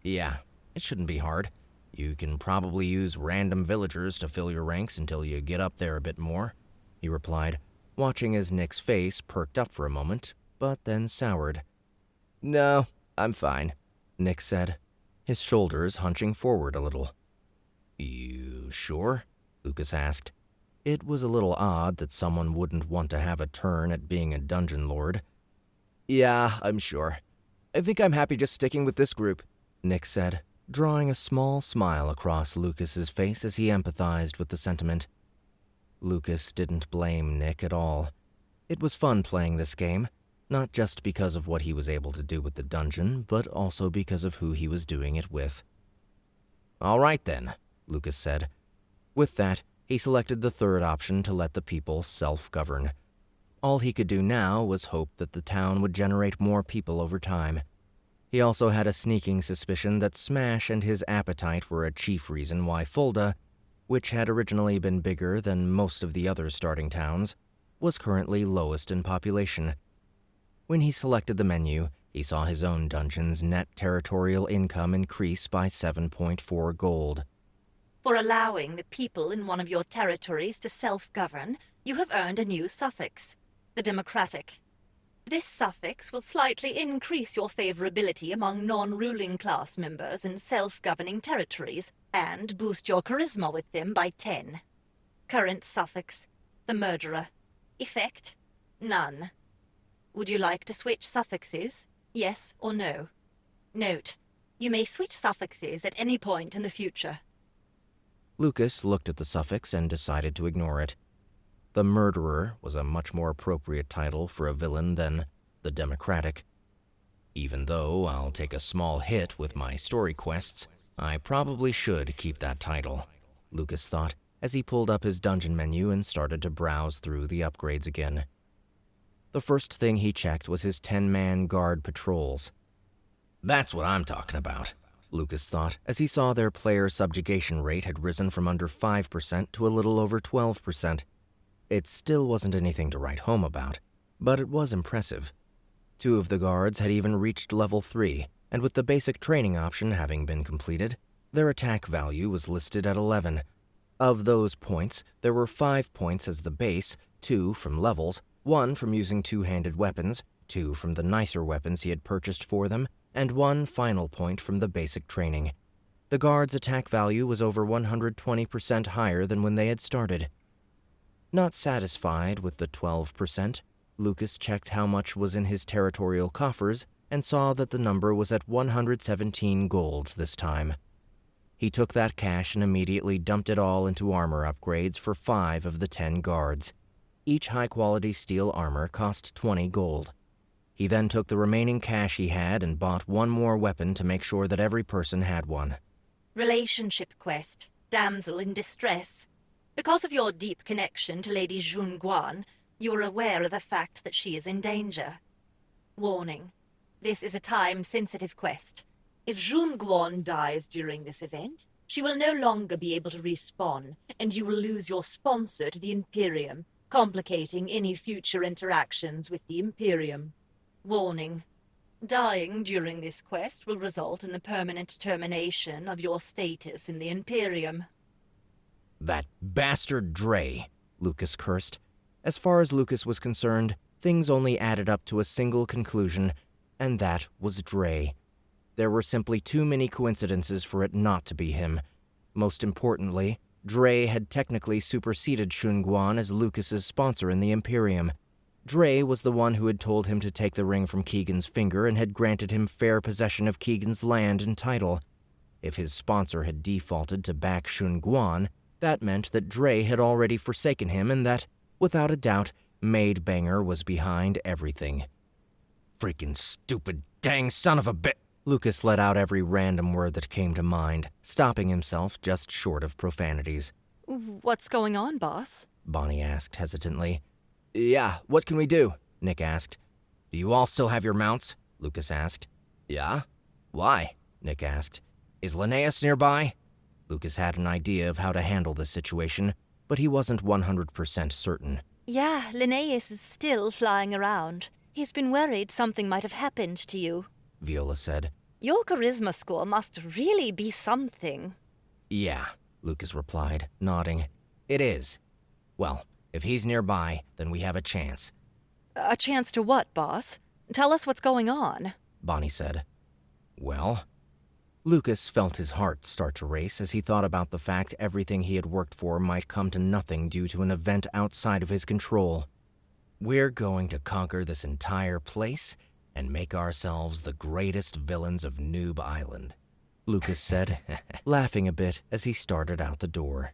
Yeah, it shouldn't be hard. You can probably use random villagers to fill your ranks until you get up there a bit more, he replied, watching as Nick's face perked up for a moment, but then soured. No, I'm fine, Nick said, his shoulders hunching forward a little. You sure? Lucas asked. It was a little odd that someone wouldn't want to have a turn at being a dungeon lord. Yeah, I'm sure. I think I'm happy just sticking with this group, Nick said, drawing a small smile across Lucas's face as he empathized with the sentiment. Lucas didn't blame Nick at all. It was fun playing this game, not just because of what he was able to do with the dungeon, but also because of who he was doing it with. All right then, Lucas said. With that, he selected the third option to let the people self-govern. All he could do now was hope that the town would generate more people over time. He also had a sneaking suspicion that Smash and his appetite were a chief reason why Fulda, which had originally been bigger than most of the other starting towns, was currently lowest in population. When he selected the menu, he saw his own dungeon's net territorial income increase by 7.4 gold. For allowing the people in one of your territories to self-govern, you have earned a new suffix, the democratic. This suffix will slightly increase your favorability among non-ruling class members in self-governing territories and boost your charisma with them by 10. Current suffix, the murderer. Effect, none. Would you like to switch suffixes? Yes or no? Note, you may switch suffixes at any point in the future. Lucas looked at the suffix and decided to ignore it. The Murderer was a much more appropriate title for a villain than the Democratic. Even though I'll take a small hit with my story quests, I probably should keep that title, Lucas thought, as he pulled up his dungeon menu and started to browse through the upgrades again. The first thing he checked was his 10-man guard patrols. That's what I'm talking about, Lucas thought, as he saw their player subjugation rate had risen from under 5% to a little over 12%. It still wasn't anything to write home about, but it was impressive. 2 of the guards had even reached level 3, and with the basic training option having been completed, their attack value was listed at 11. Of those points, there were 5 points as the base, 2 from levels, 1 from using 2-handed weapons, 2 from the nicer weapons he had purchased for them, and 1 final point from the basic training. The guard's attack value was over 120% higher than when they had started. Not satisfied with the 12%, Lucas checked how much was in his territorial coffers and saw that the number was at 117 gold this time. He took that cash and immediately dumped it all into armor upgrades for 5 of the 10 guards. Each high-quality steel armor cost 20 gold. He then took the remaining cash he had and bought 1 more weapon to make sure that every person had one. Relationship quest, damsel in distress. Because of your deep connection to Lady Jun Guan, you are aware of the fact that she is in danger. Warning, this is a time-sensitive quest. If Jun Guan dies during this event, she will no longer be able to respawn, and you will lose your sponsor to the Imperium, complicating any future interactions with the Imperium. Warning, dying during this quest will result in the permanent termination of your status in the Imperium. That bastard Dre, Lucas cursed. As far as Lucas was concerned, things only added up to a single conclusion, and that was Dre. There were simply too many coincidences for it not to be him. Most importantly, Dre had technically superseded Shun Guan as Lucas's sponsor in the Imperium. Dre was the one who had told him to take the ring from Keegan's finger and had granted him fair possession of Keegan's land and title. If his sponsor had defaulted to back Shun Guan, that meant that Dre had already forsaken him and that, without a doubt, Maid Banger was behind everything. Freaking stupid dang son of a bit! Lucas let out every random word that came to mind, stopping himself just short of profanities. What's going on, boss? Bonnie asked hesitantly. Yeah, what can we do? Nick asked. Do you all still have your mounts? Lucas asked. Yeah? Why? Nick asked. Is Linnaeus nearby? Lucas had an idea of how to handle this situation, but he wasn't 100% certain. Yeah, Linnaeus is still flying around. He's been worried something might have happened to you, Viola said. Your charisma score must really be something. Yeah, Lucas replied, nodding. It is. Well, if he's nearby, then we have a chance. A chance to what, boss? Tell us what's going on, Bonnie said. Well, Lucas felt his heart start to race as he thought about the fact everything he had worked for might come to nothing due to an event outside of his control. We're going to conquer this entire place and make ourselves the greatest villains of Noob Island, Lucas said, laughing a bit as he started out the door.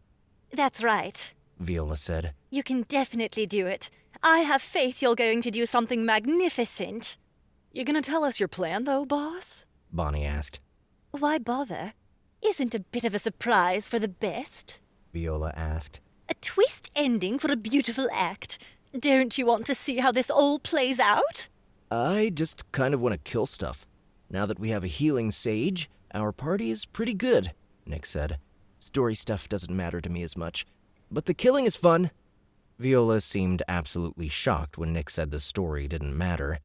That's right, Viola said. You can definitely do it. I have faith you're going to do something magnificent. You gonna tell us your plan, though, boss? Bonnie asked. Why bother? Isn't a bit of a surprise for the best? Viola asked. A twist ending for a beautiful act. Don't you want to see how this all plays out? I just kind of want to kill stuff. Now that we have a healing sage, our party is pretty good, Nick said. Story stuff doesn't matter to me as much, but the killing is fun. Viola seemed absolutely shocked when Nick said the story didn't matter.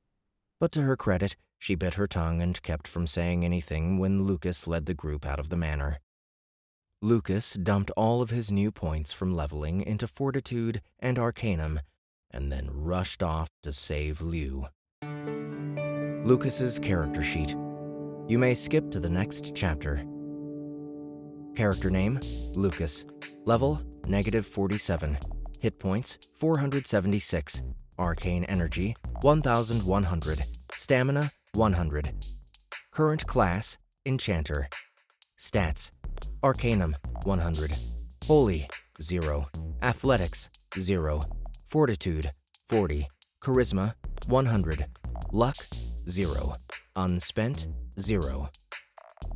But to her credit, she bit her tongue and kept from saying anything when Lucas led the group out of the manor. Lucas dumped all of his new points from leveling into Fortitude and Arcanum, and then rushed off to save Liu. Lucas's character sheet. You may skip to the next chapter. Character name, Lucas. Level, -47. Hit points, 476. Arcane energy, 1,100. Stamina, 100. Current class, Enchanter. Stats, Arcanum, 100. Holy, 0. Athletics, 0. Fortitude, 40. Charisma, 100. Luck, 0. Unspent, 0.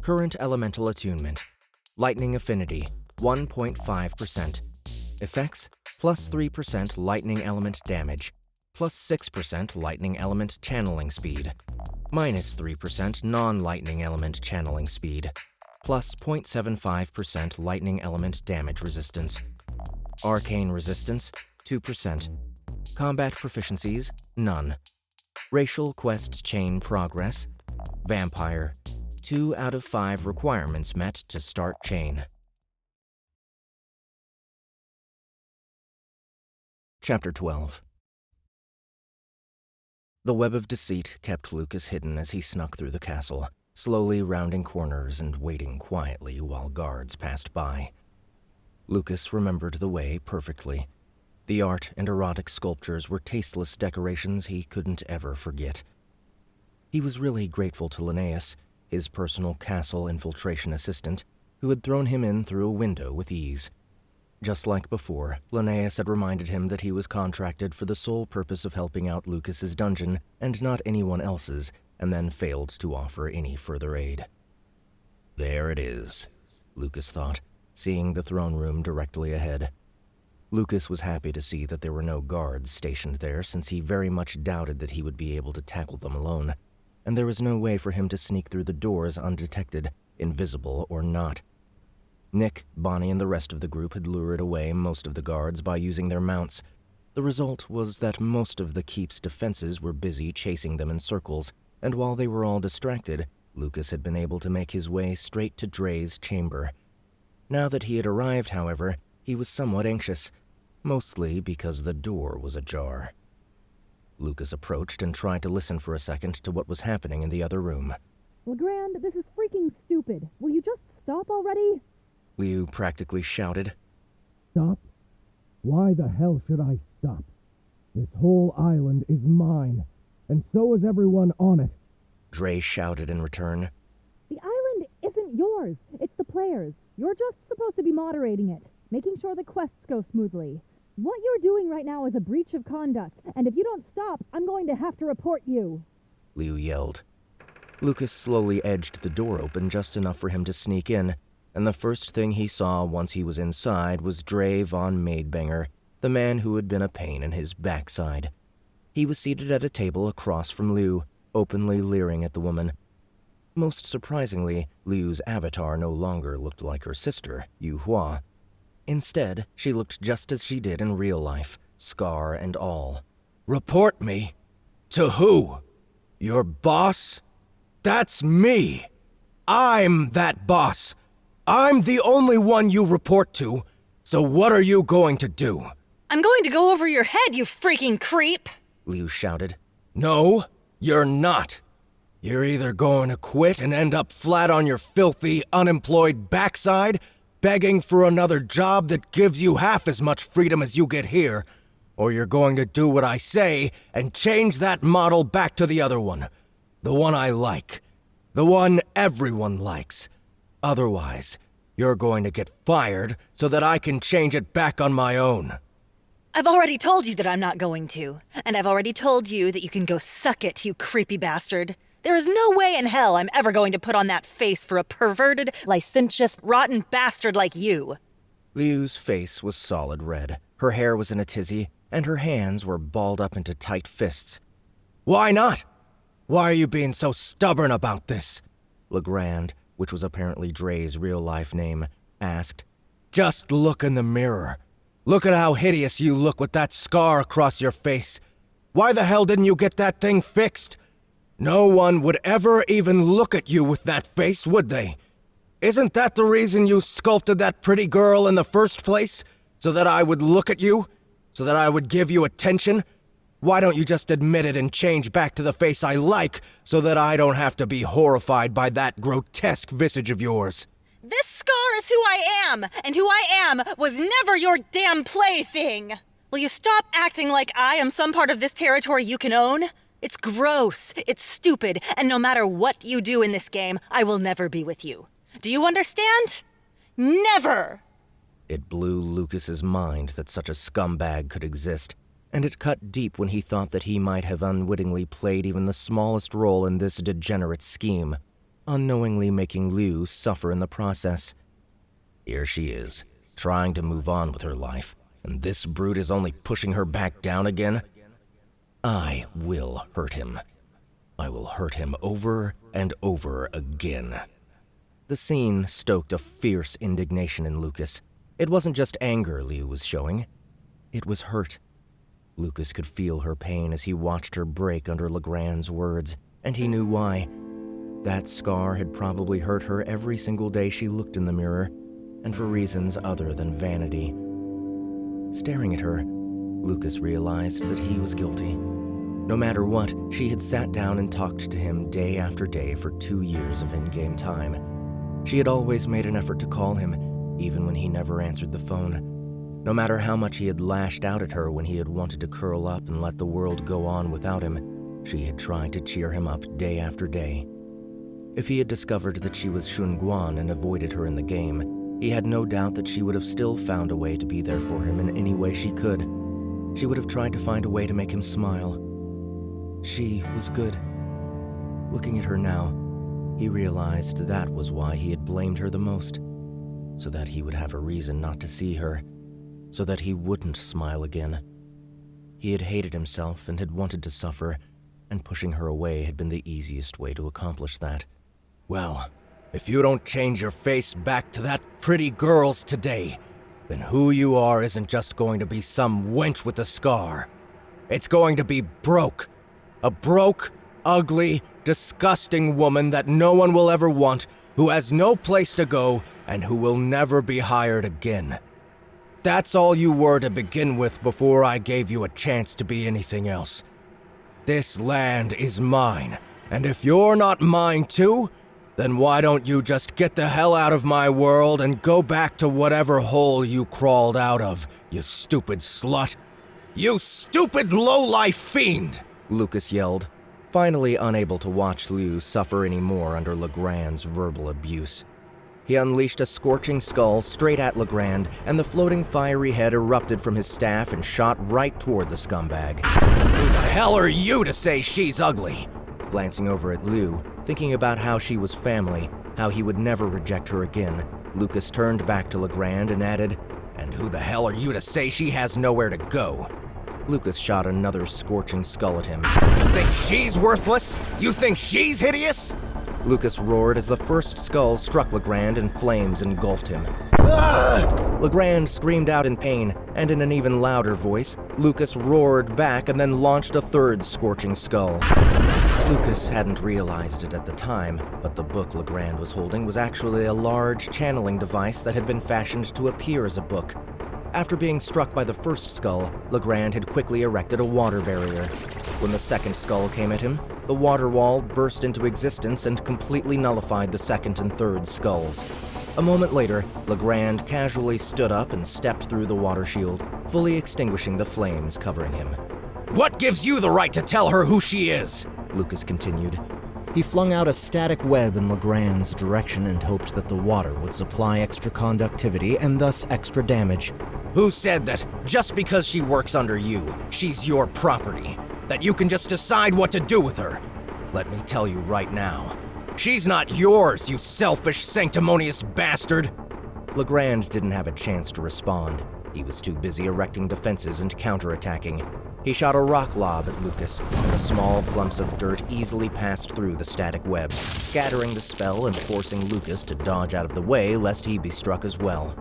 Current elemental attunement. Lightning affinity, 1.5%. Effects, +3% lightning element damage, +6% lightning element channeling speed, -3% non-lightning element channeling speed, +0.75% lightning element damage resistance. Arcane resistance, 2%. Combat proficiencies, none. Racial quest chain progress, vampire. 2 out of 5 requirements met to start chain. Chapter 12. The web of deceit kept Lucas hidden as he snuck through the castle, slowly rounding corners and waiting quietly while guards passed by. Lucas remembered the way perfectly. The art and erotic sculptures were tasteless decorations he couldn't ever forget. He was really grateful to Linnaeus, his personal castle infiltration assistant, who had thrown him in through a window with ease. Just like before, Linnaeus had reminded him that he was contracted for the sole purpose of helping out Lucas's dungeon and not anyone else's, and then failed to offer any further aid. There it is, Lucas thought, seeing the throne room directly ahead. Lucas was happy to see that there were no guards stationed there, since he very much doubted that he would be able to tackle them alone, and there was no way for him to sneak through the doors undetected, invisible or not. Nick, Bonnie, and the rest of the group had lured away most of the guards by using their mounts. The result was that most of the keep's defenses were busy chasing them in circles, and while they were all distracted, Lucas had been able to make his way straight to Dre's chamber. Now that he had arrived, however, he was somewhat anxious, mostly because the door was ajar. Lucas approached and tried to listen for a second to what was happening in the other room. Legrand, this is freaking stupid. Will you just stop already? Liu practically shouted. Stop? Why the hell should I stop? This whole island is mine, and so is everyone on it. Dre shouted in return. The island isn't yours. It's the players. You're just supposed to be moderating it, making sure the quests go smoothly. What you're doing right now is a breach of conduct, and if you don't stop, I'm going to have to report you. Liu yelled. Lucas slowly edged the door open just enough for him to sneak in, and the first thing he saw once he was inside was Dre von Maidbanger, the man who had been a pain in his backside. He was seated at a table across from Liu, openly leering at the woman. Most surprisingly, Liu's avatar no longer looked like her sister, Yu Hua. Instead, she looked just as she did in real life, scar and all. Report me? To who? Your boss? That's me! I'm that boss! I'm the only one you report to, so what are you going to do? I'm going to go over your head, you freaking creep! Liu shouted. No, you're not. You're either going to quit and end up flat on your filthy, unemployed backside, begging for another job that gives you half as much freedom as you get here, or you're going to do what I say and change that model back to the other one. The one I like. The one everyone likes. Otherwise, you're going to get fired so that I can change it back on my own. I've already told you that I'm not going to. And I've already told you that you can go suck it, you creepy bastard. There is no way in hell I'm ever going to put on that face for a perverted, licentious, rotten bastard like you. Liu's face was solid red. Her hair was in a tizzy, and her hands were balled up into tight fists. Why not? Why are you being so stubborn about this? Legrand, which was apparently Dre's real-life name, asked. Just look in the mirror. Look at how hideous you look with that scar across your face. Why the hell didn't you get that thing fixed? No one would ever even look at you with that face, would they? Isn't that the reason you sculpted that pretty girl in the first place? So that I would look at you? So that I would give you attention? Why don't you just admit it and change back to the face I like, so that I don't have to be horrified by that grotesque visage of yours? This scar is who I am, and who I am was never your damn plaything! Will you stop acting like I am some part of this territory you can own? It's gross, it's stupid, and no matter what you do in this game, I will never be with you. Do you understand? Never! It blew Lucas's mind that such a scumbag could exist, and it cut deep when he thought that he might have unwittingly played even the smallest role in this degenerate scheme, unknowingly making Liu suffer in the process. Here she is, trying to move on with her life, and this brute is only pushing her back down again. I will hurt him. I will hurt him over and over again. The scene stoked a fierce indignation in Lucas. It wasn't just anger Liu was showing. It was hurt. Lucas could feel her pain as he watched her break under Legrand's words, and he knew why. That scar had probably hurt her every single day she looked in the mirror, and for reasons other than vanity. Staring at her, Lucas realized that he was guilty. No matter what, she had sat down and talked to him day after day for 2 years of in-game time. She had always made an effort to call him, even when he never answered the phone. No matter how much he had lashed out at her when he had wanted to curl up and let the world go on without him, she had tried to cheer him up day after day. If he had discovered that she was Shunguan and avoided her in the game, he had no doubt that she would have still found a way to be there for him in any way she could. She would have tried to find a way to make him smile. She was good. Looking at her now, he realized that was why he had blamed her the most, so that he would have a reason not to see her, so that he wouldn't smile again. He had hated himself and had wanted to suffer, and pushing her away had been the easiest way to accomplish that. Well, if you don't change your face back to that pretty girl's today, then who you are isn't just going to be some wench with a scar. It's going to be broke. A broke, ugly, disgusting woman that no one will ever want, who has no place to go, and who will never be hired again. That's all you were to begin with before I gave you a chance to be anything else. This land is mine, and if you're not mine too, then why don't you just get the hell out of my world and go back to whatever hole you crawled out of, you stupid slut? You stupid low-life fiend! Lucas yelled, finally unable to watch Liu suffer anymore under Legrand's verbal abuse. He unleashed a scorching skull straight at Legrand, and the floating fiery head erupted from his staff and shot right toward the scumbag. Who the hell are you to say she's ugly? Glancing over at Liu, thinking about how she was family, how he would never reject her again, Lucas turned back to Legrand and added, "And who the hell are you to say she has nowhere to go?" Lucas shot another scorching skull at him. You think she's worthless? You think she's hideous? Lucas roared as the first skull struck Legrand and flames engulfed him. Ah! Legrand screamed out in pain, and in an even louder voice, Lucas roared back and then launched a third scorching skull. Lucas hadn't realized it at the time, but the book Legrand was holding was actually a large channeling device that had been fashioned to appear as a book. After being struck by the first skull, Legrand had quickly erected a water barrier. When the second skull came at him, the water wall burst into existence and completely nullified the second and third skulls. A moment later, Legrand casually stood up and stepped through the water shield, fully extinguishing the flames covering him. What gives you the right to tell her who she is? Lucas continued. He flung out a static web in Legrand's direction and hoped that the water would supply extra conductivity and thus extra damage. Who said that just because she works under you, she's your property? That you can just decide what to do with her? Let me tell you right now, she's not yours, you selfish, sanctimonious bastard! Legrand didn't have a chance to respond. He was too busy erecting defenses and counterattacking. He shot a rock lob at Lucas, and the small clumps of dirt easily passed through the static web, scattering the spell and forcing Lucas to dodge out of the way lest he be struck as well.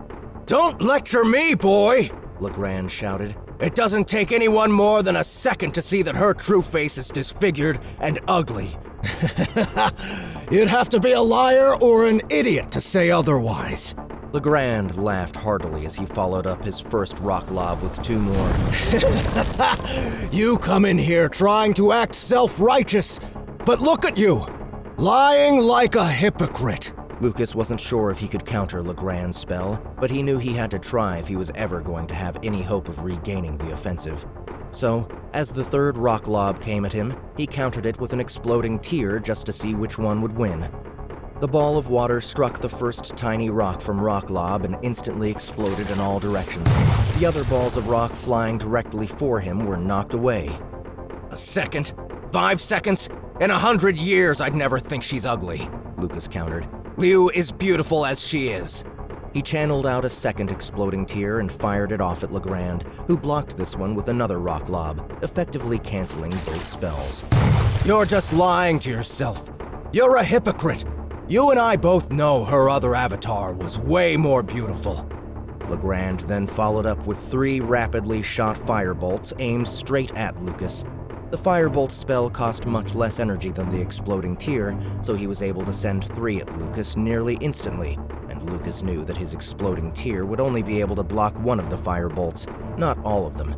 Don't lecture me, boy! Legrand shouted. It doesn't take anyone more than a second to see that her true face is disfigured and ugly. You'd have to be a liar or an idiot to say otherwise. Legrand laughed heartily as he followed up his first rock lob with two more. You come in here trying to act self-righteous, but look at you, lying like a hypocrite. Lucas wasn't sure if he could counter Legrand's spell, but he knew he had to try if he was ever going to have any hope of regaining the offensive. So, as the third rock lob came at him, he countered it with an exploding tear just to see which one would win. The ball of water struck the first tiny rock from Rock Lob and instantly exploded in all directions. The other balls of rock flying directly for him were knocked away. A second? 5 seconds? In 100 years, I'd never think she's ugly, Lucas countered. Liu is beautiful as she is. He channeled out a second exploding tear and fired it off at Legrand, who blocked this one with another rock lob, effectively canceling both spells. You're just lying to yourself. You're a hypocrite. You and I both know her other avatar was way more beautiful. Legrand then followed up with 3 rapidly shot firebolts aimed straight at Lucas. The firebolt spell cost much less energy than the exploding tear, so he was able to send 3 at Lucas nearly instantly, and Lucas knew that his exploding tear would only be able to block one of the firebolts, not all of them.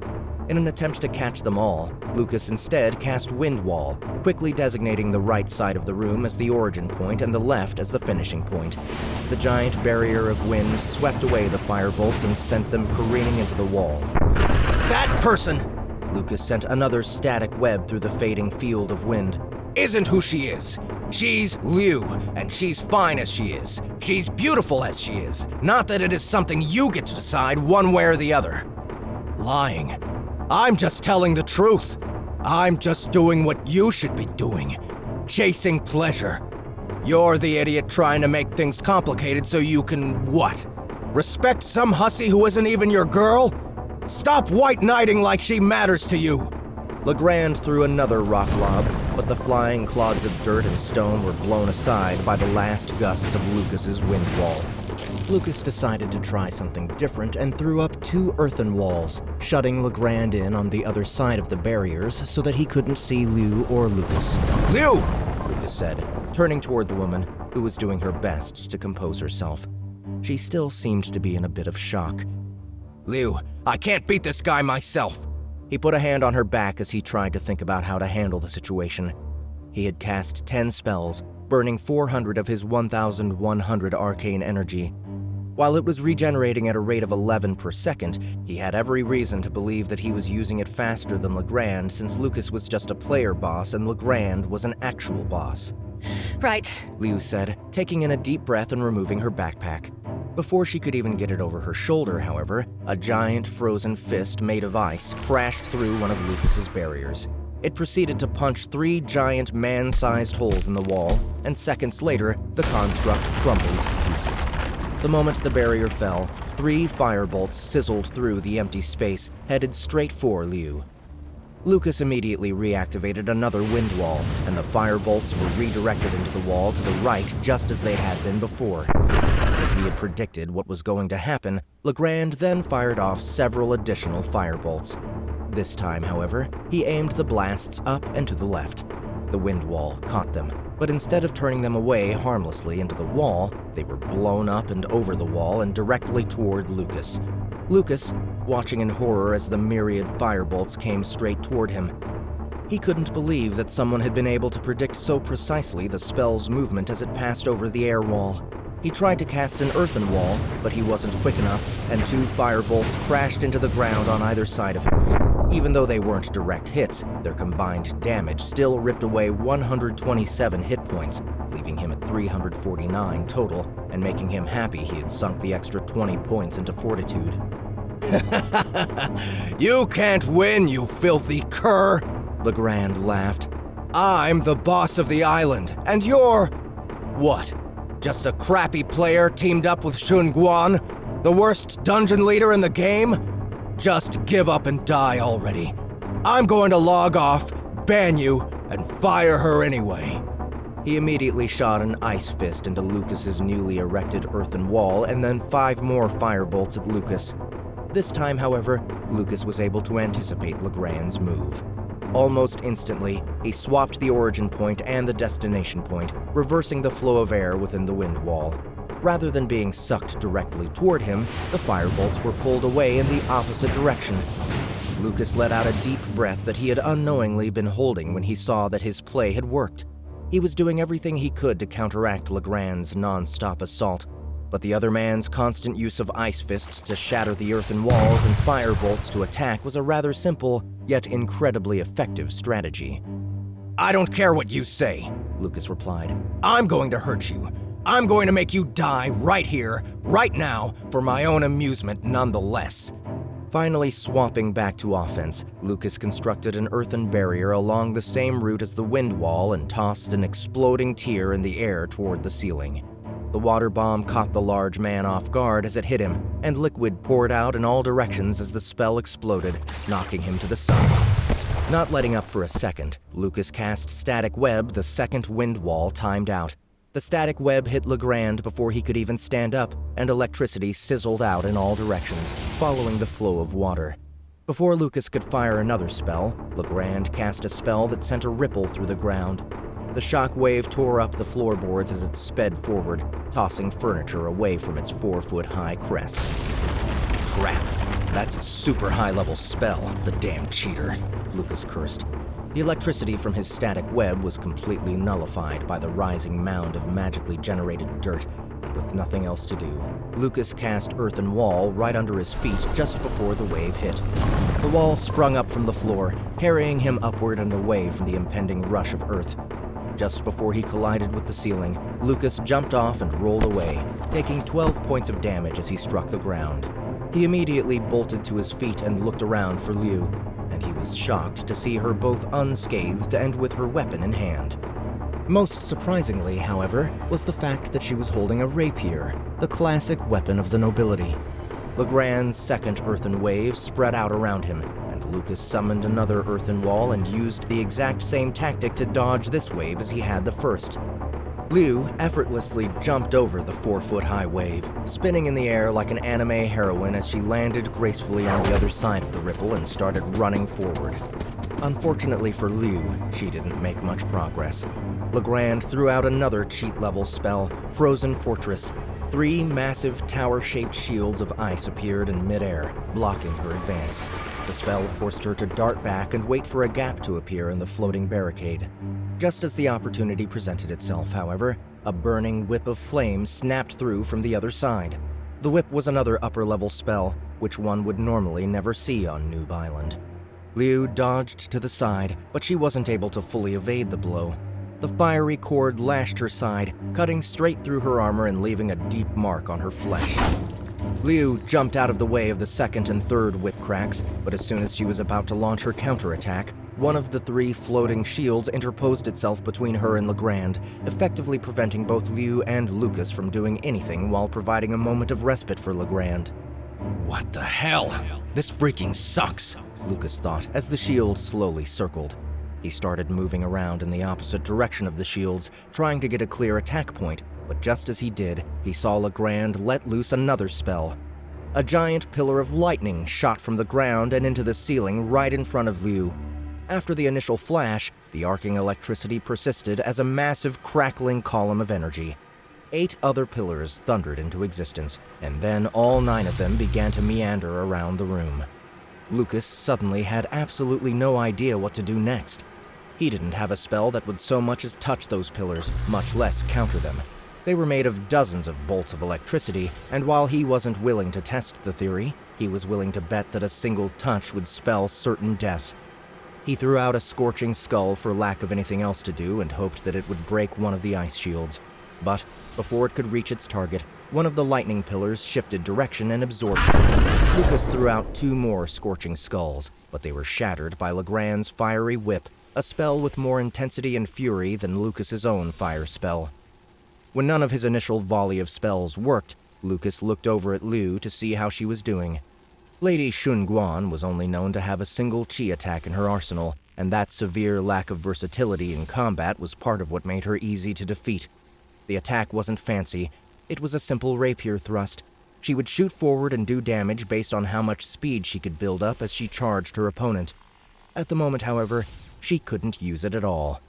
In an attempt to catch them all, Lucas instead cast Wind Wall, quickly designating the right side of the room as the origin point and the left as the finishing point. The giant barrier of wind swept away the firebolts and sent them careening into the wall. That person, Lucas sent another static web through the fading field of wind, isn't who she is. She's Liu, and she's fine as she is. She's beautiful as she is. Not that it is something you get to decide one way or the other. Lying. I'm just telling the truth. I'm just doing what you should be doing. Chasing pleasure. You're the idiot trying to make things complicated so you can, what? Respect some hussy who isn't even your girl? Stop white knighting like she matters to you. Legrand threw another rock lob, but the flying clods of dirt and stone were blown aside by the last gusts of Lucas's wind wall. Lucas decided to try something different and threw up 2 earthen walls, shutting Legrand in on the other side of the barriers so that he couldn't see Liu or Lucas. Liu! Lucas said, turning toward the woman, who was doing her best to compose herself. She still seemed to be in a bit of shock. Liu, I can't beat this guy myself. He put a hand on her back as he tried to think about how to handle the situation. He had cast 10 spells, burning 400 of his 1,100 arcane energy. While it was regenerating at a rate of 11 per second, he had every reason to believe that he was using it faster than Legrand, since Lucas was just a player boss and Legrand was an actual boss. Right, Liu said, taking in a deep breath and removing her backpack. Before she could even get it over her shoulder, however, a giant frozen fist made of ice crashed through one of Lucas's barriers. It proceeded to punch 3 giant man-sized holes in the wall, and seconds later, the construct crumbled to pieces. The moment the barrier fell, 3 firebolts sizzled through the empty space, headed straight for Liu. Lucas immediately reactivated another wind wall, and the firebolts were redirected into the wall to the right just as they had been before. As if he had predicted what was going to happen, Legrand then fired off several additional firebolts. This time, however, he aimed the blasts up and to the left. The wind wall caught them, but instead of turning them away harmlessly into the wall, they were blown up and over the wall and directly toward Lucas. Lucas, watching in horror as the myriad firebolts came straight toward him. He couldn't believe that someone had been able to predict so precisely the spell's movement as it passed over the air wall. He tried to cast an earthen wall, but he wasn't quick enough, and 2 firebolts crashed into the ground on either side of him. Even though they weren't direct hits, their combined damage still ripped away 127 hit points, leaving him at 349 total, and making him happy he had sunk the extra 20 points into fortitude. You can't win, you filthy cur! Legrand laughed. I'm the boss of the island, and you're... what? Just a crappy player teamed up with Shun Guan? The worst dungeon leader in the game? Just give up and die already. I'm going to log off, ban you, and fire her anyway. He immediately shot an ice fist into Lucas's newly erected earthen wall and then 5 more firebolts at Lucas. This time, however, Lucas was able to anticipate Legrand's move. Almost instantly, he swapped the origin point and the destination point, reversing the flow of air within the wind wall. Rather than being sucked directly toward him, the firebolts were pulled away in the opposite direction. Lucas let out a deep breath that he had unknowingly been holding when he saw that his play had worked. He was doing everything he could to counteract Legrand's non-stop assault, but the other man's constant use of ice fists to shatter the earthen walls and firebolts to attack was a rather simple, yet incredibly effective strategy. I don't care what you say, Lucas replied. I'm going to hurt you. I'm going to make you die right here, right now, for my own amusement nonetheless. Finally swapping back to offense, Lucas constructed an earthen barrier along the same route as the wind wall and tossed an exploding tear in the air toward the ceiling. The water bomb caught the large man off guard as it hit him, and liquid poured out in all directions as the spell exploded, knocking him to the side. Not letting up for a second, Lucas cast Static Web the second wind wall timed out. The static web hit Legrand before he could even stand up, and electricity sizzled out in all directions, following the flow of water. Before Lucas could fire another spell, Legrand cast a spell that sent a ripple through the ground. The shock wave tore up the floorboards as it sped forward, tossing furniture away from its 4-foot-high crest. Crap, that's a super high-level spell, the damn cheater, Lucas cursed. The electricity from his static web was completely nullified by the rising mound of magically generated dirt, and with nothing else to do, Lucas cast Earthen Wall right under his feet just before the wave hit. The wall sprung up from the floor, carrying him upward and away from the impending rush of earth. Just before he collided with the ceiling, Lucas jumped off and rolled away, taking 12 points of damage as he struck the ground. He immediately bolted to his feet and looked around for Liu, and he was shocked to see her both unscathed and with her weapon in hand. Most surprisingly, however, was the fact that she was holding a rapier, the classic weapon of the nobility. Legrand's second earthen wave spread out around him, and Lucas summoned another earthen wall and used the exact same tactic to dodge this wave as he had the first. Liu effortlessly jumped over the 4-foot-high wave, spinning in the air like an anime heroine as she landed gracefully on the other side of the ripple and started running forward. Unfortunately for Liu, she didn't make much progress. Legrand threw out another cheat-level spell, Frozen Fortress. 3 massive tower-shaped shields of ice appeared in midair, blocking her advance. The spell forced her to dart back and wait for a gap to appear in the floating barricade. Just as the opportunity presented itself, however, a burning whip of flame snapped through from the other side. The whip was another upper-level spell, which one would normally never see on Noob Island. Liu dodged to the side, but she wasn't able to fully evade the blow. The fiery cord lashed her side, cutting straight through her armor and leaving a deep mark on her flesh. Liu jumped out of the way of the second and third whip cracks, but as soon as she was about to launch her counterattack, one of the 3 floating shields interposed itself between her and Legrand, effectively preventing both Liu and Lucas from doing anything while providing a moment of respite for Legrand. What the hell? This freaking sucks, Lucas thought as the shield slowly circled. He started moving around in the opposite direction of the shields, trying to get a clear attack point, but just as he did, he saw Legrand let loose another spell. A giant pillar of lightning shot from the ground and into the ceiling right in front of Liu. After the initial flash, the arcing electricity persisted as a massive crackling column of energy. 8 other pillars thundered into existence, and then all 9 of them began to meander around the room. Lucas suddenly had absolutely no idea what to do next. He didn't have a spell that would so much as touch those pillars, much less counter them. They were made of dozens of bolts of electricity, and while he wasn't willing to test the theory, he was willing to bet that a single touch would spell certain death. He threw out a scorching skull for lack of anything else to do and hoped that it would break one of the ice shields. But before it could reach its target, one of the lightning pillars shifted direction and absorbed it. Lucas threw out 2 more scorching skulls, but they were shattered by Legrand's fiery whip, a spell with more intensity and fury than Lucas's own fire spell. When none of his initial volley of spells worked, Lucas looked over at Liu to see how she was doing. Lady Shunguan was only known to have a single chi attack in her arsenal, and that severe lack of versatility in combat was part of what made her easy to defeat. The attack wasn't fancy. It was a simple rapier thrust. She would shoot forward and do damage based on how much speed she could build up as she charged her opponent. At the moment, however, she couldn't use it at all.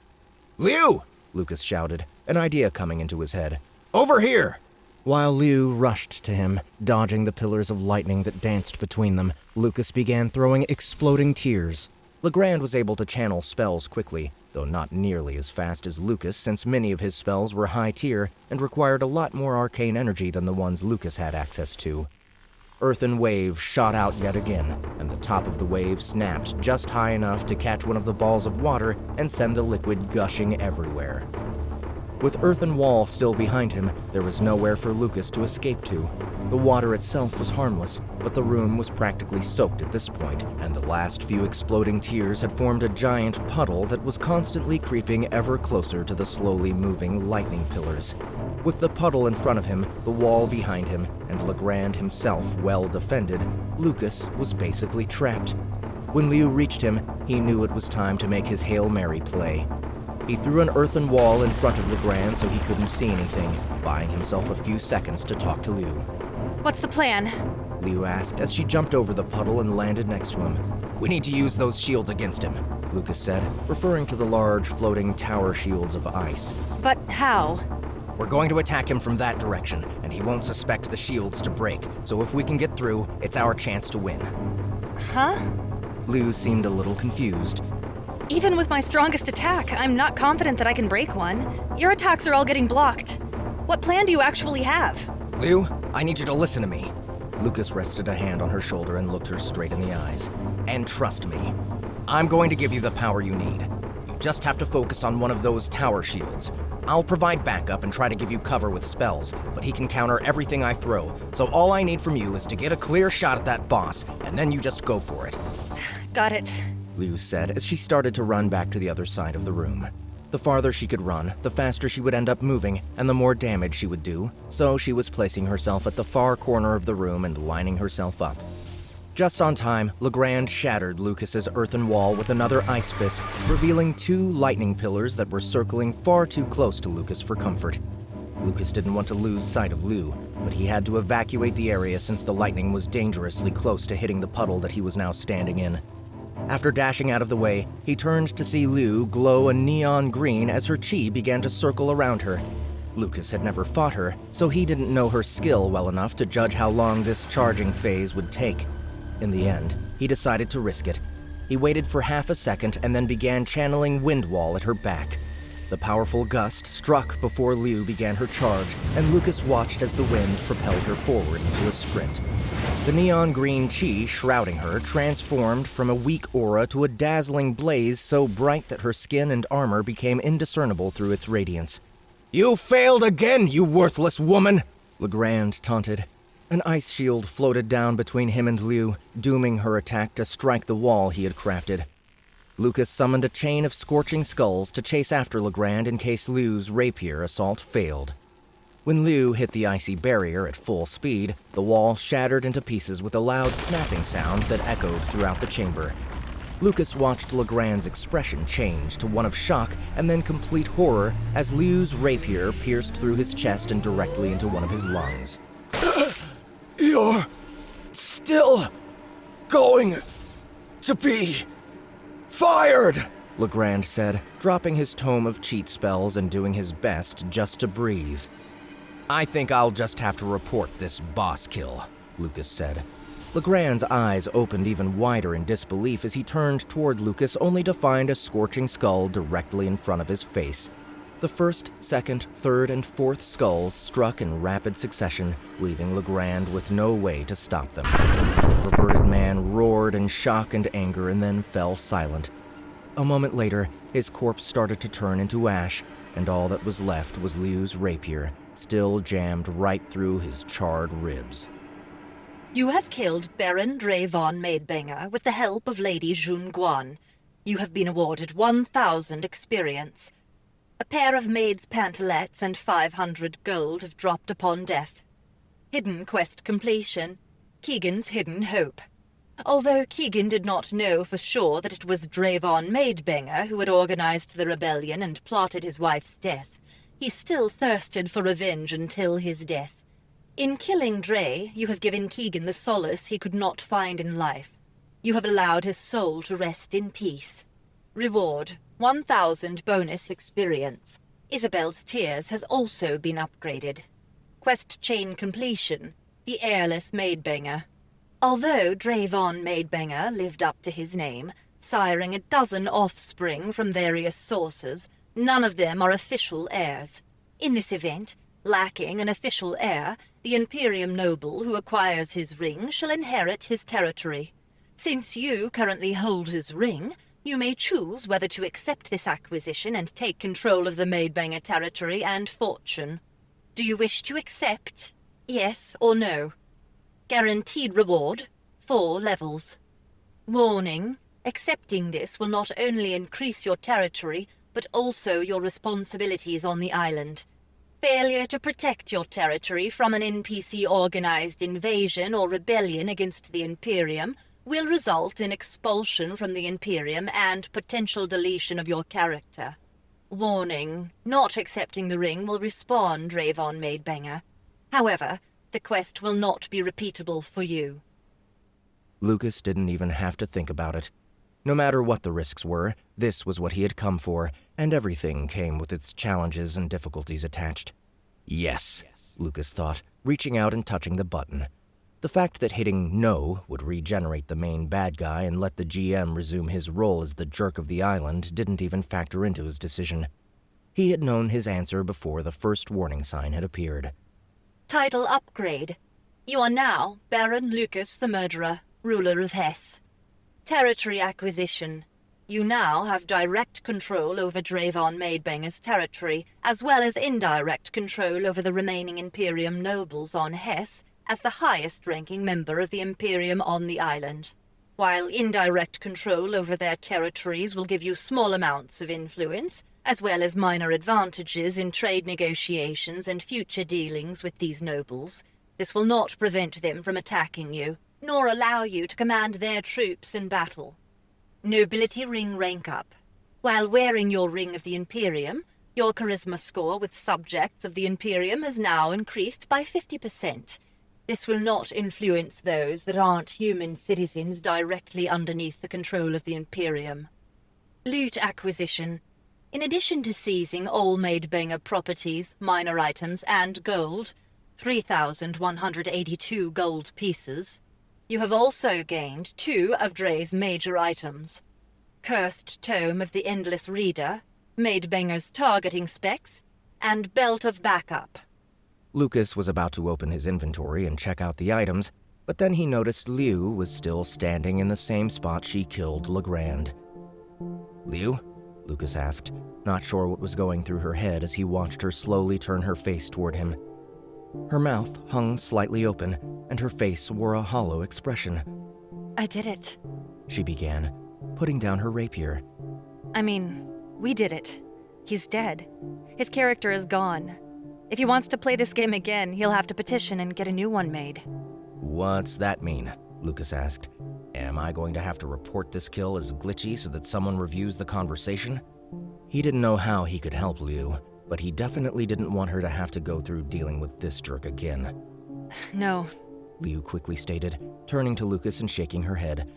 Liu! Lucas shouted, an idea coming into his head. Over here! While Liu rushed to him, dodging the pillars of lightning that danced between them, Lucas began throwing exploding tears. Legrand was able to channel spells quickly, though not nearly as fast as Lucas, since many of his spells were high tier and required a lot more arcane energy than the ones Lucas had access to. Earthen Wave shot out yet again, and the top of the wave snapped just high enough to catch one of the balls of water and send the liquid gushing everywhere. With Earthen Wall still behind him, there was nowhere for Lucas to escape to. The water itself was harmless, but the room was practically soaked at this point, and the last few exploding tears had formed a giant puddle that was constantly creeping ever closer to the slowly moving lightning pillars. With the puddle in front of him, the wall behind him, and Legrand himself well defended, Lucas was basically trapped. When Liu reached him, he knew it was time to make his Hail Mary play. He threw an earthen wall in front of Legrand so he couldn't see anything, buying himself a few seconds to talk to Liu. What's the plan? Liu asked as she jumped over the puddle and landed next to him. We need to use those shields against him, Lucas said, referring to the large floating tower shields of ice. But how? We're going to attack him from that direction, and he won't suspect the shields to break, so if we can get through, it's our chance to win. Huh? Liu seemed a little confused. Even with my strongest attack, I'm not confident that I can break one. Your attacks are all getting blocked. What plan do you actually have? Liu, I need you to listen to me. Lucas rested a hand on her shoulder and looked her straight in the eyes. And trust me, I'm going to give you the power you need. You just have to focus on one of those tower shields. I'll provide backup and try to give you cover with spells, but he can counter everything I throw, so all I need from you is to get a clear shot at that boss, and then you just go for it. Got it. Liu said as she started to run back to the other side of the room. The farther she could run, the faster she would end up moving, and the more damage she would do, so she was placing herself at the far corner of the room and lining herself up. Just on time, Legrand shattered Lucas's earthen wall with another ice fist, revealing 2 lightning pillars that were circling far too close to Lucas for comfort. Lucas didn't want to lose sight of Liu, but he had to evacuate the area since the lightning was dangerously close to hitting the puddle that he was now standing in. After dashing out of the way, he turned to see Liu glow a neon green as her chi began to circle around her. Lucas had never fought her, so he didn't know her skill well enough to judge how long this charging phase would take. In the end, he decided to risk it. He waited for half a second and then began channeling Wind Wall at her back. The powerful gust struck before Liu began her charge, and Lucas watched as the wind propelled her forward into a sprint. The neon green chi shrouding her transformed from a weak aura to a dazzling blaze so bright that her skin and armor became indiscernible through its radiance. You failed again, you worthless woman! Legrand taunted. An ice shield floated down between him and Liu, dooming her attack to strike the wall he had crafted. Lucas summoned a chain of scorching skulls to chase after Legrand in case Liu's rapier assault failed. When Liu hit the icy barrier at full speed, the wall shattered into pieces with a loud snapping sound that echoed throughout the chamber. Lucas watched Legrand's expression change to one of shock and then complete horror as Liu's rapier pierced through his chest and directly into one of his lungs. You're still going to be fired, Legrand said, dropping his tome of cheat spells and doing his best just to breathe. I think I'll just have to report this boss kill, Lucas said. Legrand's eyes opened even wider in disbelief as he turned toward Lucas only to find a scorching skull directly in front of his face. The first, second, third, and fourth skulls struck in rapid succession, leaving Legrand with no way to stop them. The perverted man roared in shock and anger and then fell silent. A moment later, his corpse started to turn into ash, and all that was left was Liu's rapier, still jammed right through his charred ribs. You have killed Baron Dre von Maidbanger with the help of Lady Jun Guan. You have been awarded 1,000 experience. A pair of maid's pantalettes and 500 gold have dropped upon death. Hidden quest completion. Keegan's hidden hope. Although Keegan did not know for sure that it was Drayvon Maidbanger who had organized the rebellion and plotted his wife's death, he still thirsted for revenge until his death. In killing Dray, you have given Keegan the solace he could not find in life. You have allowed his soul to rest in peace. Reward, 1,000 bonus experience. Isabel's Tears has also been upgraded. Quest chain completion, the heirless Maidbanger. Although Drayvon Maidbanger lived up to his name, siring a dozen offspring from various sources, none of them are official heirs. In this event, lacking an official heir, the Imperium noble who acquires his ring shall inherit his territory. Since you currently hold his ring, you may choose whether to accept this acquisition and take control of the Maidbanger territory and fortune. Do you wish to accept? Yes or no? Guaranteed reward, 4 levels. Warning, accepting this will not only increase your territory, but also your responsibilities on the island. Failure to protect your territory from an NPC-organized invasion or rebellion against the Imperium will result in expulsion from the Imperium and potential deletion of your character. Warning, not accepting the ring will respawn Drayvon Maidbanger. However, the quest will not be repeatable for you. Lucas didn't even have to think about it. No matter what the risks were, this was what he had come for, and everything came with its challenges and difficulties attached. Yes, Lucas thought, reaching out and touching the button. The fact that hitting no would regenerate the main bad guy and let the GM resume his role as the jerk of the island didn't even factor into his decision. He had known his answer before the first warning sign had appeared. Title upgrade. You are now Baron Lucas the Murderer, ruler of Hesse. Territory acquisition. You now have direct control over Drayvon Maidbanger's territory, as well as indirect control over the remaining Imperium nobles on Hesse, as the highest-ranking member of the Imperium on the island. While indirect control over their territories will give you small amounts of influence, as well as minor advantages in trade negotiations and future dealings with these nobles, this will not prevent them from attacking you, nor allow you to command their troops in battle. Nobility ring rank up. While wearing your Ring of the Imperium, your charisma score with subjects of the Imperium has now increased by 50%. This will not influence those that aren't human citizens directly underneath the control of the Imperium. Loot acquisition. In addition to seizing all Maidbanger properties, minor items, and gold, 3,182 gold pieces, you have also gained 2 of Dray's major items. Cursed Tome of the Endless Reader, Maidbanger's targeting specs, and Belt of Backup. Lucas was about to open his inventory and check out the items, but then he noticed Liu was still standing in the same spot she killed Legrand. "Liu?" Lucas asked, not sure what was going through her head as he watched her slowly turn her face toward him. Her mouth hung slightly open, and her face wore a hollow expression. I did it. She began, putting down her rapier. I mean, we did it. He's dead. His character is gone. If he wants to play this game again, he'll have to petition and get a new one made. "What's that mean?" Lucas asked. "Am I going to have to report this kill as glitchy so that someone reviews the conversation?" He didn't know how he could help Liu, but he definitely didn't want her to have to go through dealing with this jerk again. No. Liu quickly stated, turning to Lucas and shaking her head.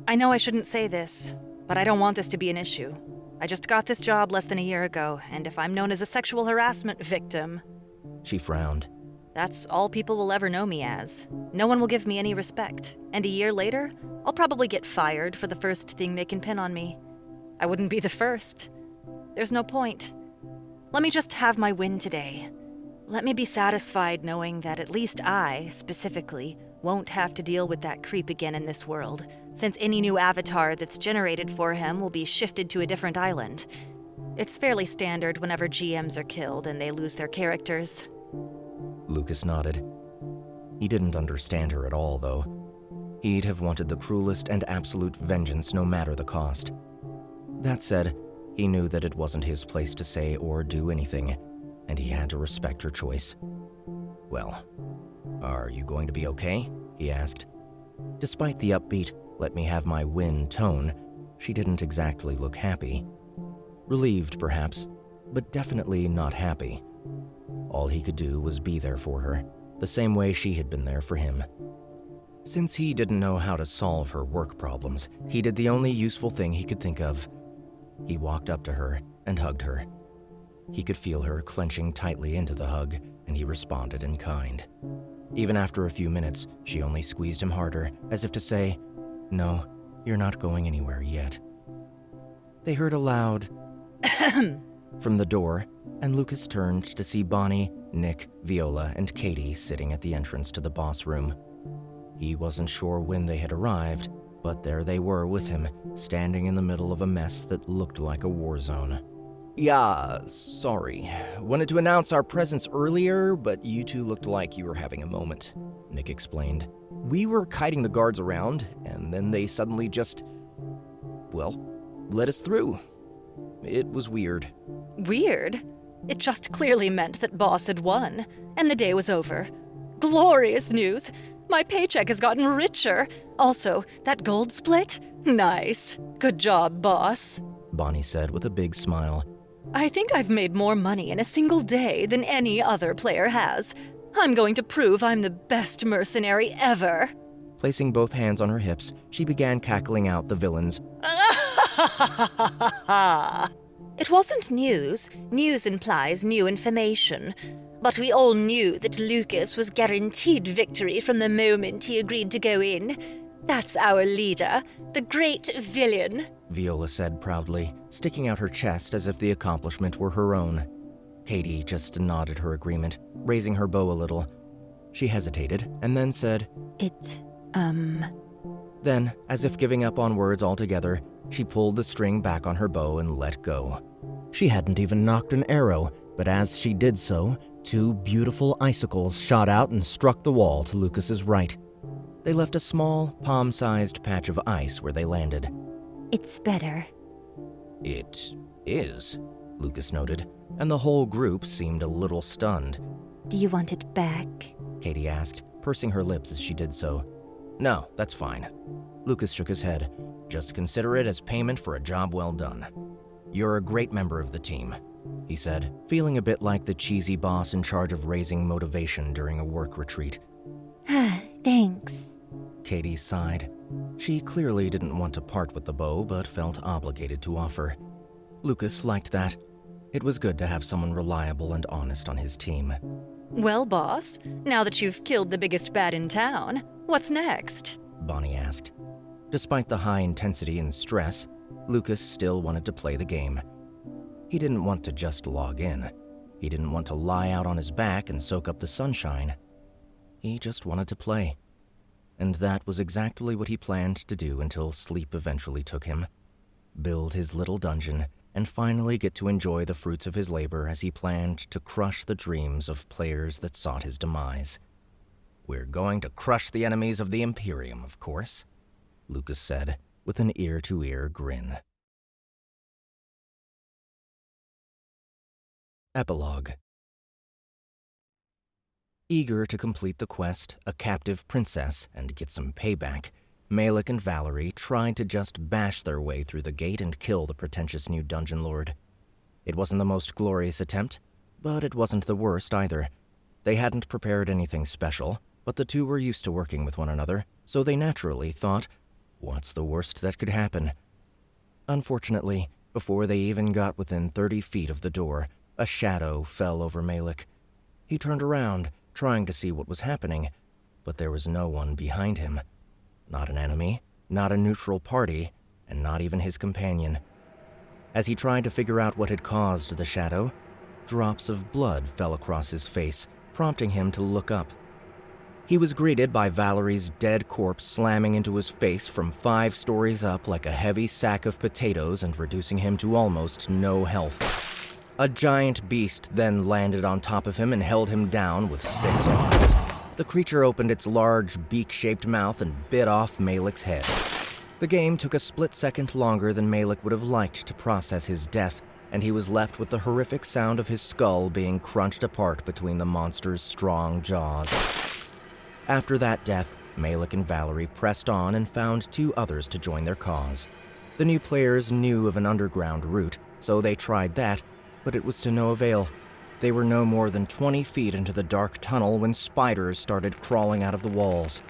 I know I shouldn't say this, but I don't want this to be an issue. I just got this job less than a year ago, and if I'm known as a sexual harassment victim... She frowned. That's all people will ever know me as. No one will give me any respect, and a year later, I'll probably get fired for the first thing they can pin on me. I wouldn't be the first. There's no point. Let me just have my win today. Let me be satisfied knowing that at least I, specifically, won't have to deal with that creep again in this world, since any new avatar that's generated for him will be shifted to a different island. It's fairly standard whenever GMs are killed and they lose their characters. Lucas nodded. He didn't understand her at all, though. He'd have wanted the cruelest and absolute vengeance no matter the cost. That said, he knew that it wasn't his place to say or do anything, and he had to respect her choice. "Well, are you going to be okay?" he asked. Despite the upbeat, let me have my win tone, she didn't exactly look happy. Relieved, perhaps, but definitely not happy. All he could do was be there for her, the same way she had been there for him. Since he didn't know how to solve her work problems, he did the only useful thing he could think of. He walked up to her and hugged her. He could feel her clenching tightly into the hug, and he responded in kind. Even after a few minutes, she only squeezed him harder, as if to say, "No, you're not going anywhere yet." They heard a loud from the door, and Lucas turned to see Bonnie, Nick, Viola, and Katie sitting at the entrance to the boss room. He wasn't sure when they had arrived, but there they were with him, standing in the middle of a mess that looked like a war zone. "Yeah, sorry. Wanted to announce our presence earlier, but you two looked like you were having a moment," Nick explained. "We were kiting the guards around, and then they suddenly just, well, let us through. It was weird." Weird? It just clearly meant that Boss had won, and the day was over. Glorious news! My paycheck has gotten richer. Also, that gold split? Nice. Good job, Boss. Bonnie said with a big smile. I think I've made more money in a single day than any other player has. I'm going to prove I'm the best mercenary ever. Placing both hands on her hips, she began cackling out the villains. It wasn't news. News implies new information. But we all knew that Lucas was guaranteed victory from the moment he agreed to go in. That's our leader, the great villain, Viola said proudly, sticking out her chest as if the accomplishment were her own. Katie just nodded her agreement, raising her bow a little. She hesitated, and then said, Then, as if giving up on words altogether, she pulled the string back on her bow and let go. She hadn't even knocked an arrow, but as she did so, 2 beautiful icicles shot out and struck the wall to Lucas's right. They left a small, palm-sized patch of ice where they landed. It's better. It is, Lucas noted, and the whole group seemed a little stunned. Do you want it back? Katie asked, pursing her lips as she did so. No, that's fine. Lucas shook his head. Just consider it as payment for a job well done. You're a great member of the team, he said, feeling a bit like the cheesy boss in charge of raising motivation during a work retreat. Thanks. Katie sighed. She clearly didn't want to part with the bow, but felt obligated to offer. Lucas liked that. It was good to have someone reliable and honest on his team. Well, boss, now that you've killed the biggest bad in town, what's next? Bonnie asked. Despite the high intensity and stress, Lucas still wanted to play the game. He didn't want to just log in. He didn't want to lie out on his back and soak up the sunshine. He just wanted to play. And that was exactly what he planned to do until sleep eventually took him. Build his little dungeon and finally get to enjoy the fruits of his labor as he planned to crush the dreams of players that sought his demise. We're going to crush the enemies of the Imperium, of course, Lucas said with an ear-to-ear grin. Epilogue. Eager to complete the quest, a captive princess, and get some payback, Malik and Valerie tried to just bash their way through the gate and kill the pretentious new dungeon lord. It wasn't the most glorious attempt, but it wasn't the worst either. They hadn't prepared anything special, but the two were used to working with one another, so they naturally thought, what's the worst that could happen? Unfortunately, before they even got within 30 feet of the door, a shadow fell over Malik. He turned around, trying to see what was happening, but there was no one behind him. Not an enemy, not a neutral party, and not even his companion. As he tried to figure out what had caused the shadow, drops of blood fell across his face, prompting him to look up. He was greeted by Valerie's dead corpse slamming into his face from 5 stories up like a heavy sack of potatoes and reducing him to almost no health. A giant beast then landed on top of him and held him down with 6 arms. The creature opened its large, beak-shaped mouth and bit off Malik's head. The game took a split second longer than Malik would have liked to process his death, and he was left with the horrific sound of his skull being crunched apart between the monster's strong jaws. After that death, Malik and Valerie pressed on and found 2 others to join their cause. The new players knew of an underground route, so they tried that, but it was to no avail. They were no more than 20 feet into the dark tunnel when spiders started crawling out of the walls.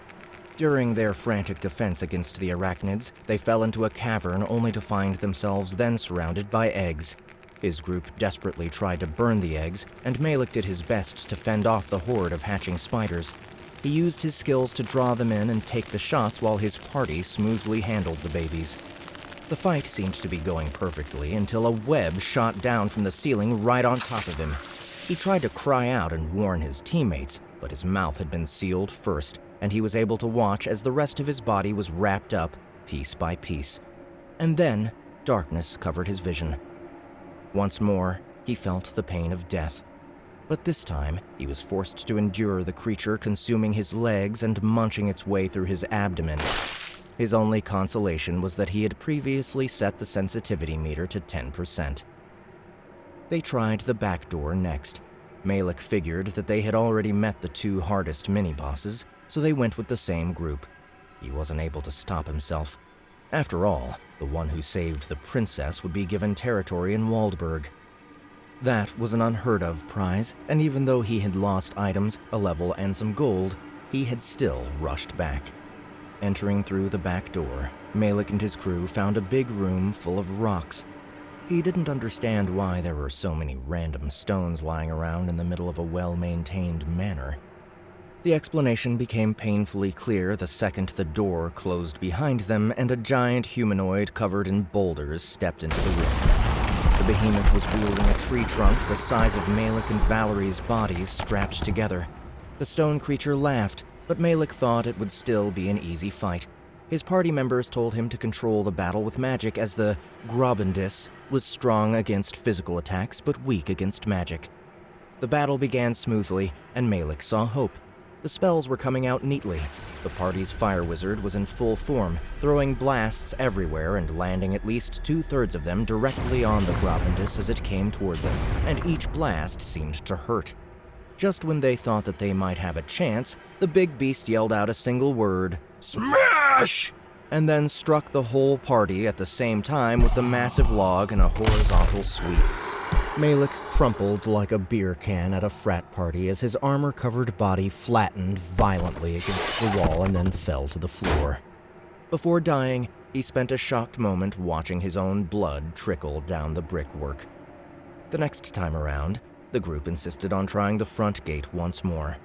During their frantic defense against the arachnids, they fell into a cavern only to find themselves then surrounded by eggs. His group desperately tried to burn the eggs, and Malik did his best to fend off the horde of hatching spiders. He used his skills to draw them in and take the shots while his party smoothly handled the babies. The fight seemed to be going perfectly until a web shot down from the ceiling right on top of him. He tried to cry out and warn his teammates, but his mouth had been sealed first, and he was able to watch as the rest of his body was wrapped up, piece by piece. And then, darkness covered his vision. Once more, he felt the pain of death. But this time, he was forced to endure the creature consuming his legs and munching its way through his abdomen. His only consolation was that he had previously set the sensitivity meter to 10%. They tried the back door next. Malik figured that they had already met the 2 hardest mini-bosses, so they went with the same group. He wasn't able to stop himself. After all, the one who saved the princess would be given territory in Waldburg. That was an unheard-of prize, and even though he had lost items, a level, and some gold, he had still rushed back. Entering through the back door, Malik and his crew found a big room full of rocks. He didn't understand why there were so many random stones lying around in the middle of a well-maintained manor. The explanation became painfully clear the second the door closed behind them and a giant humanoid covered in boulders stepped into the room. The behemoth was wielding a tree trunk the size of Malik and Valerie's bodies strapped together. The stone creature laughed, but Malik thought it would still be an easy fight. His party members told him to control the battle with magic, as the Grobendis was strong against physical attacks but weak against magic. The battle began smoothly, and Malik saw hope. The spells were coming out neatly. The party's fire wizard was in full form, throwing blasts everywhere and landing at least 2/3 of them directly on the Grobendis as it came toward them, and each blast seemed to hurt. Just when they thought that they might have a chance, the big beast yelled out a single word, "Smash!" and then struck the whole party at the same time with the massive log in a horizontal sweep. Malik crumpled like a beer can at a frat party as his armor-covered body flattened violently against the wall and then fell to the floor. Before dying, he spent a shocked moment watching his own blood trickle down the brickwork. The next time around, the group insisted on trying the front gate once more.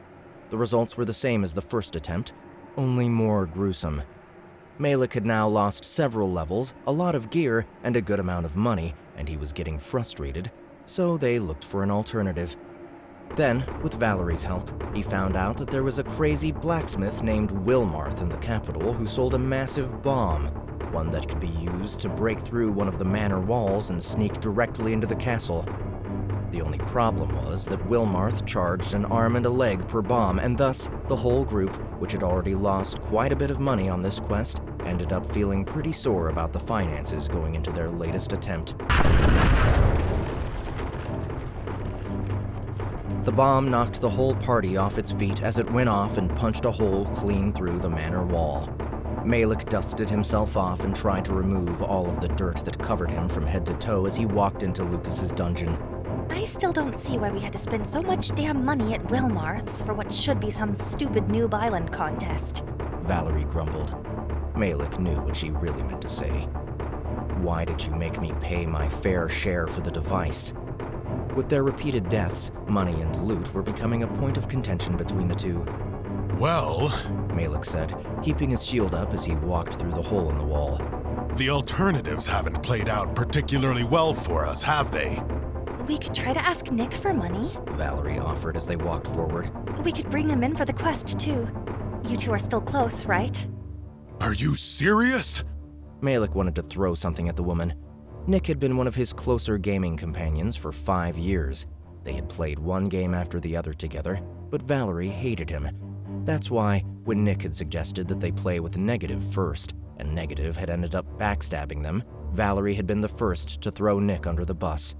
The results were the same as the first attempt, only more gruesome. Malik had now lost several levels, a lot of gear, and a good amount of money, and he was getting frustrated, so they looked for an alternative. Then, with Valerie's help, he found out that there was a crazy blacksmith named Wilmarth in the capital who sold a massive bomb, one that could be used to break through one of the manor walls and sneak directly into the castle. The only problem was that Wilmarth charged an arm and a leg per bomb, and thus the whole group, which had already lost quite a bit of money on this quest, ended up feeling pretty sore about the finances going into their latest attempt. The bomb knocked the whole party off its feet as it went off and punched a hole clean through the manor wall. Malik dusted himself off and tried to remove all of the dirt that covered him from head to toe as he walked into Lucas's dungeon. I still don't see why we had to spend so much damn money at Wilmarth's for what should be some stupid Noob Island contest. Valerie grumbled. Malik knew what she really meant to say. Why did you make me pay my fair share for the device? With their repeated deaths, money and loot were becoming a point of contention between the two. Well, Malik said, keeping his shield up as he walked through the hole in the wall. The alternatives haven't played out particularly well for us, have they? We could try to ask Nick for money. Valerie offered as they walked forward. We could bring him in for the quest, too. You two are still close, right? Are you serious? Malik wanted to throw something at the woman. Nick had been one of his closer gaming companions for 5 years. They had played one game after the other together, but Valerie hated him. That's why, when Nick had suggested that they play with Negative first, and Negative had ended up backstabbing them, Valerie had been the first to throw Nick under the bus.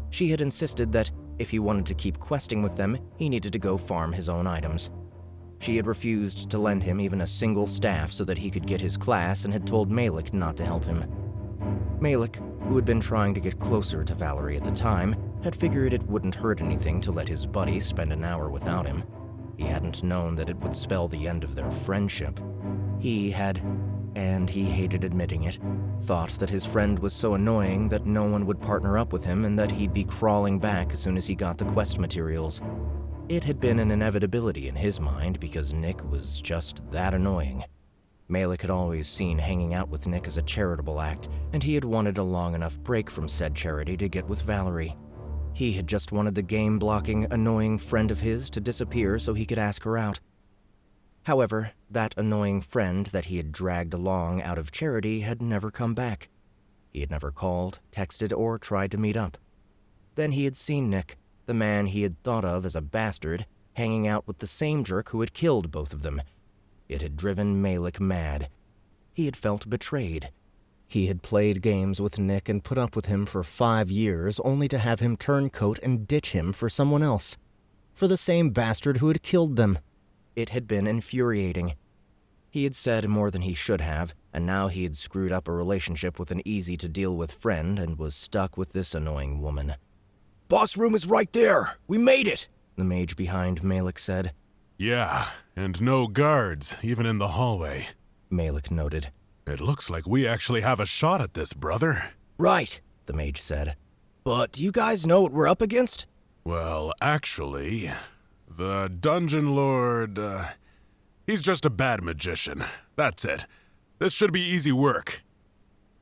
She had insisted that if he wanted to keep questing with them, he needed to go farm his own items. She had refused to lend him even a single staff so that he could get his class and had told Malik not to help him. Malik, who had been trying to get closer to Valerie at the time, had figured it wouldn't hurt anything to let his buddy spend an hour without him. He hadn't known that it would spell the end of their friendship. He had, and he hated admitting it, thought that his friend was so annoying that no one would partner up with him and that he'd be crawling back as soon as he got the quest materials. It had been an inevitability in his mind because Nick was just that annoying. Malik had always seen hanging out with Nick as a charitable act, and he had wanted a long enough break from said charity to get with Valerie. He had just wanted the game-blocking, annoying friend of his to disappear so he could ask her out. However, that annoying friend that he had dragged along out of charity had never come back. He had never called, texted, or tried to meet up. Then he had seen Nick, the man he had thought of as a bastard, hanging out with the same jerk who had killed both of them. It had driven Malik mad. He had felt betrayed. He had played games with Nick and put up with him for 5 years, only to have him turn coat and ditch him for someone else. For the same bastard who had killed them. It had been infuriating. He had said more than he should have, and now he had screwed up a relationship with an easy-to-deal-with friend and was stuck with this annoying woman. Boss room is right there. We made it, the mage behind Malik said. Yeah, and no guards, even in the hallway. Malik noted. It looks like we actually have a shot at this, brother. Right, the mage said. But do you guys know what we're up against? Well, actually, the Dungeon Lord, he's just a bad magician. That's it. This should be easy work.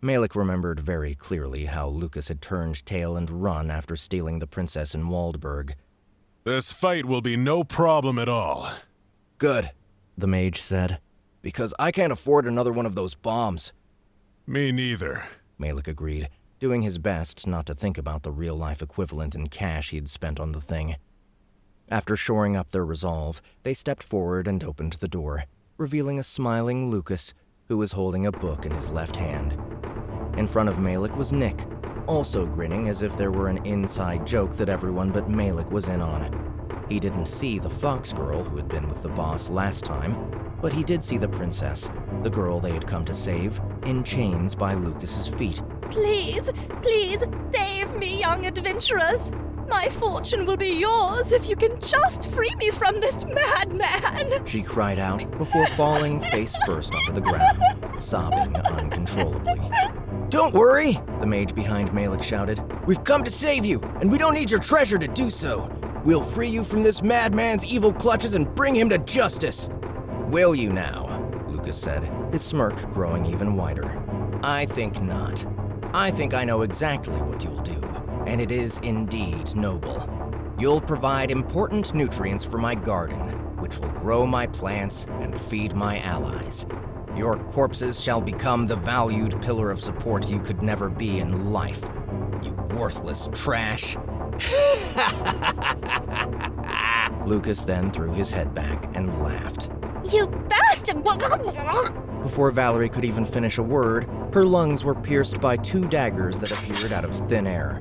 Malik remembered very clearly how Lucas had turned tail and run after stealing the princess in Waldburg. This fight will be no problem at all. Good, the mage said. Because I can't afford another one of those bombs. Me neither, Malik agreed, doing his best not to think about the real-life equivalent in cash he'd spent on the thing. After shoring up their resolve, they stepped forward and opened the door, revealing a smiling Lucas, who was holding a book in his left hand. In front of Malik was Nick, also grinning as if there were an inside joke that everyone but Malik was in on. He didn't see the fox girl who had been with the boss last time, but he did see the princess, the girl they had come to save, in chains by Lucas's feet. Please, please, save me, young adventurers. My fortune will be yours if you can just free me from this madman. She cried out before falling face first onto the ground, sobbing uncontrollably. Don't worry, the mage behind Malik shouted. We've come to save you, and we don't need your treasure to do so. We'll free you from this madman's evil clutches and bring him to justice. Will you now? Lucas said, his smirk growing even wider. I think not. I think I know exactly what you'll do, and it is indeed noble. You'll provide important nutrients for my garden, which will grow my plants and feed my allies. Your corpses shall become the valued pillar of support you could never be in life. You worthless trash. Lucas then threw his head back and laughed. You bastard! Before Valerie could even finish a word, her lungs were pierced by 2 daggers that appeared out of thin air.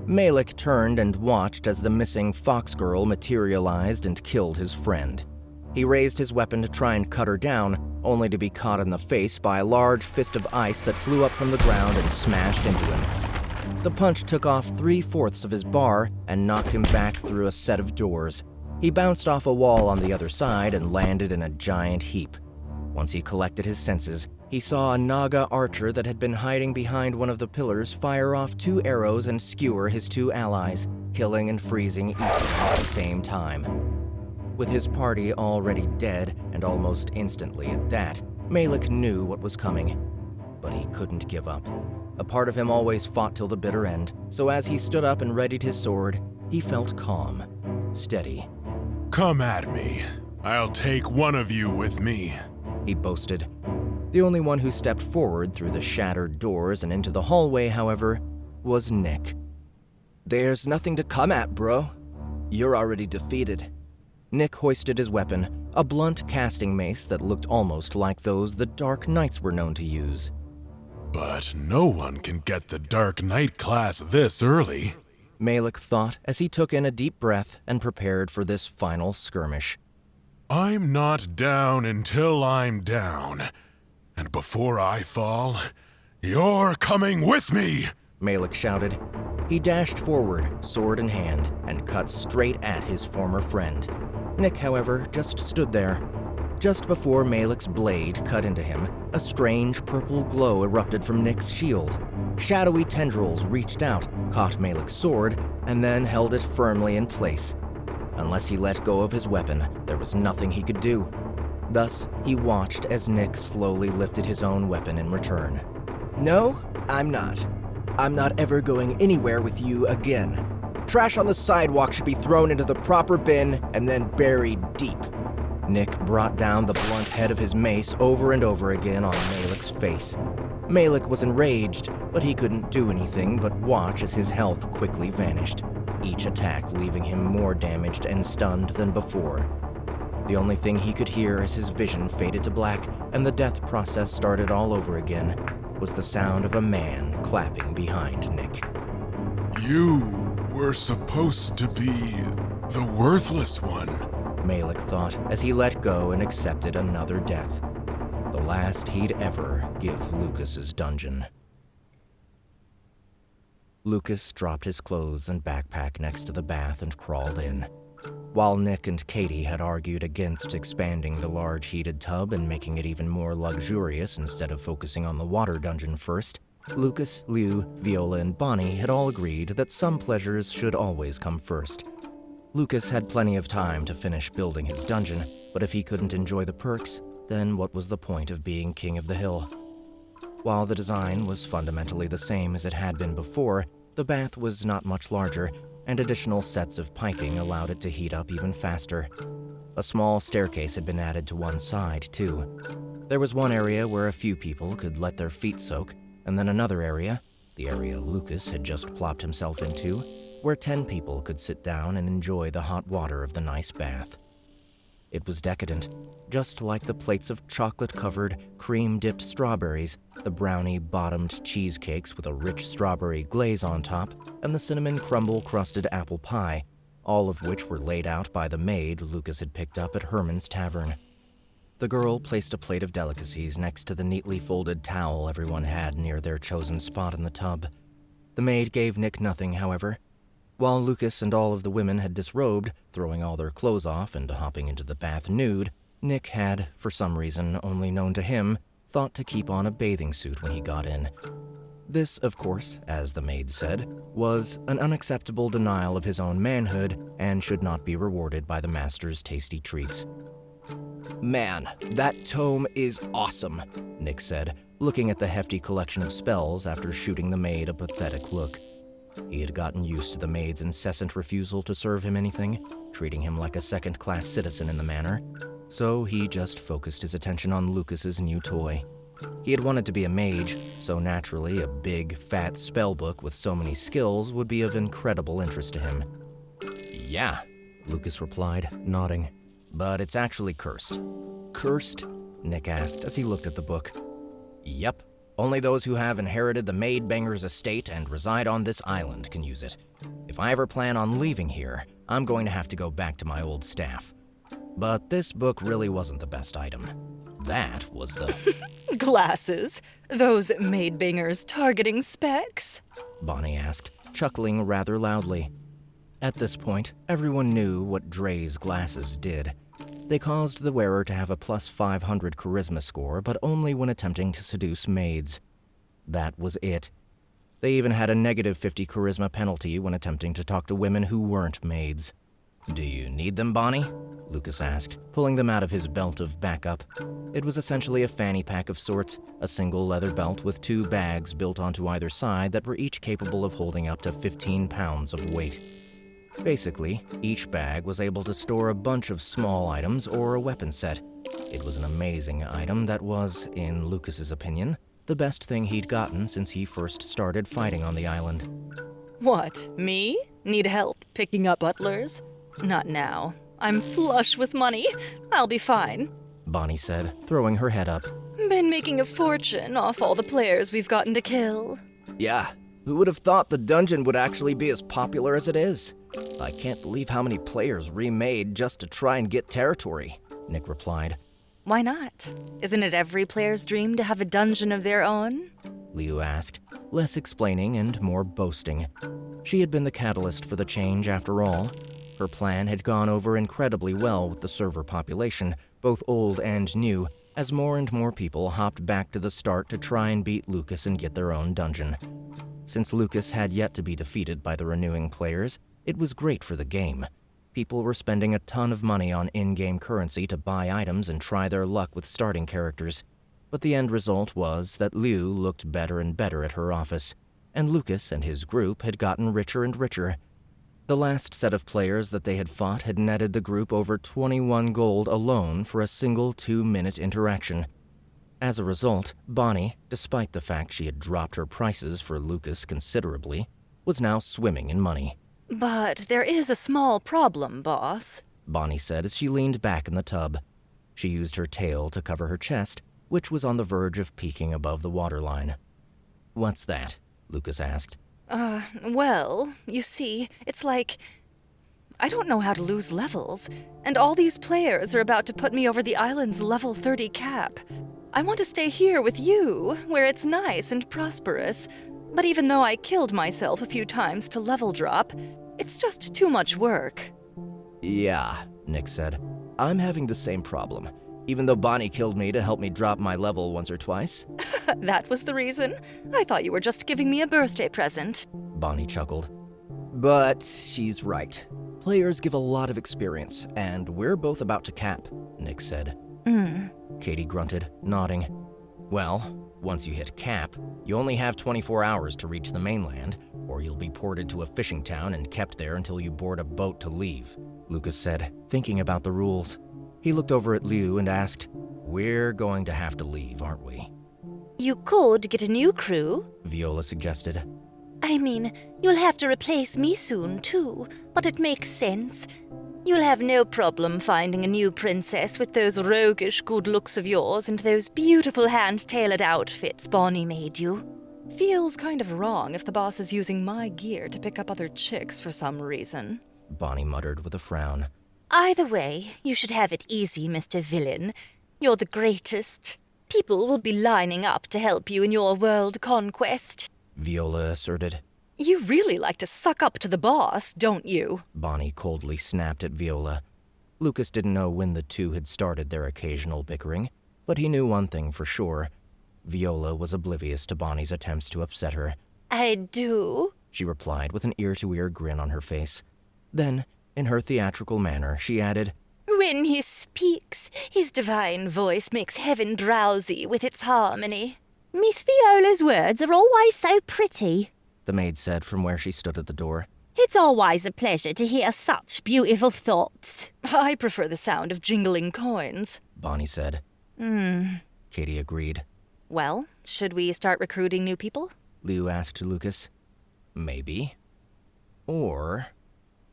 Malik turned and watched as the missing fox girl materialized and killed his friend. He raised his weapon to try and cut her down, only to be caught in the face by a large fist of ice that flew up from the ground and smashed into him. The punch took off 3/4 of his bar and knocked him back through a set of doors. He bounced off a wall on the other side and landed in a giant heap. Once he collected his senses, he saw a Naga archer that had been hiding behind one of the pillars fire off 2 arrows and skewer his 2 allies, killing and freezing each at the same time. With his party already dead, and almost instantly at that, Malik knew what was coming. But he couldn't give up. A part of him always fought till the bitter end, so as he stood up and readied his sword, he felt calm, steady. Come at me. I'll take one of you with me, he boasted. The only one who stepped forward through the shattered doors and into the hallway, however, was Nick. There's nothing to come at, bro. You're already defeated. Nick hoisted his weapon, a blunt casting mace that looked almost like those the Dark Knights were known to use. But no one can get the Dark Knight class this early, Malik thought as he took in a deep breath and prepared for this final skirmish. I'm not down until I'm down. And before I fall, you're coming with me! Malik shouted. He dashed forward, sword in hand, and cut straight at his former friend. Nick, however, just stood there. Just before Malik's blade cut into him, a strange purple glow erupted from Nick's shield. Shadowy tendrils reached out, caught Malik's sword, and then held it firmly in place. Unless he let go of his weapon, there was nothing he could do. Thus, he watched as Nick slowly lifted his own weapon in return. No, I'm not. I'm not ever going anywhere with you again. Trash on the sidewalk should be thrown into the proper bin and then buried deep. Nick brought down the blunt head of his mace over and over again on Malik's face. Malik was enraged, but he couldn't do anything but watch as his health quickly vanished, each attack leaving him more damaged and stunned than before. The only thing he could hear as his vision faded to black and the death process started all over again was the sound of a man clapping behind Nick. You were supposed to be the worthless one, Malik thought as he let go and accepted another death. The last he'd ever give Lucas's dungeon. Lucas dropped his clothes and backpack next to the bath and crawled in. While Nick and Katie had argued against expanding the large heated tub and making it even more luxurious instead of focusing on the water dungeon first, Lucas, Liu, Viola, and Bonnie had all agreed that some pleasures should always come first. Lucas had plenty of time to finish building his dungeon, but if he couldn't enjoy the perks, then what was the point of being king of the hill? While the design was fundamentally the same as it had been before, the bath was not much larger, and additional sets of piping allowed it to heat up even faster. A small staircase had been added to one side, too. There was one area where a few people could let their feet soak, and then another area, the area Lucas had just plopped himself into, where 10 people could sit down and enjoy the hot water of the nice bath. It was decadent, just like the plates of chocolate-covered, cream-dipped strawberries, the brownie-bottomed cheesecakes with a rich strawberry glaze on top, and the cinnamon crumble-crusted apple pie, all of which were laid out by the maid Lucas had picked up at Herman's Tavern. The girl placed a plate of delicacies next to the neatly folded towel everyone had near their chosen spot in the tub. The maid gave Nick nothing, however. While Lucas and all of the women had disrobed, throwing all their clothes off and hopping into the bath nude, Nick had, for some reason only known to him, thought to keep on a bathing suit when he got in. This, of course, as the maid said, was an unacceptable denial of his own manhood and should not be rewarded by the master's tasty treats. Man, that tome is awesome, Nick said, looking at the hefty collection of spells after shooting the maid a pathetic look. He had gotten used to the maid's incessant refusal to serve him anything, treating him like a second-class citizen in the manor, so he just focused his attention on Lucas's new toy. He had wanted to be a mage, so naturally a big, fat spellbook with so many skills would be of incredible interest to him. Yeah, Lucas replied, nodding. But it's actually cursed. Cursed? Nick asked as he looked at the book. Yep. Only those who have inherited the Maidbanger's estate and reside on this island can use it. If I ever plan on leaving here, I'm going to have to go back to my old staff. But this book really wasn't the best item. That was the... Glasses? Those Maidbangers targeting specs? Bonnie asked, chuckling rather loudly. At this point, everyone knew what Dre's glasses did. They caused the wearer to have a plus 500 charisma score, but only when attempting to seduce maids. That was it. They even had a negative 50 charisma penalty when attempting to talk to women who weren't maids. Do you need them, Bonnie? Lucas asked, pulling them out of his belt of backup. It was essentially a fanny pack of sorts, a single leather belt with 2 bags built onto either side that were each capable of holding up to 15 pounds of weight. Basically, each bag was able to store a bunch of small items or a weapon set. It was an amazing item that was, in Lucas's opinion, the best thing he'd gotten since he first started fighting on the island. What, me? Need help picking up butlers? Not now. I'm flush with money. I'll be fine, Bonnie said, throwing her head up. Been making a fortune off all the players we've gotten to kill. Yeah, who would have thought the dungeon would actually be as popular as it is? I can't believe how many players remade just to try and get territory. Nick replied. Why not? Isn't it every player's dream to have a dungeon of their own? Liu asked, less explaining and more boasting. She had been the catalyst for the change after all. Her plan had gone over incredibly well with the server population, both old and new, as more and more people hopped back to the start to try and beat Lucas and get their own dungeon. Since Lucas had yet to be defeated by the renewing players, it was great for the game. People were spending a ton of money on in-game currency to buy items and try their luck with starting characters. But the end result was that Liu looked better and better at her office, and Lucas and his group had gotten richer and richer. The last set of players that they had fought had netted the group over 21 gold alone for a single 2-minute interaction. As a result, Bonnie, despite the fact she had dropped her prices for Lucas considerably, was now swimming in money. But there is a small problem, boss, Bonnie said as she leaned back in the tub. She used her tail to cover her chest, which was on the verge of peeking above the waterline. "What's that?" Lucas asked. Well, you see, it's like I don't know how to lose levels, and all these players are about to put me over the island's level 30 cap. I want to stay here with you, where it's nice and prosperous, but even though I killed myself a few times to level drop, it's just too much work. "Yeah," Nick said. "I'm having the same problem, even though Bonnie killed me to help me drop my level once or twice." That was the reason? I thought you were just giving me a birthday present. Bonnie chuckled. "But she's right. Players give a lot of experience, and we're both about to cap," Nick said. Katie grunted, nodding. "Well, once you hit cap, you only have 24 hours to reach the mainland, or you'll be ported to a fishing town and kept there until you board a boat to leave," Lucas said, thinking about the rules. He looked over at Liu and asked, "We're going to have to leave, aren't we?" You could get a new crew. Viola suggested. I mean, you'll have to replace me soon, too, but it makes sense. You'll have no problem finding a new princess with those roguish good looks of yours and those beautiful hand-tailored outfits Bonnie made you. Feels kind of wrong if the boss is using my gear to pick up other chicks for some reason, Bonnie muttered with a frown. Either way, you should have it easy, Mr. Villain. You're the greatest. People will be lining up to help you in your world conquest, Viola asserted. You really like to suck up to the boss, don't you? Bonnie coldly snapped at Viola. Lucas didn't know when the two had started their occasional bickering, but he knew one thing for sure. Viola was oblivious to Bonnie's attempts to upset her. I do, she replied with an ear-to-ear grin on her face. Then, in her theatrical manner, she added, When he speaks, his divine voice makes heaven drowsy with its harmony. Miss Viola's words are always so pretty, the maid said from where she stood at the door. It's always a pleasure to hear such beautiful thoughts. I prefer the sound of jingling coins, Bonnie said. Katie agreed. Well, should we start recruiting new people? Liu asked Lucas. Maybe. Or...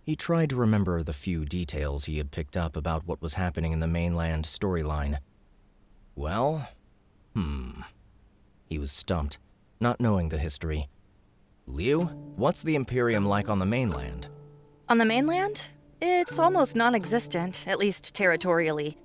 He tried to remember the few details he had picked up about what was happening in the mainland storyline. Well, He was stumped, not knowing the history. Liu, what's the Imperium like on the mainland? On the mainland? It's almost non-existent, at least territorially.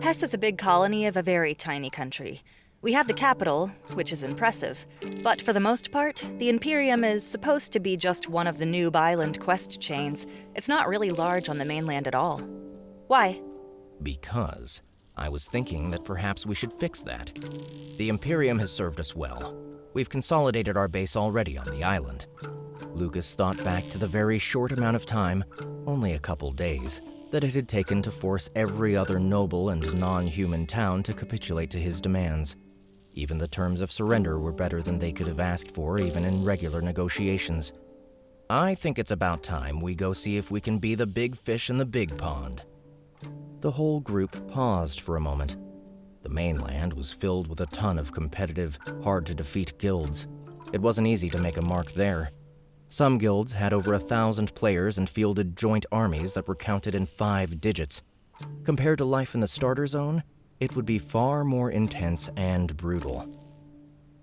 Hess is a big colony of a very tiny country. We have the capital, which is impressive, but for the most part, the Imperium is supposed to be just one of the Noob Island quest chains. It's not really large on the mainland at all. Why? Because I was thinking that perhaps we should fix that. The Imperium has served us well. We've consolidated our base already on the island. Lucas thought back to the very short amount of time, only a couple days, that it had taken to force every other noble and non-human town to capitulate to his demands. Even the terms of surrender were better than they could have asked for even in regular negotiations. I think it's about time we go see if we can be the big fish in the big pond. The whole group paused for a moment. The mainland was filled with a ton of competitive, hard-to-defeat guilds. It wasn't easy to make a mark there. Some guilds had over 1,000 players and fielded joint armies that were counted in 5 digits. Compared to life in the starter zone, it would be far more intense and brutal.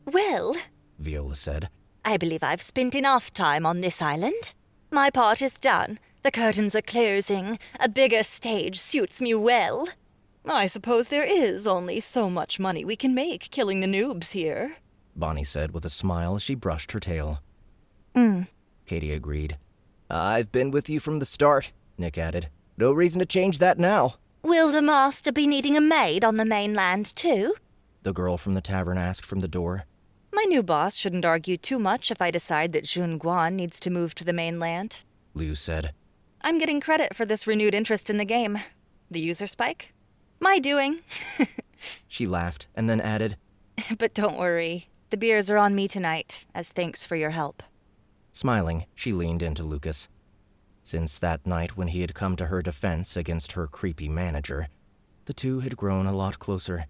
Well, Viola said, I believe I've spent enough time on this island. My part is done. The curtains are closing. A bigger stage suits me well. I suppose there is only so much money we can make killing the noobs here, Bonnie said with a smile as she brushed her tail. Katie agreed. I've been with you from the start, Nick added. No reason to change that now. Will the master be needing a maid on the mainland too? The girl from the tavern asked from the door. My new boss shouldn't argue too much if I decide that Jun Guan needs to move to the mainland, Liu said. I'm getting credit for this renewed interest in the game. The user spike? My doing. She laughed and then added, But don't worry, the beers are on me tonight, as thanks for your help. Smiling, she leaned into Lucas. Since that night when he had come to her defense against her creepy manager, the two had grown a lot closer.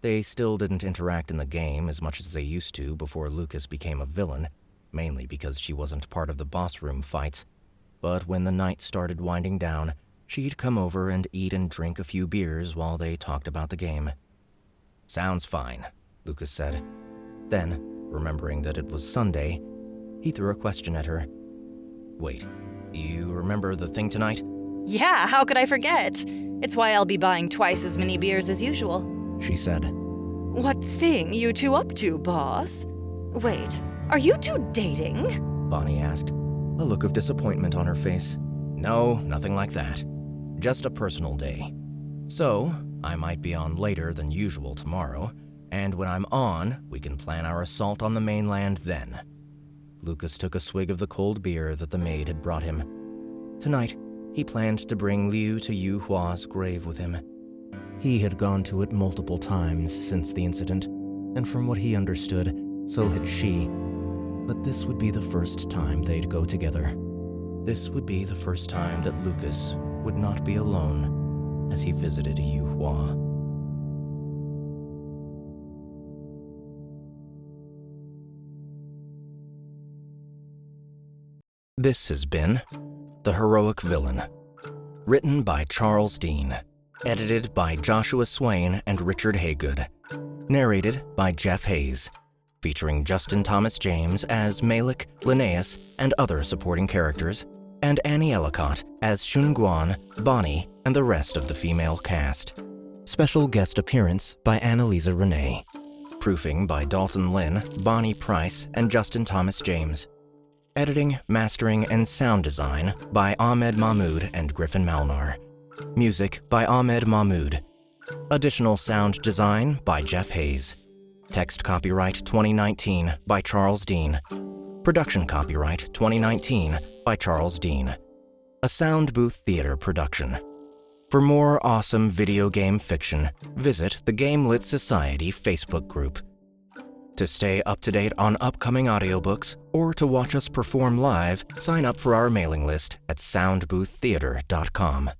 They still didn't interact in the game as much as they used to before Lucas became a villain, mainly because she wasn't part of the boss room fights. But when the night started winding down, she'd come over and eat and drink a few beers while they talked about the game. Sounds fine, Lucas said. Then, remembering that it was Sunday, he threw a question at her. Wait, you remember the thing tonight? Yeah, how could I forget? It's why I'll be buying twice as many beers as usual, She said. What thing you two up to, boss? Wait, are you two dating? Bonnie asked, a look of disappointment on her face. No, nothing like that. Just a personal day. So, I might be on later than usual tomorrow, and when I'm on, we can plan our assault on the mainland then. Lucas took a swig of the cold beer that the maid had brought him. Tonight, he planned to bring Liu to Yu Hua's grave with him. He had gone to it multiple times since the incident, and from what he understood, so had she. But this would be the first time they'd go together. This would be the first time that Lucas would not be alone as he visited Yu Hua. This has been The Heroic Villain, written by Charles Dean, edited by Joshua Swain and Richard Haygood, narrated by Jeff Hayes, featuring Justin Thomas James as Malik, Linnaeus, and other supporting characters, and Annie Ellicott as Shun Guan, Bonnie, and the rest of the female cast. Special guest appearance by Annalisa Renee. Proofing by Dalton Lynn, Bonnie Price, and Justin Thomas James. Editing, mastering, and sound design by Ahmed Mahmood and Griffin Malnar. Music by Ahmed Mahmood. Additional sound design by Jeff Hayes. Text copyright 2019 by Charles Dean. Production copyright 2019 by Charles Dean. A Soundbooth Theater production. For more awesome video game fiction, visit the Game Lit Society Facebook group. To stay up to date on upcoming audiobooks or to watch us perform live, sign up for our mailing list at soundbooththeater.com.